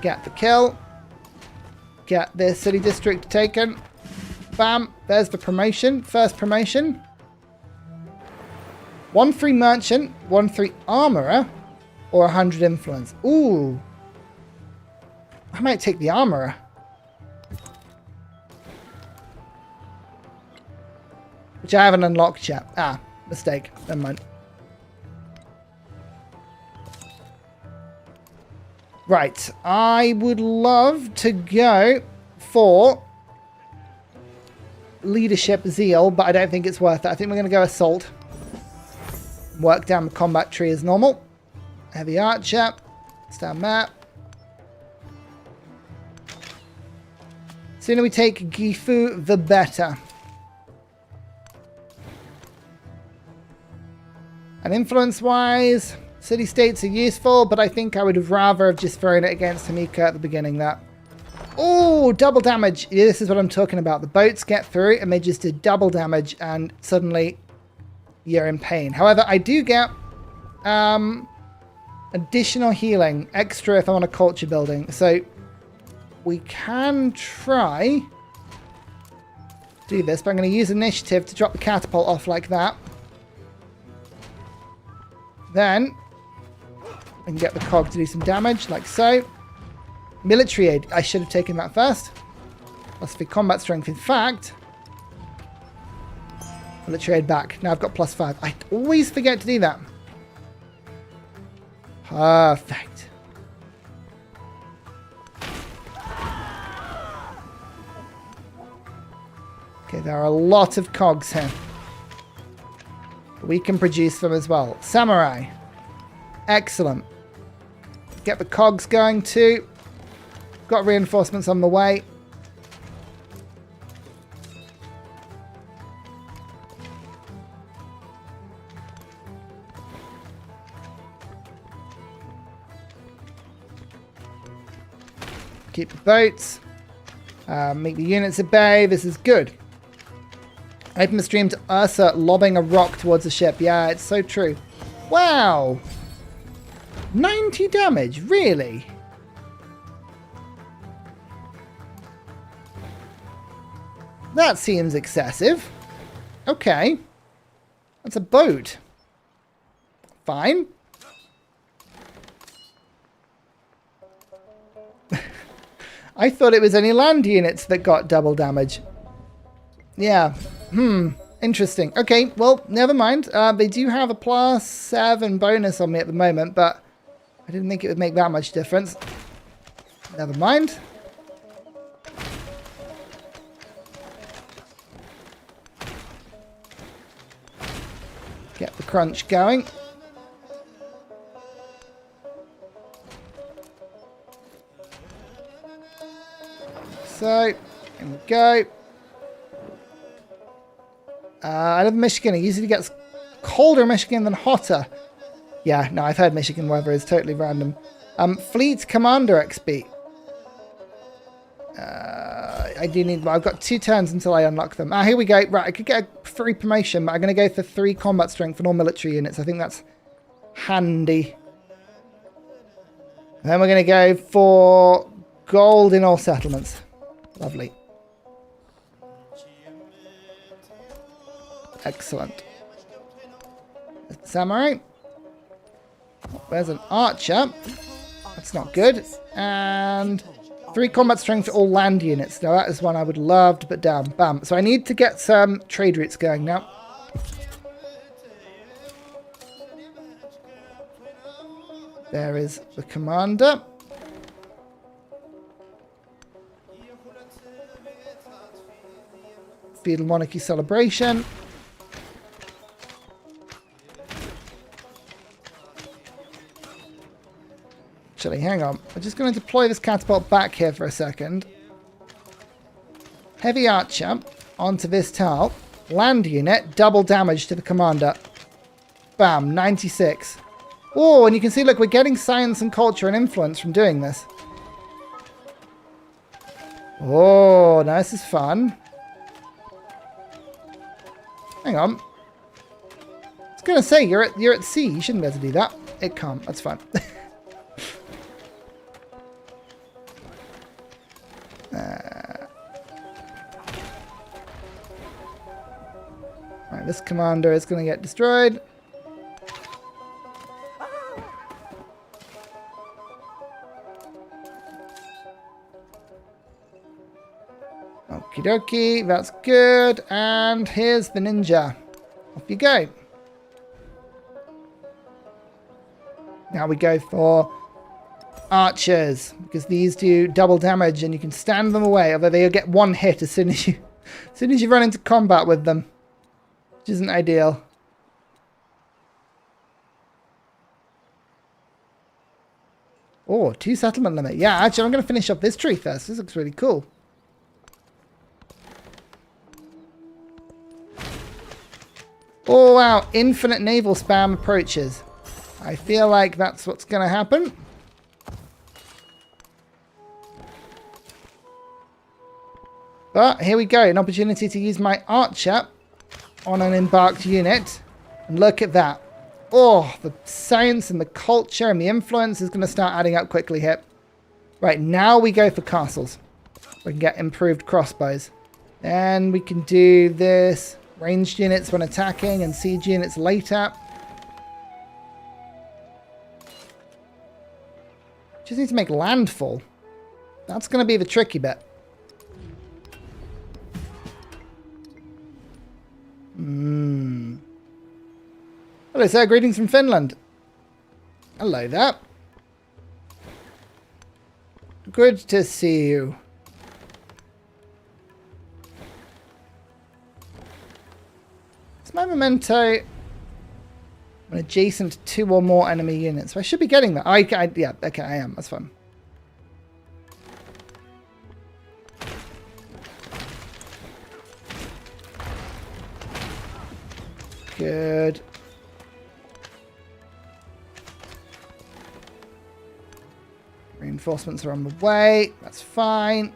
Get the kill. Get this city district taken. Bam. There's the promotion. First promotion. 1 free merchant. 1 free armorer. Or 100 influence. Ooh. I might take the armorer. Which I haven't unlocked yet. Ah, mistake. Never mind. Right, I would love to go for leadership zeal, but I don't think it's worth it. I think we're going to go assault. Work down the combat tree as normal. Heavy archer. It's down there. Sooner we take Gifu, the better. And influence-wise... city-states are useful, but I think I would rather have just thrown it against Himiko at the beginning there. Oh, double damage. Yeah, this is what I'm talking about. The boats get through and they just did double damage and suddenly you're in pain. However, I do get additional healing, extra if I want a culture building. So we can try do this, but I'm going to use initiative to drop the catapult off like that. Then... can get the cog to do some damage, like so. Military aid. I should have taken that first. Plus for combat strength. In fact, military aid back. Now I've got +5. I always forget to do that. Perfect. Okay, there are a lot of cogs here. We can produce them as well. Samurai. Excellent. Get the cogs going too. Got reinforcements on the way. Keep the boats. Make the units obey. This is good. Open the stream to Ursa lobbing a rock towards the ship. Yeah, it's so true. Wow. 90 damage, really? That seems excessive. Okay. That's a boat. Fine. I thought it was only land units that got double damage. Yeah. Interesting. Okay, well, never mind. They do have a +7 bonus on me at the moment, but I didn't think it would make that much difference. Never mind. Get the crunch going. So, here we go. I live in Michigan. It usually gets colder in Michigan than hotter. Yeah, no, I've heard Michigan weather is totally random. Fleet Commander XP. I do need... I've got 2 turns until I unlock them. Here we go. Right, I could get a free promotion, but I'm going to go for 3 combat strength and all military units. I think that's handy. Then we're going to go for gold in all settlements. Lovely. Excellent. Samurai. There's an archer. That's not good. And 3 combat strength for all land units. Now that is one I would love to put down. Bam. So I need to get some trade routes going now. There is the commander. Feudal Monarchy Celebration. Actually, hang on. I'm just going to deploy this catapult back here for a second. Heavy archer onto this tile. Land unit, double damage to the commander. Bam, 96. Oh, and you can see, look, we're getting science and culture and influence from doing this. Oh, now this is fun. Hang on. I was going to say, you're at sea. You shouldn't be able to do that. It can't. That's fine. Right, this commander is going to get destroyed. Okie dokie, that's good. And here's the ninja. Off you go. Now we go for archers, because these do double damage and you can stand them away, although they'll get 1 hit as soon as you run into combat with them, which isn't ideal. Oh, 2 settlement limit. Yeah, actually I'm going to finish off this tree first. This looks really cool. Oh wow, infinite naval spam approaches. I feel like that's what's going to happen. But here we go, an opportunity to use my archer on an embarked unit. And look at that. Oh, the science and the culture and the influence is going to start adding up quickly here. Right, now we go for castles. We can get improved crossbows. Then we can do this. Ranged units when attacking and siege units later. Just need to make landfall. That's going to be the tricky bit. Hello, sir. Greetings from Finland. Hello there. Good to see you. Is my memento adjacent to 2 or more enemy units? So I should be getting that. Yeah, okay, I am. That's fine. Good. Reinforcements are on the way. That's fine.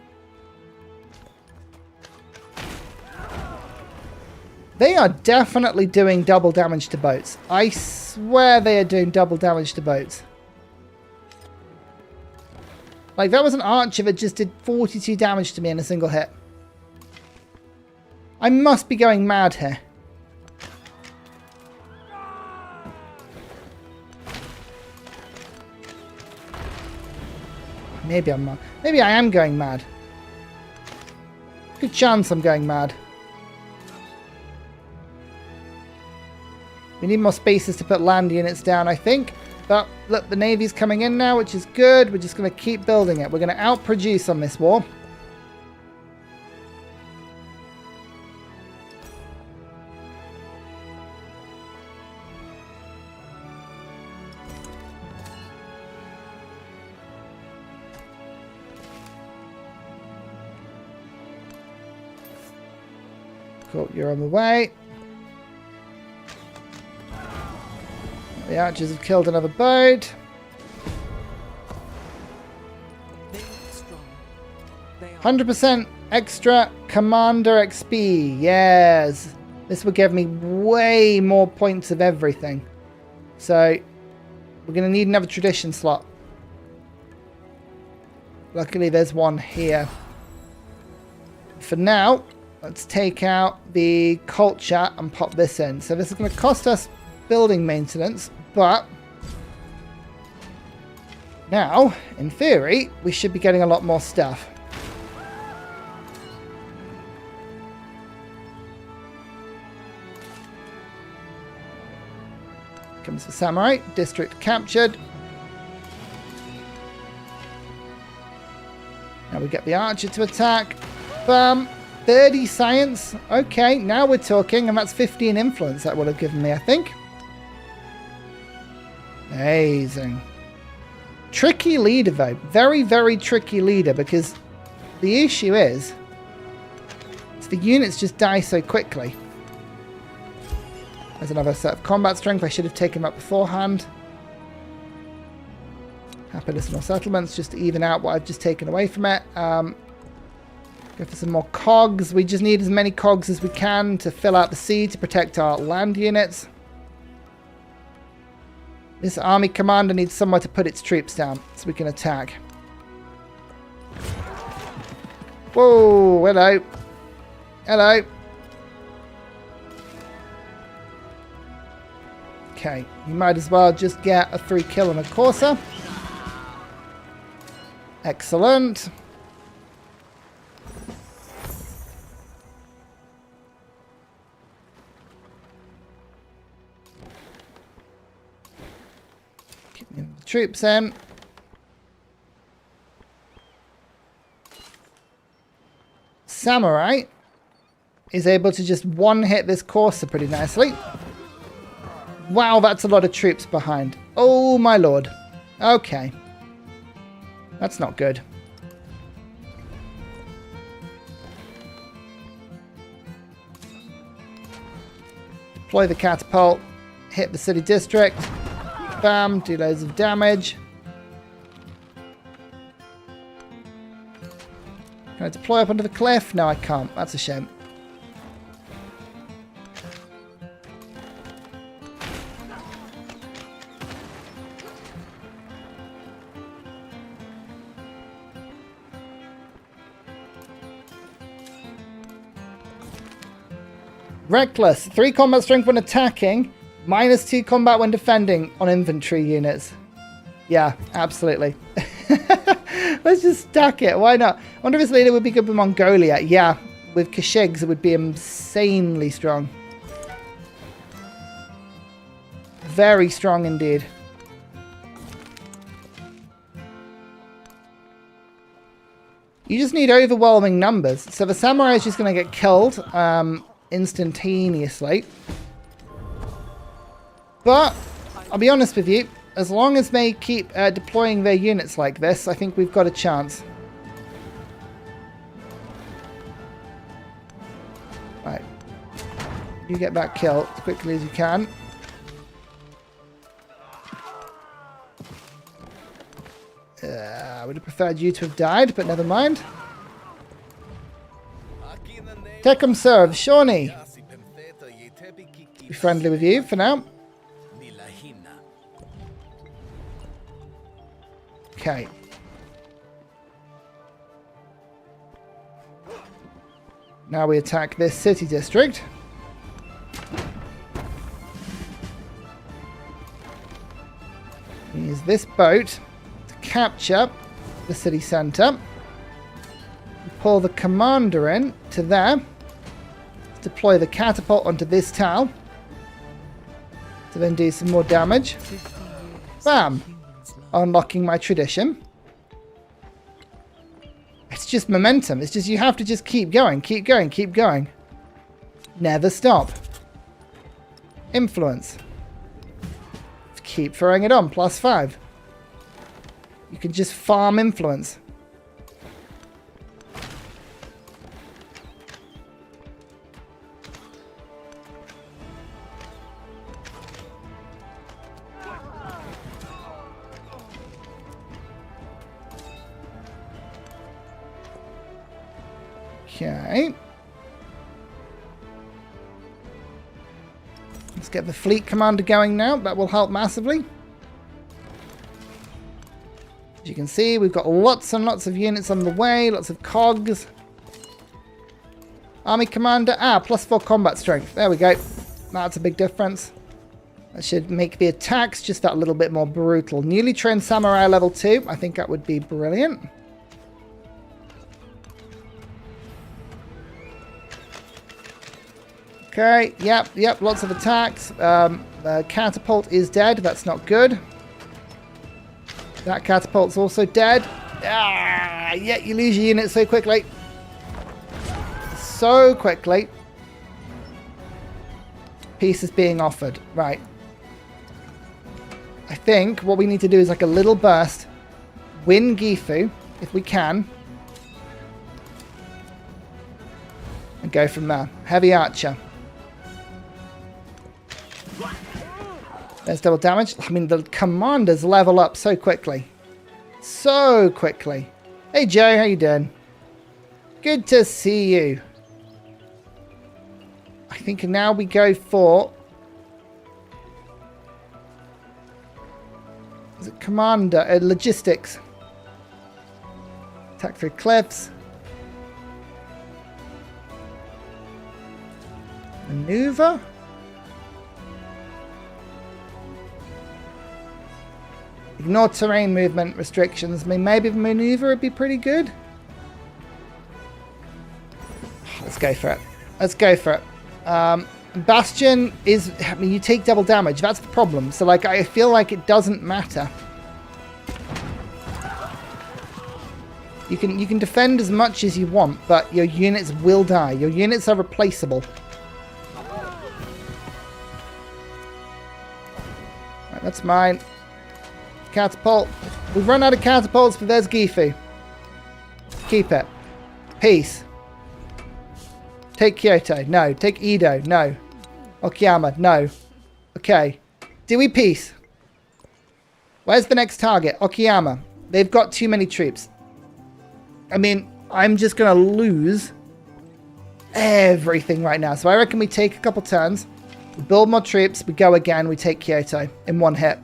They are definitely doing double damage to boats. I swear they are doing double damage to boats. Like, that was an archer that just did 42 damage to me in a single hit. I must be going mad here. Maybe I'm not. Maybe I am going mad. Good chance I'm going mad. We need more spaces to put land units down, I think. But look, the Navy's coming in now, which is good. We're just going to keep building it. We're going to outproduce on this war. Cool, you're on the way. The archers have killed another boat.
They look strong. They are
100% extra commander XP. Yes. This will give me way more points of everything. So, we're going to need another tradition slot. Luckily, there's one here. For now, let's take out the culture and pop this in. So this is going to cost us building maintenance, but now, in theory, we should be getting a lot more stuff. Comes the samurai. District captured. Now we get the archer to attack. Bam. 30 science. Okay, now we're talking, and that's 15 influence that would have given me, I think. Amazing. Tricky leader, though. Very, very tricky leader, because the issue is the units just die so quickly. There's another set of combat strength. I should have taken up beforehand. Happiness and more settlements, just to even out what I've just taken away from it. Go for some more cogs. We just need as many cogs as we can to fill out the sea to protect our land units. This army commander needs somewhere to put its troops down so we can attack. Whoa, hello. Hello. Okay, you might as well just get a 3 kill on a Corsa. Excellent. Troops in. Samurai is able to just one-hit this Corsa pretty nicely. Wow, that's a lot of troops behind. Oh my lord. Okay. That's not good. Deploy the catapult. Hit the city district. Bam, do loads of damage. Can I deploy up onto the cliff? No, I can't. That's a shame. Reckless. 3 combat strength when attacking. -2 combat when defending on infantry units. Yeah, absolutely. Let's just stack it. Why not? I wonder if this leader would be good with Mongolia. Yeah, with Kashyyyks it would be insanely strong. Very strong indeed. You just need overwhelming numbers. So the samurai is just going to get killed instantaneously. But I'll be honest with you, as long as they keep deploying their units like this, I think we've got a chance. Right. You get that kill as quickly as you can. I would have preferred you to have died, but never mind. Tekum serve, Shawnee. Be friendly with you for now. Okay. Now we attack this city district. Use this boat to capture the city centre. Pull the commander in to there. Deploy the catapult onto this tile. To then do some more damage. Bam! Unlocking my tradition. It's just momentum. It's just you have to just keep going, keep going, keep going. Never stop. Influence. Keep throwing it on. +5. You can just farm influence. Okay. Let's get the fleet commander going now. That will help massively. As you can see, we've got lots and lots of units on the way. Lots of cogs. Army commander. +4 combat strength. There we go. That's a big difference. That should make the attacks just that little bit more brutal. Newly trained samurai level 2. I think that would be brilliant. Okay, yep, lots of attacks. Catapult is dead. That's not good. That catapult's also dead. Yeah, you lose your units so quickly. So quickly. Peace is being offered. Right. I think what we need to do is like a little burst. Win Gifu, if we can. And go from there. Heavy archer. There's double damage. I mean, the commanders level up so quickly. So quickly. Hey, Joe. How you doing? Good to see you. I think now we go for... Is it commander? Logistics. Attack through cliffs. Maneuver? Ignore terrain movement restrictions. I mean, maybe the maneuver would be pretty good. Let's go for it. Let's go for it. Bastion is... I mean, you take double damage. That's the problem. So, like, I feel like it doesn't matter. You can defend as much as you want, but your units will die. Your units are replaceable. Right, that's mine. Catapult. We've run out of catapults, but there's Gifu. Keep it. Peace. Take Kyoto. No. Take Edo. No. Okayama. No. Okay. Do we peace? Where's the next target? Okayama. They've got too many troops. I mean, I'm just going to lose everything right now. So I reckon we take a couple turns. We build more troops. We go again. We take Kyoto in one hit.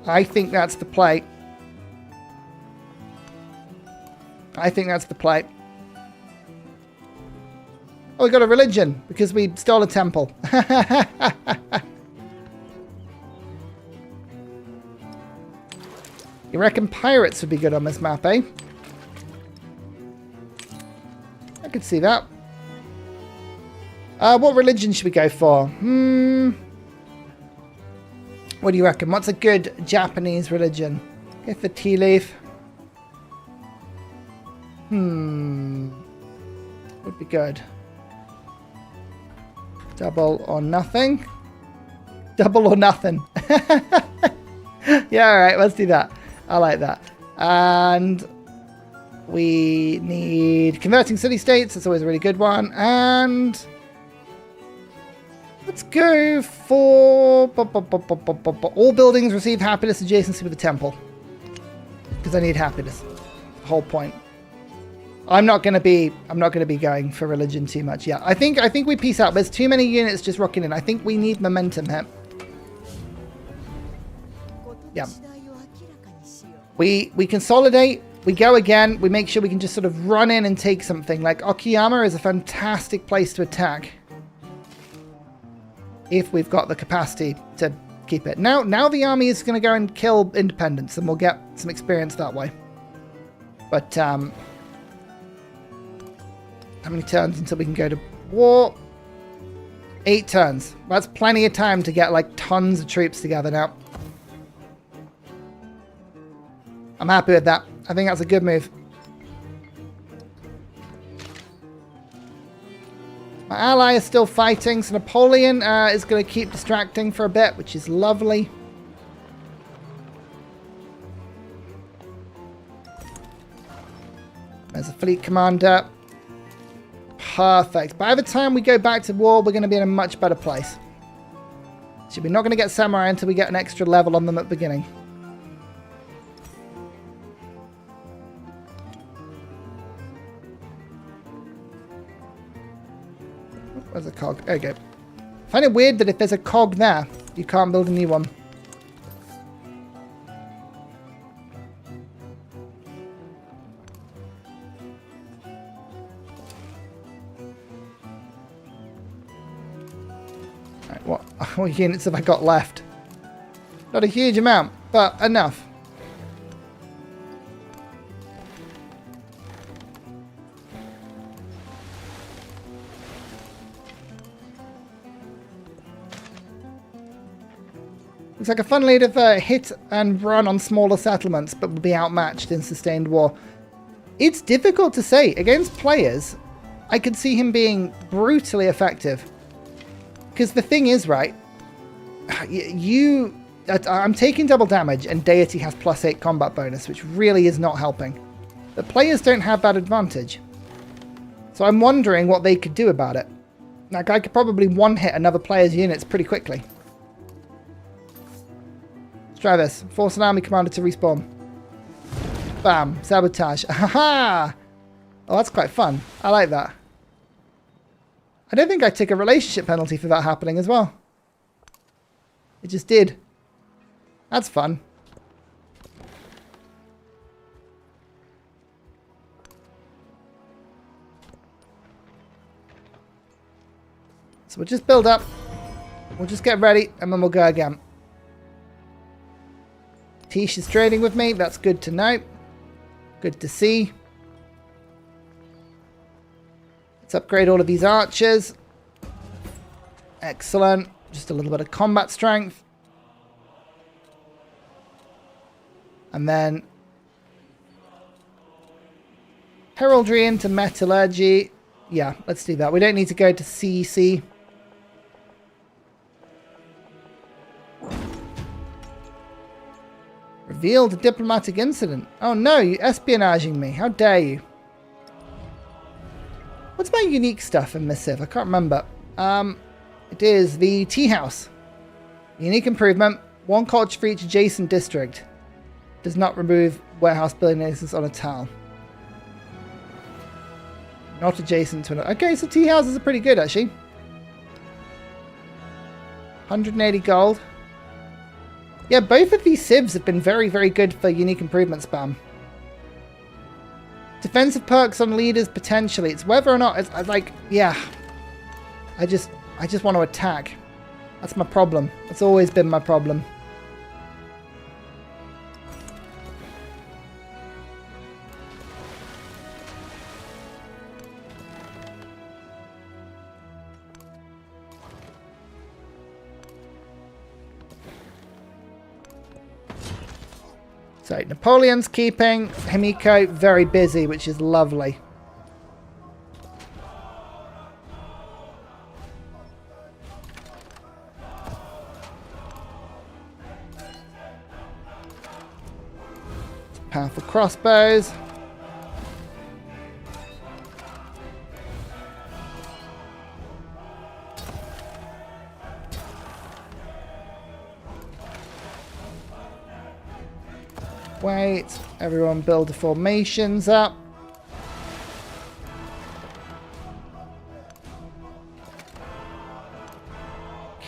I think that's the play. I think that's the play. Oh, we got a religion because we stole a temple. You reckon pirates would be good on this map, eh? I could see that. What religion should we go for? What do you reckon? What's a good Japanese religion? Go for tea leaf. Would be good. Double or nothing. Double or nothing. Yeah, alright, let's do that. I like that. And we need converting city-states. That's always a really good one. And let's go for all buildings receive happiness adjacency with the temple. Because I need happiness. The whole point. I'm not gonna be going for religion too much. Yeah, I think we peace out. There's too many units just rocking in. I think we need momentum here. Yeah. We consolidate, we go again, we make sure we can just sort of run in and take something. Like Okayama is a fantastic place to attack. If we've got the capacity to keep it. Now the army is going to go and kill independents and we'll get some experience that way. But, how many turns until we can go to war? 8 turns. That's plenty of time to get like tons of troops together now. I'm happy with that. I think that's a good move. My ally is still fighting, so Napoleon is going to keep distracting for a bit, which is lovely. There's a fleet commander. Perfect. By the time we go back to war, we're going to be in a much better place. So we're not going to get samurai until we get an extra level on them at the beginning. Where's the cog? There we go. I find it weird that if there's a cog there, you can't build a new one. Alright, what units have I got left? Not a huge amount, but enough. Looks like a fun lead of hit and run on smaller settlements, but will be outmatched in sustained war. It's difficult to say. Against players, I could see him being brutally effective. Because the thing is, right, I'm taking double damage and Deity has +8 combat bonus, which really is not helping. But players don't have that advantage. So I'm wondering what they could do about it. Like, I could probably one-hit another player's units pretty quickly. Try this. Force an army commander to respawn. Bam. Sabotage. Aha! Oh, that's quite fun. I like that. I don't think I took a relationship penalty for that happening as well. It just did. That's fun. So we'll just build up. We'll just get ready and then we'll go again. Tish is trading with me. That's good to know. Good to see. Let's upgrade all of these archers. Excellent. Just a little bit of combat strength. And then heraldry into metallurgy. Yeah, let's do that. We don't need to go to CEC. Revealed a diplomatic incident. Oh no, you're espionaging me. How dare you? What's my unique stuff in Missive? I can't remember. It is the tea house. Unique improvement. 1 culture for each adjacent district. Does not remove warehouse building instance on a tile. Not adjacent to another. Okay, so tea houses are pretty good actually. 180 gold. Yeah, both of these civs have been very, very good for unique improvement spam. Defensive perks on leaders, potentially. It's whether or not, it's like, yeah. I just want to attack. That's my problem. That's always been my problem. So Napoleon's keeping Himiko very busy, which is lovely. Powerful crossbows. Wait, everyone build the formations up.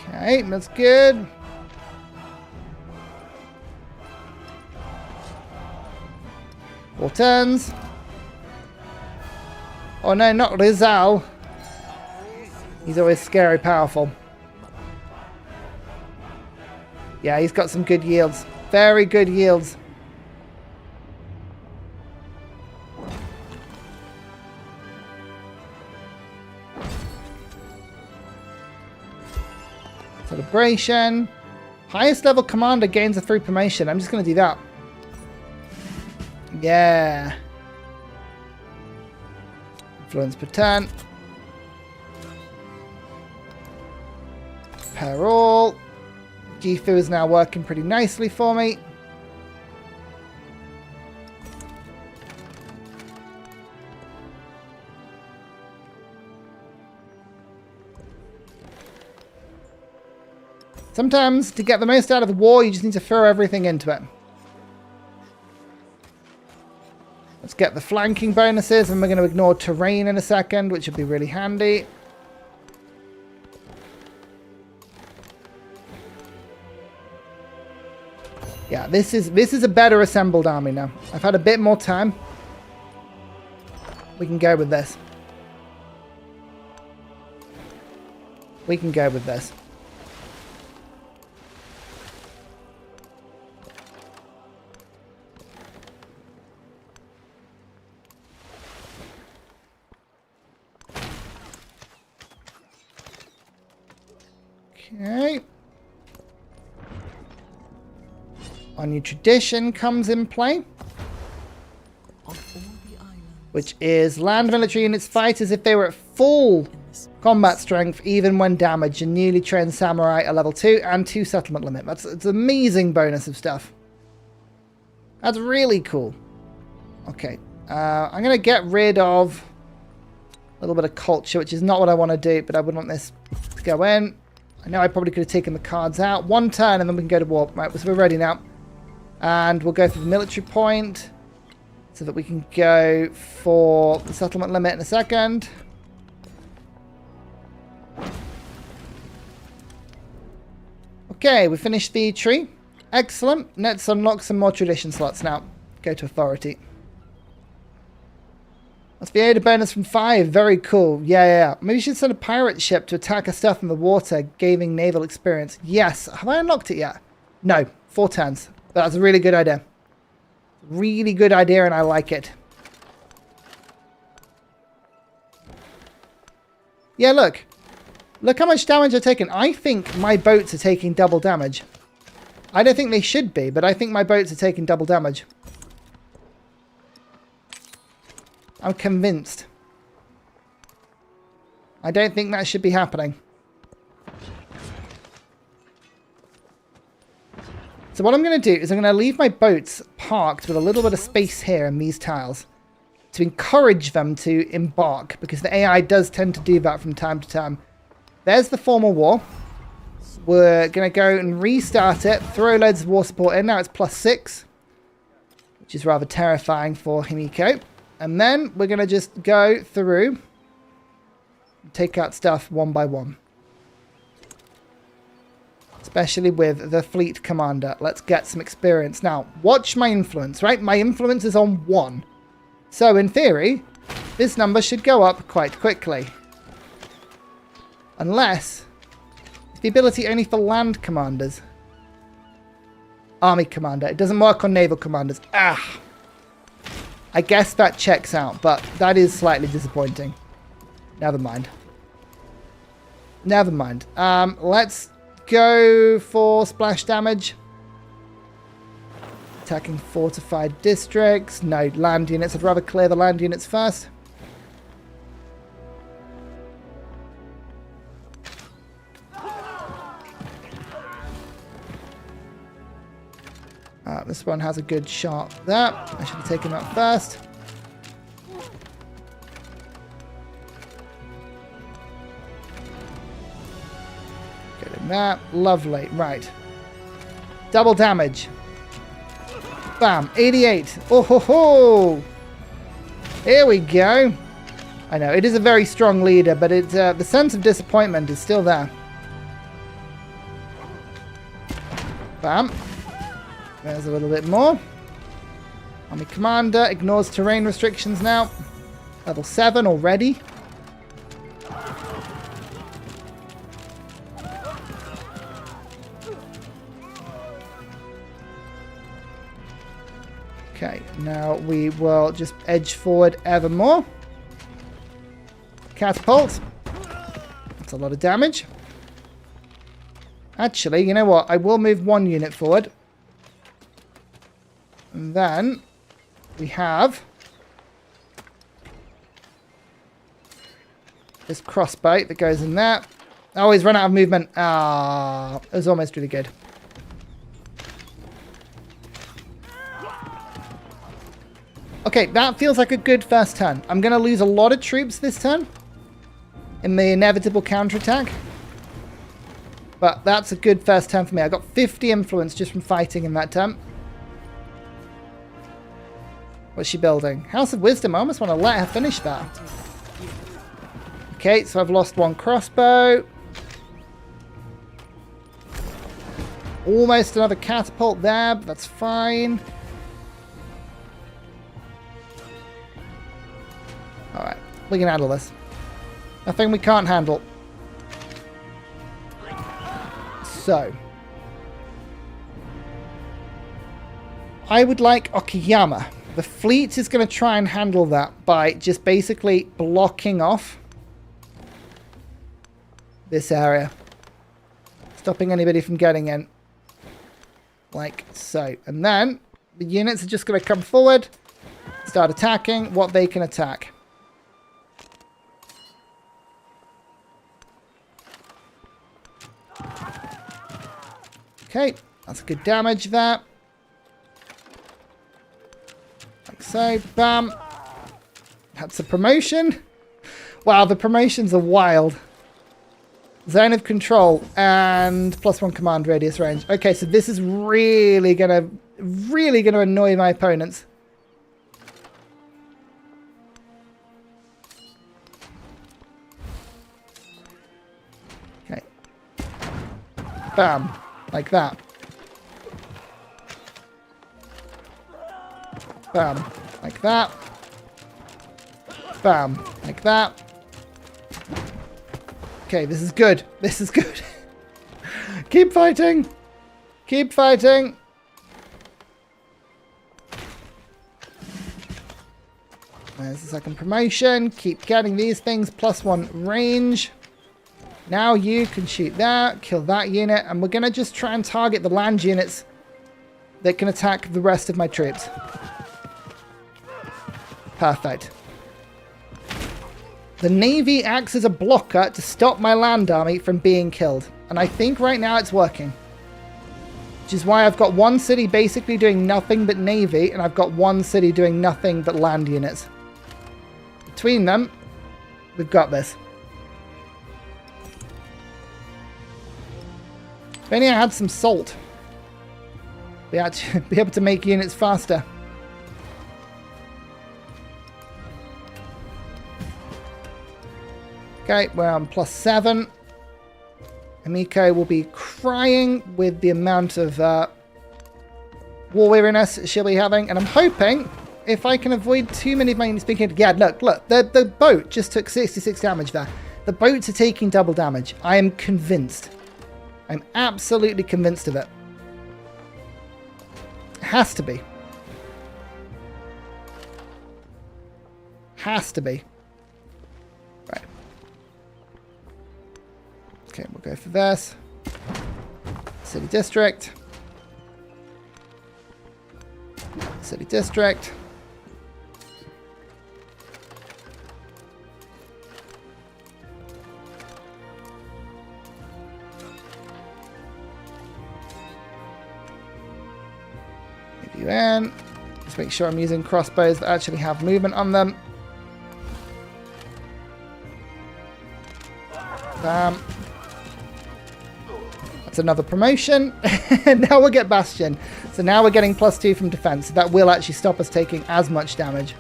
Okay, that's good. Four turns. Oh no, not Rizal. He's always scary powerful. Yeah, he's got some good yields. Very good yields. Celebration. Highest level commander gains a free promotion. I'm just going to do that. Yeah. Influence per turn. Pair all. Gifu is now working pretty nicely for me. Sometimes, to get the most out of the war, you just need to throw everything into it. Let's get the flanking bonuses, and we're going to ignore terrain in a second, which would be really handy. Yeah, this is a better assembled army now. I've had a bit more time. We can go with this. We can go with this. Okay. Our new tradition comes in play, which is land military units fight as if they were at full combat strength, even when damaged, and newly trained samurai are level 2 and 2 settlement limit. It's an amazing bonus of stuff. That's really cool. Okay, I'm going to get rid of a little bit of culture, which is not what I want to do, but I would want this to go in. I know I probably could have taken the cards out. One turn and then we can go to war. Right, so we're ready now. And we'll go through the military point so that we can go for the settlement limit in a second. Okay, we finished the tree. Excellent. Let's unlock some more tradition slots now. Go to authority. That's the Ada bonus from 5. Very cool. Yeah. Maybe you should send a pirate ship to attack our stuff in the water, gaining naval experience. Yes. Have I unlocked it yet? No. 4 turns. That's a really good idea. Really good idea, and I like it. Yeah, look. Look how much damage I've taken. I think my boats are taking double damage. I don't think they should be, but I think my boats are taking double damage. I'm convinced. I don't think that should be happening. So what I'm going to do is I'm going to leave my boats parked with a little bit of space here in these tiles to encourage them to embark, because the AI does tend to do that from time to time. There's the formal war. We're going to go and restart it, throw loads of war support in. Now it's +6, which is rather terrifying for Himiko. And then we're going to just go through and take out stuff one by one. Especially with the fleet commander. Let's get some experience. Now, watch my influence, right? My influence is on 1. So, in theory, this number should go up quite quickly. Unless... It's the ability only for land commanders. Army commander. It doesn't work on naval commanders. Ah! I guess that checks out, but that is slightly disappointing. Never mind. Never mind. Let's go for splash damage. Attacking fortified districts. No, land units. I'd rather clear the land units first. This one has a good shot there. I should have taken that first. Getting that. Lovely. Right. Double damage. Bam. 88. Oh ho ho. Here we go. I know, it is a very strong leader, but it, the sense of disappointment is still there. Bam. There's a little bit more. Army commander ignores terrain restrictions now. Level 7 already. Okay, now we will just edge forward ever more. Catapult. That's a lot of damage. Actually, you know what? I will move one unit forward. And then we have this crossbow that goes in there. Oh, he's run out of movement. Ah, it was almost really good. Okay, that feels like a good first turn. I'm going to lose a lot of troops this turn in the inevitable counterattack. But that's a good first turn for me. I got 50 influence just from fighting in that turn. What's she building? House of Wisdom. I almost want to let her finish that. Okay, so I've lost one crossbow. Almost another catapult there, but that's fine. Alright, we can handle this. Nothing we can't handle. So. I would like Okayama. The fleet is going to try and handle that by just basically blocking off this area. Stopping anybody from getting in. Like so. And then the units are just going to come forward, start attacking what they can attack. Okay, that's good damage there. Like so, bam. That's a promotion. Wow, the promotions are wild. Zone of control and +1 command radius range. Okay, so this is really gonna annoy my opponents. Okay. Bam. Like that. Bam. Like that. Bam. Like that. Okay, this is good. This is good. Keep fighting. Keep fighting. There's the second promotion. Keep getting these things. +1 range. Now you can shoot that, kill that unit, and we're going to just try and target the land units that can attack the rest of my troops. Perfect. The Navy acts as a blocker to stop my land army from being killed. And I think right now it's working. Which is why I've got one city basically doing nothing but Navy, and I've got one city doing nothing but land units. Between them, we've got this. If only I had some salt. Be able to make units faster. Okay, we're on +7. Amiko will be crying with the amount of war weariness she'll be having. And I'm hoping, if I can avoid too many of my units being hit. Yeah, look, the boat just took 66 damage there. The boats are taking double damage. I am convinced. I'm absolutely convinced of it. It has to be. Has to be. Right. Okay, we'll go for this. City District. City District. Move you in. Just make sure I'm using crossbows that actually have movement on them. Bam. That's another promotion. Now we'll get Bastion. So now we're getting +2 from defense. So that will actually stop us taking as much damage.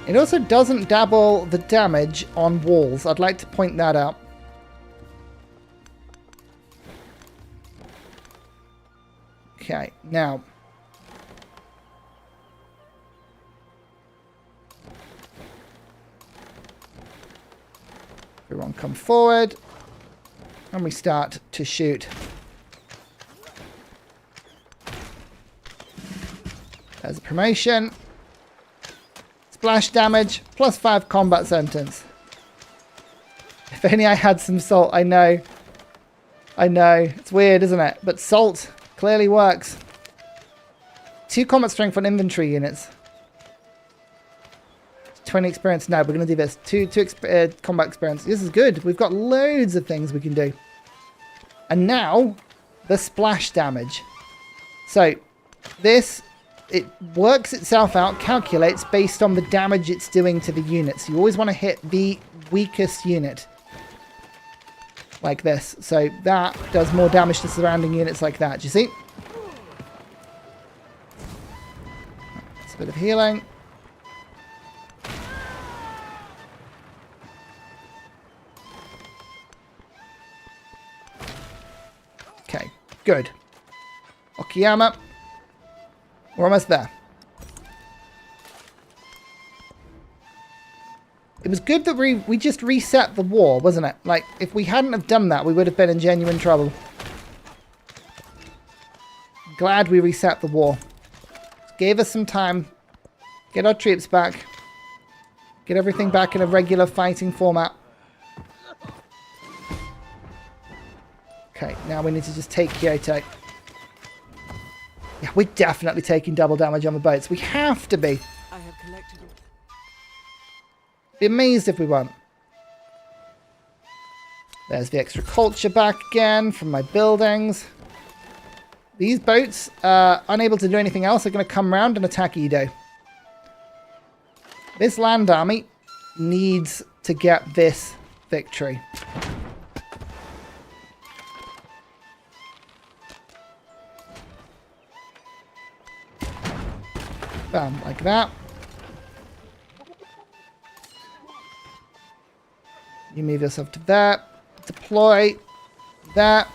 It also doesn't double the damage on walls. I'd like to point that out. Okay, now. Everyone come forward. And we start to shoot. There's a promotion. Splash damage, +5 combat sentence. If only I had some salt, I know. I know. It's weird, isn't it? But salt clearly works. 2 combat strength on inventory units. 20 experience. No, we're going to do this. 2 combat experience. This is good. We've got loads of things we can do. And now, the splash damage. So, this, it works itself out, calculates based on the damage it's doing to the units. You always want to hit the weakest unit. Like this. So, that does more damage to surrounding units like that. Do you see? It's a bit of healing. Okay, good. Okayama. We're almost there. It was good that we just reset the war, wasn't it? Like, if we hadn't have done that, we would have been in genuine trouble. Glad we reset the war. Gave us some time. Get our troops back. Get everything back in a regular fighting format. Okay, now we need to just take Kyoto. Yeah, we're definitely taking double damage on the boats. We have to be.
I have collected it.
Be amazed if we weren't. There's the extra culture back again from my buildings. These boats, unable to do anything else, are going to come around and attack Edo. This land army needs to get this victory. Bam, like that. You move yourself to that. Deploy that.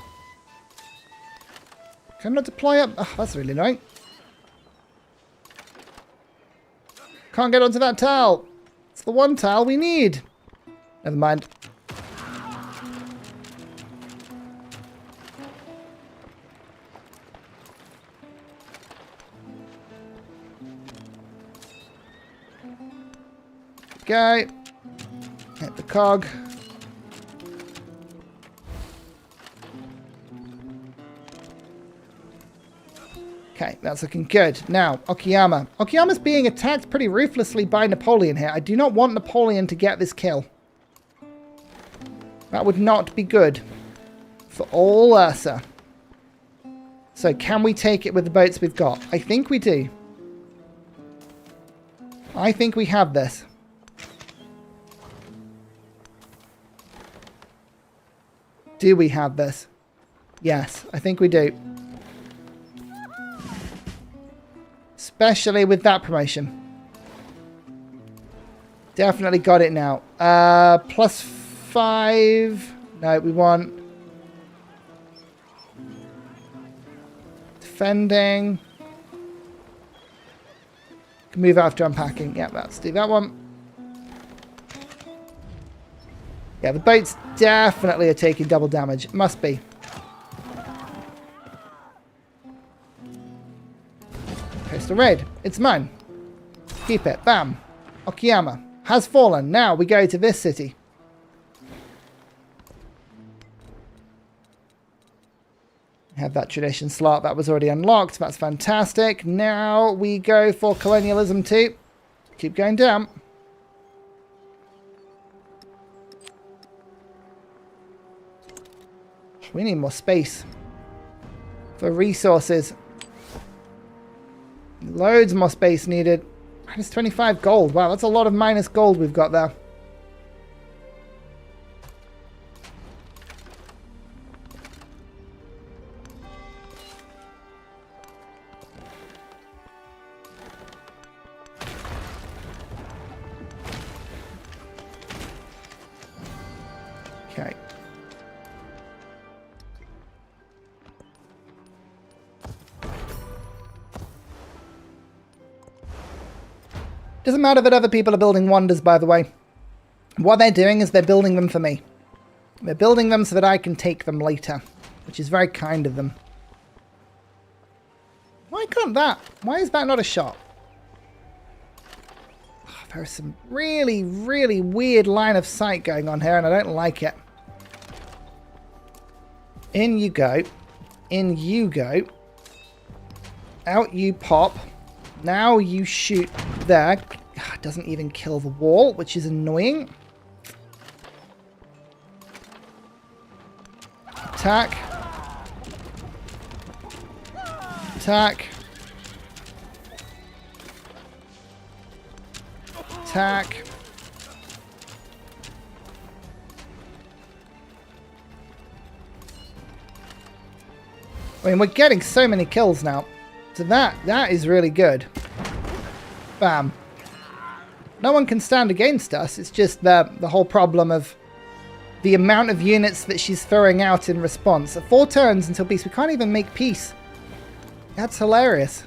Can I not deploy up? Oh, that's really annoying. Can't get onto that tile. It's the one tile we need. Never mind. Go. Hit the cog. Okay, that's looking good. Now, Okayama. Okayama's being attacked pretty ruthlessly by Napoleon here. I do not want Napoleon to get this kill. That would not be good for all Ursa. So, can we take it with the boats we've got? I think we do. I think we have this. Do we have this? Yes, I think we do. Especially with that promotion. Definitely got it now. +5. No, we want... Defending. Move after unpacking. Yeah, let's do that one. Yeah, the boats definitely are taking double damage. Must be. Coastal raid. It's mine. Keep it. Bam. Okayama has fallen. Now we go to this city. Have that tradition slot that was already unlocked. That's fantastic. Now we go for colonialism too. Keep going down. We need more space for resources. Loads more space needed. Minus 25 gold. Wow, that's a lot of minus gold we've got there. Okay. Doesn't matter that other people are building wonders, by the way. What they're doing is they're building them for me. They're building them so that I can take them later, which is very kind of them. Why can't that? Why is that not a shot? Oh, there's some really, really weird line of sight going on here, and I don't like it. In you go. In you go. Out you pop. Now you shoot there. It doesn't even kill the wall, which is annoying. Attack. Attack. Attack. I mean, we're getting so many kills now. So that is really good. Bam. No one can stand against us. It's just the whole problem of the amount of units that she's throwing out in response. 4 turns until peace. We can't even make peace. That's hilarious.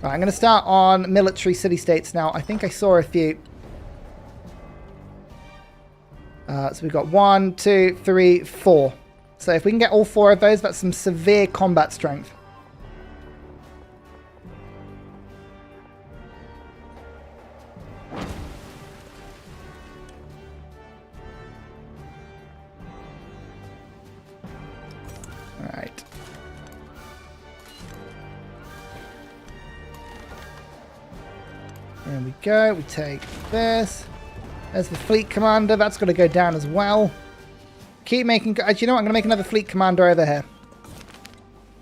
Right, I'm going to start on military city-states now. I think I saw a few. So we've got 1, 2, 3, 4. So if we can get all 4 of those, that's some severe combat strength. Alright. There we go. We take this. There's the fleet commander. That's going to go down as well. Keep making... Do you know what? I'm going to make another fleet commander over here.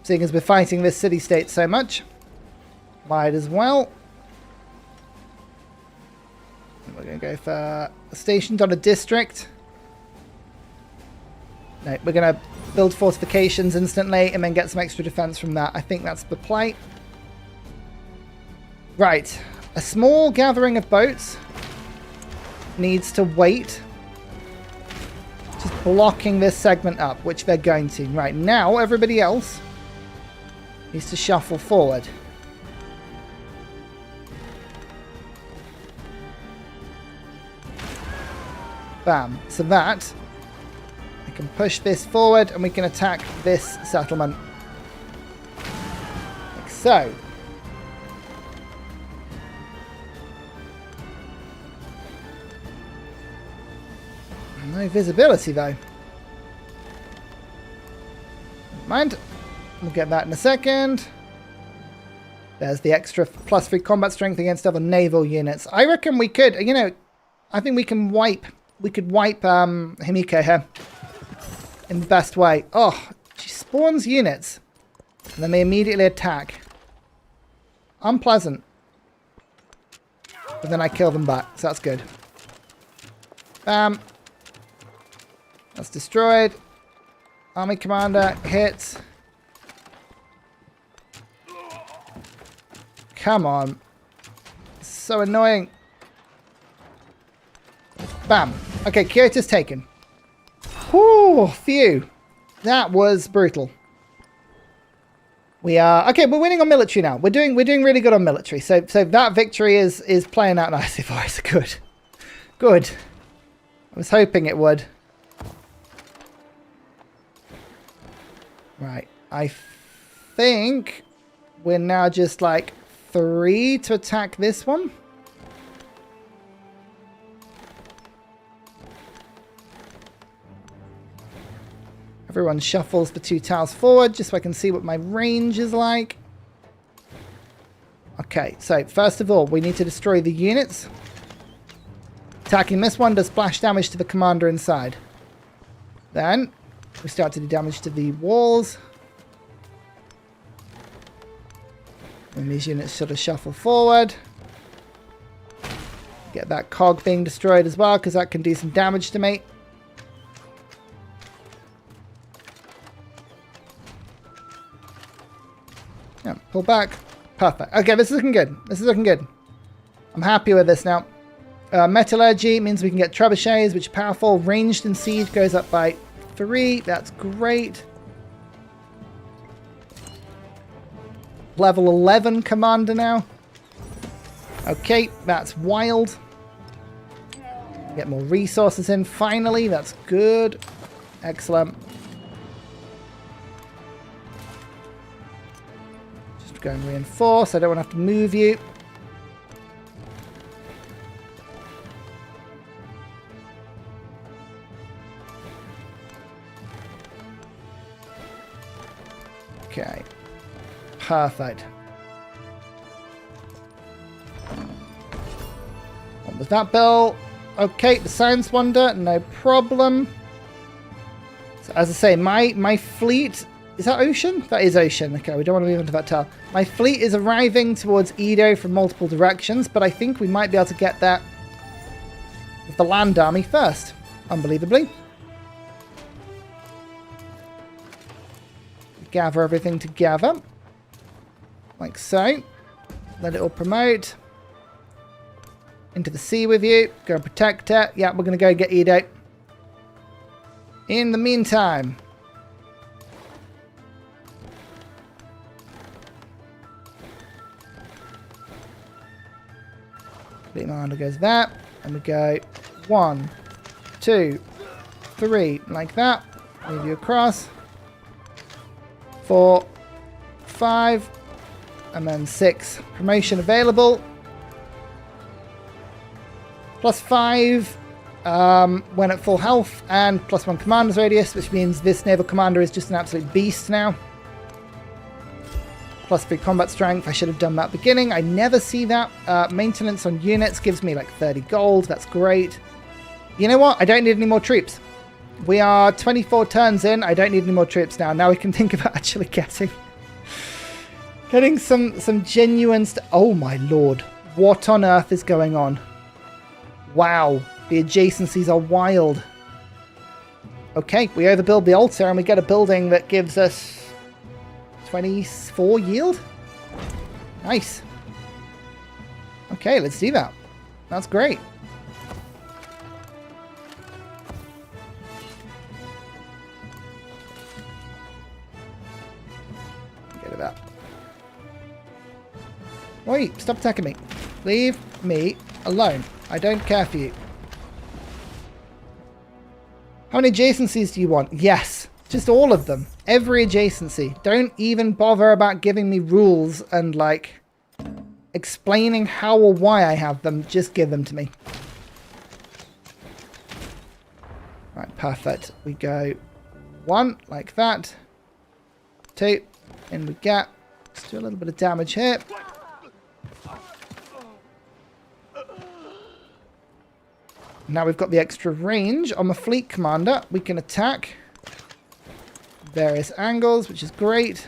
Seeing as we're fighting this city-state so much. Might as well. We're going to go for stationed on a district. No, we're going to build fortifications instantly and then get some extra defense from that. I think that's the play. Right. A small gathering of boats needs to wait. Just blocking this segment up, which they're going to. Right, now everybody else needs to shuffle forward. Bam. So that we can push this forward and we can attack this settlement. Like so. No visibility though. Never mind. We'll get that in a second. There's the extra +3 combat strength against other naval units. I reckon we could, you know, I think we can wipe. We could wipe Himiko here in the best way. Oh, she spawns units and then they immediately attack. Unpleasant. But then I kill them back, so that's good. Bam. That's destroyed. Army commander hits. Come on. So annoying. Bam. Okay, Kyoto's taken. Whew, phew. That was brutal. We are okay. We're winning on military now. We're doing really good on military. So that victory is playing out nicely for us. Good, good. I was hoping it would. Right. I think we're now just like 3 to attack this one. Everyone shuffles the 2 tiles forward just so I can see what my range is like. Okay, so first of all, we need to destroy the units. Attacking this one does splash damage to the commander inside. Then we start to do damage to the walls. And these units sort of shuffle forward. Get that cog being destroyed as well, because that can do some damage to me. Yeah, pull back. Perfect. Okay, this is looking good. This is looking good. I'm happy with this now. Metallurgy means we can get trebuchets, which are powerful. Ranged and siege goes up by 3. That's great. Level 11 commander now. Okay, that's wild. Get more resources in finally. That's good. Excellent. Just go and reinforce. I don't want to have to move you. Okay. Perfect. What was that, Bill? Okay, the Science Wonder, no problem. So as I say, my fleet... Is that ocean? That is ocean. Okay, we don't want to move into that tile. My fleet is arriving towards Edo from multiple directions, but I think we might be able to get that with the land army first, unbelievably. Gather everything together. Like so. Let it all promote. Into the sea with you. Go and protect it. Yeah, we're going to go get Edo. In the meantime... Under goes that. And we go 1, 2, 3. Like that. Move you across. 4, 5, and then 6. Promotion available. +5 when at full health, and +1 commander's radius, which means this naval commander is just an absolute beast now. +3 combat strength. I should have done that at the beginning. I never see that. Maintenance on units gives me like 30 gold. That's great. You know what? I don't need any more troops. We are 24 turns in. I don't need any more troops now. Now we can think about actually getting some genuine oh my lord. What on earth is going on? Wow. The adjacencies are wild. Okay, we overbuild the altar and we get a building that gives us 24 yield. Nice. Okay, let's do that. That's great. That. Wait, stop attacking me. Leave me alone. I don't care for you. How many adjacencies do you want? Yes, just all of them. Every adjacency. Don't even bother about giving me rules and like explaining how or why I have them. Just give them to me. Right, perfect. We go 1 like that. 2. In we get. Let's do a little bit of damage here. Now we've got the extra range on the fleet commander. We can attack various angles, which is great.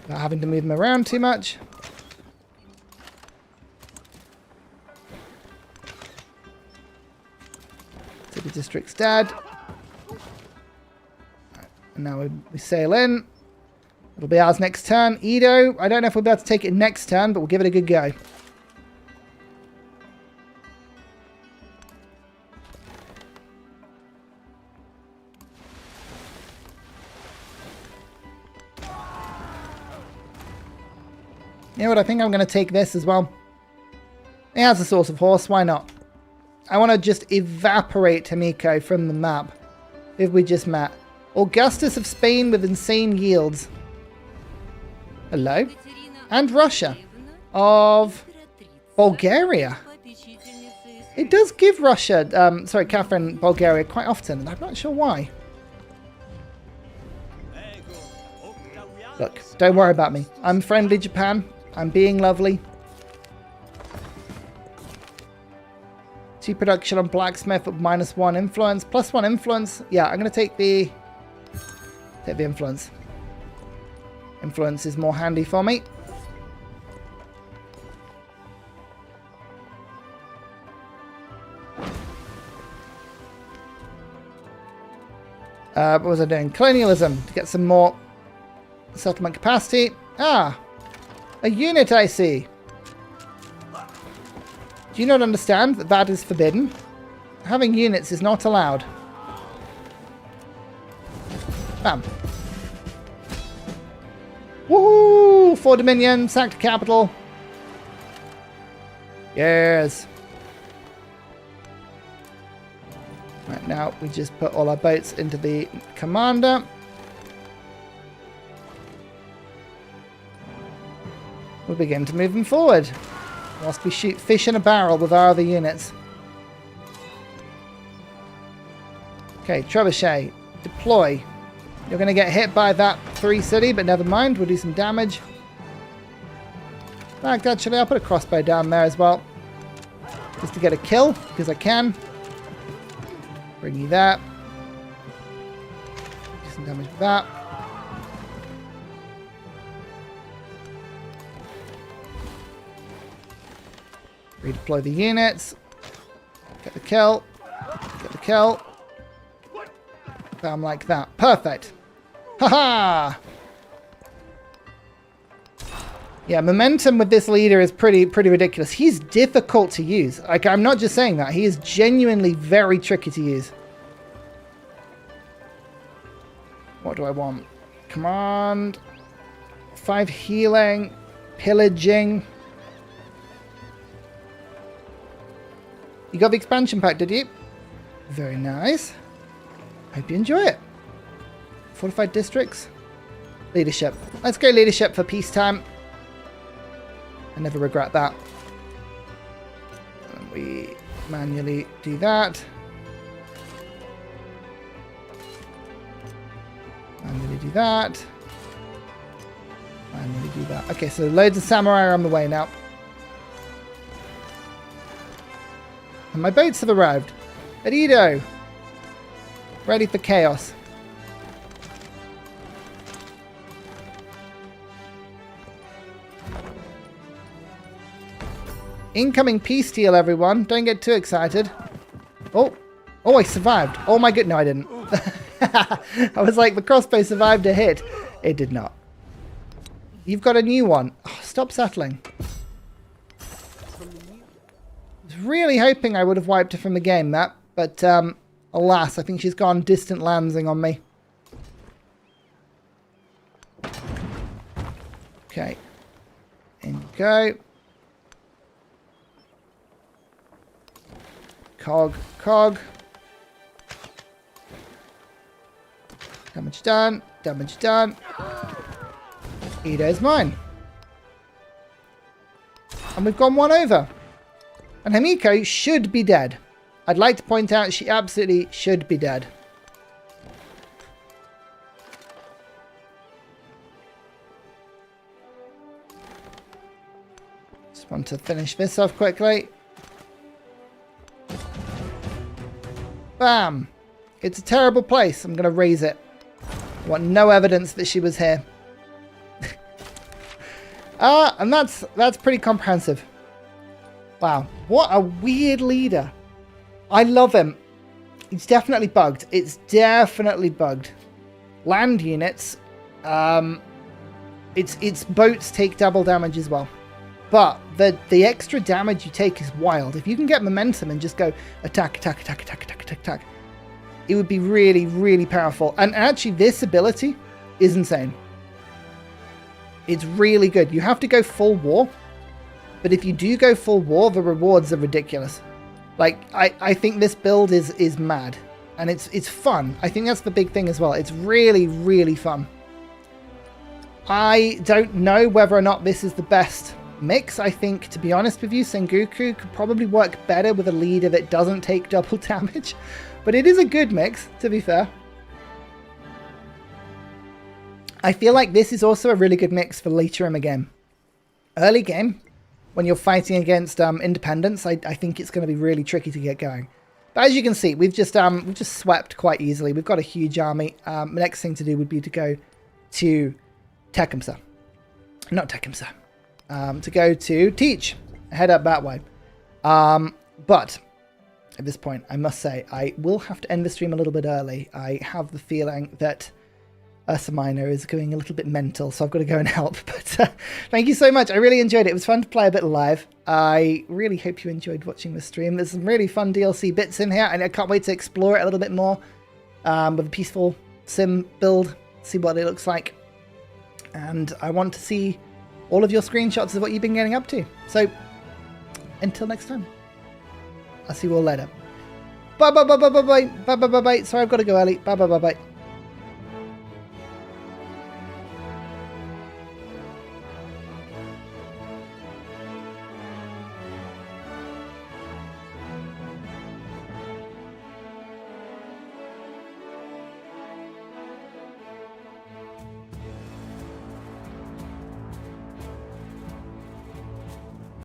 Without having to move them around too much. City district's dead. Right, and now we sail in. It'll be ours next turn. Edo, I don't know if we'll be able to take it next turn, but we'll give it a good go. You know what? I think I'm going to take this as well. It has a source of horse. Why not? I want to just evaporate Himiko from the map. If we just met. Augustus of Spain with insane yields. Hello. And Russia. Of Bulgaria. It does give Russia, sorry, Catherine, Bulgaria quite often. And I'm not sure why. Look, don't worry about me. I'm friendly, Japan. I'm being lovely. Production on blacksmith at -1 influence, +1 influence. Yeah, I'm going to take the influence. Influence is more handy for me. What was I doing? Colonialism to get some more settlement capacity. Ah, a unit I see. Do you not understand that that is forbidden? Having units is not allowed. Bam. Woohoo! For Dominion, sacked the capital. Yes. Right, now we just put all our boats into the commander. We'll begin to move them forward. Whilst we shoot fish in a barrel with our other units. Okay, Trebuchet. Deploy. You're going to get hit by that 3 city, but never mind. We'll do some damage. In fact, actually, I'll put a crossbow down there as well. Just to get a kill, because I can. Bring you that. Do some damage with that. Redeploy the units. Get the kill. Get the kill. Bam, like that. Perfect. Haha! Yeah, momentum with this leader is pretty ridiculous. He's difficult to use. Like, I'm not just saying that. He is genuinely very tricky to use. What do I want? Command. 5 healing. Pillaging. You got the expansion pack, did you? Very nice. Hope you enjoy it. Fortified districts. Leadership. Let's go leadership for peacetime. I never regret that. And we manually do that. Manually do that. Manually do that. Okay, so loads of samurai are on the way now. And my boats have arrived. At Edo. Ready for chaos. Incoming peace deal, everyone. Don't get too excited. Oh. Oh, I survived. Oh my god. No, I didn't. I was like, the crossbow survived a hit. It did not. You've got a new one. Oh, stop settling. I was really hoping I would have wiped her from the game, that. But, alas, I think she's gone distant landsing on me. Okay. In you go. Cog. Damage done. Damage done. Edo's mine. And we've gone one over. And Himiko should be dead. I'd like to point out she absolutely should be dead. Just want to finish this off quickly. Bam! It's a terrible place. I'm going to raise it. I want no evidence that she was here. And that's pretty comprehensive. Wow. What a weird leader. I love him. It's definitely bugged. It's definitely bugged. Land units. Its boats take double damage as well. But the extra damage you take is wild. If you can get momentum and just go attack, it would be really, really powerful. And actually, this ability is insane. It's really good. You have to go full war, but if you do go full war, the rewards are ridiculous. Like, I think this build is mad, and it's fun. I think that's the big thing as well. It's really, really fun. I don't know whether or not this is the best mix. I think, to be honest with you, Sengoku could probably work better with a leader that doesn't take double damage, but it is a good mix, to be fair. I feel like this is also a really good mix for later in the game. Early game, when you're fighting against independents, I think it's going to be really tricky to get going. But as you can see, we've just swept quite easily. We've got a huge army. The next thing to do would be to go to Tecumseh. Not Tecumseh. To go to Teach. Head up that way. But at this point, I must say, I will have to end the stream a little bit early. I have the feeling that Ursa Minor is going a little bit mental, so I've got to go and help. But thank you so much. I really enjoyed it. It was fun to play a bit live. I really hope you enjoyed watching the stream. There's some really fun DLC bits in here, and I can't wait to explore it a little bit more with a peaceful sim build, see what it looks like. And I want to see all of your screenshots of what you've been getting up to. So until next time, I'll see you all later. Bye bye bye bye bye bye bye bye bye bye. Sorry, I've got to go early. Bye bye bye bye.